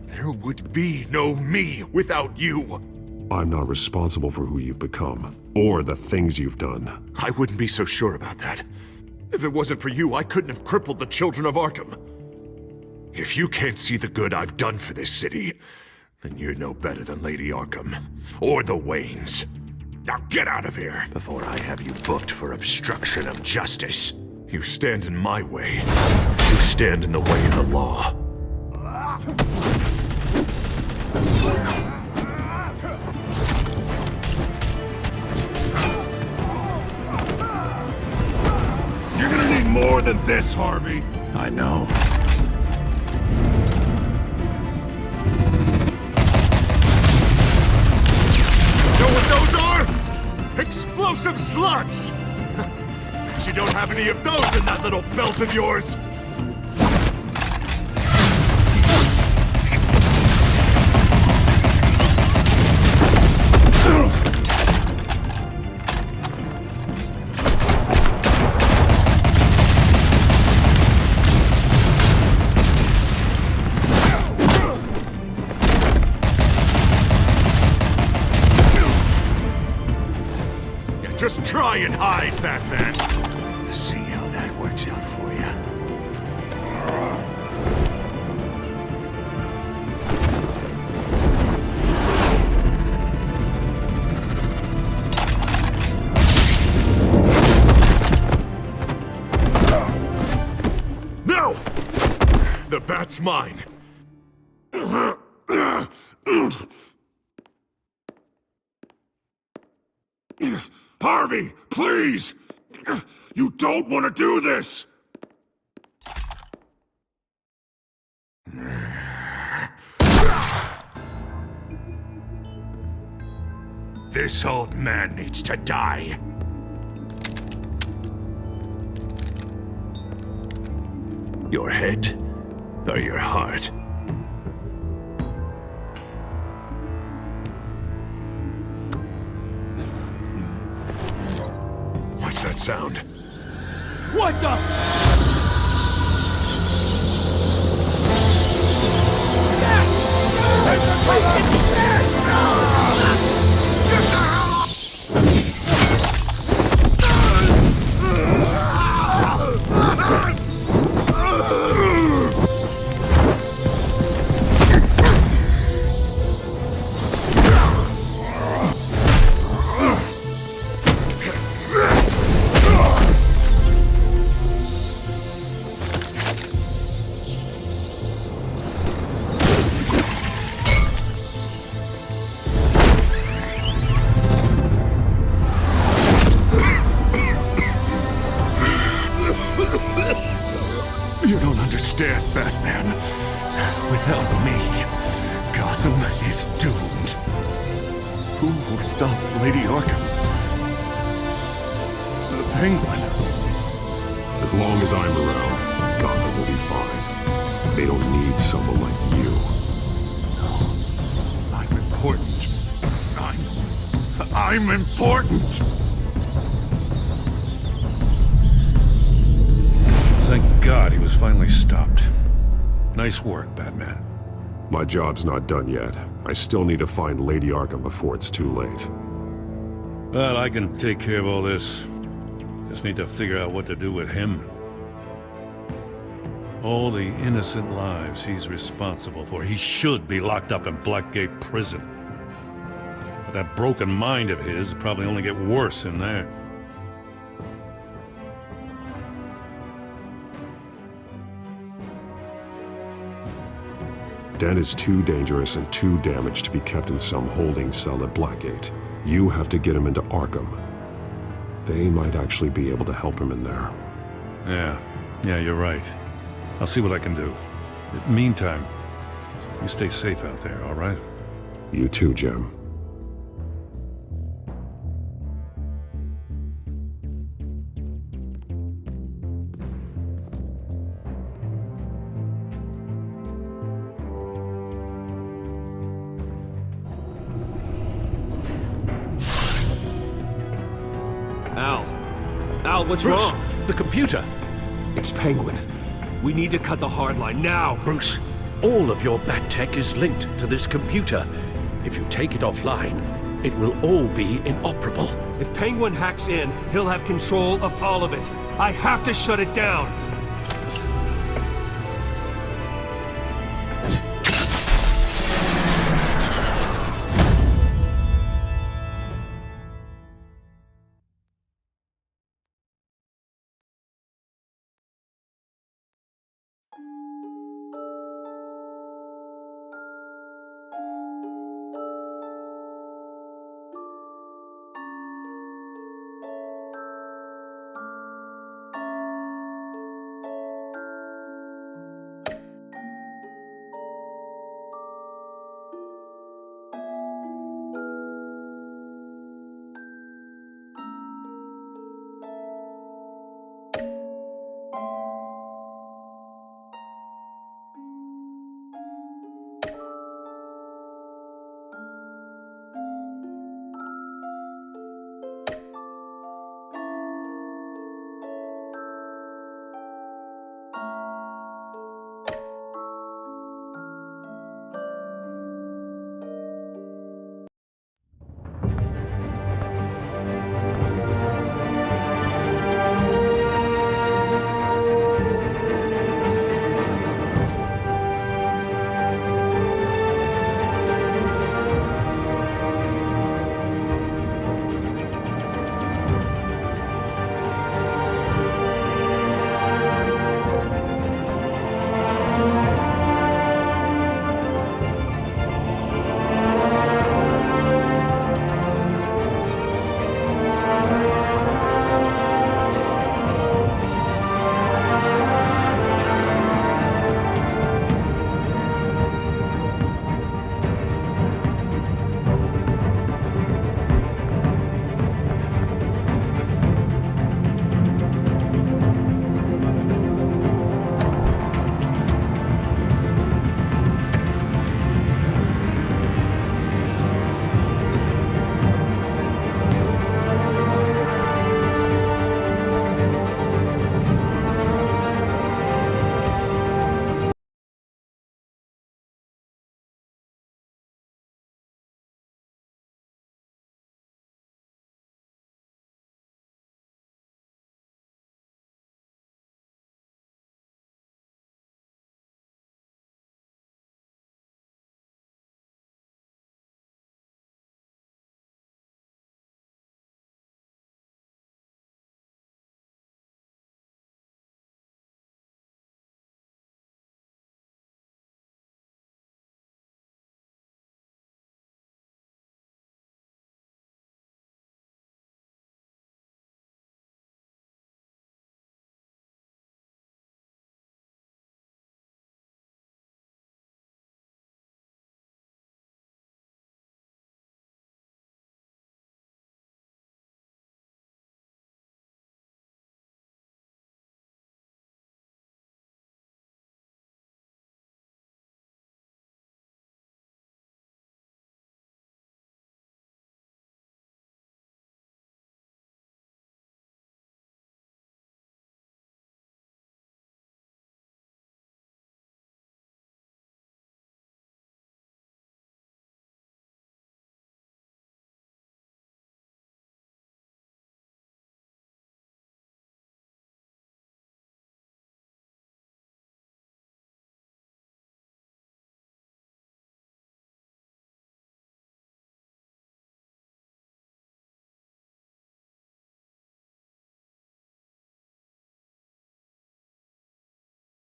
There would be no me without you. I'm not responsible for who you've become, or the things you've done. I wouldn't be so sure about that. If it wasn't for you, I couldn't have crippled the Children of Arkham. If you can't see the good I've done for this city, then you're no better than Lady Arkham, or the Waynes. Now get out of here, before I have you booked for obstruction of justice. You stand in my way. You stand in the way of the law. You're gonna need more than this, Harvey. I know. Know what those are? Explosive slugs! But you don't have any of those in that little belt of yours! Just try and hide, Batman. See how that works out for you. No! The bat's mine. Harvey, please! You don't want to do this! This old man needs to die. Your head or your heart? What's that sound? What the? You don't understand, Batman. Without me, Gotham is doomed. Who will stop Lady Arkham? The Penguin. As long as I'm around, Gotham will be fine. They don't need someone like you. No. I'm important. I'm important! Thank God he was finally stopped. Nice work, Batman. My job's not done yet. I still need to find Lady Arkham before it's too late. Well, I can take care of all this. Just need to figure out what to do with him. All the innocent lives he's responsible for. He should be locked up in Blackgate Prison. But that broken mind of his will probably only get worse in there. Den is too dangerous and too damaged to be kept in some holding cell at Blackgate. You have to get him into Arkham. They might actually be able to help him in there. Yeah, you're right. I'll see what I can do. Meantime, you stay safe out there, all right? You too, Jim. Al, what's Bruce, wrong? the computer. It's Penguin. We need to cut the hard line now. Bruce, all of your bat tech is linked to this computer. If you take it offline, it will all be inoperable. If Penguin hacks in, he'll have control of all of it. I have to shut it down.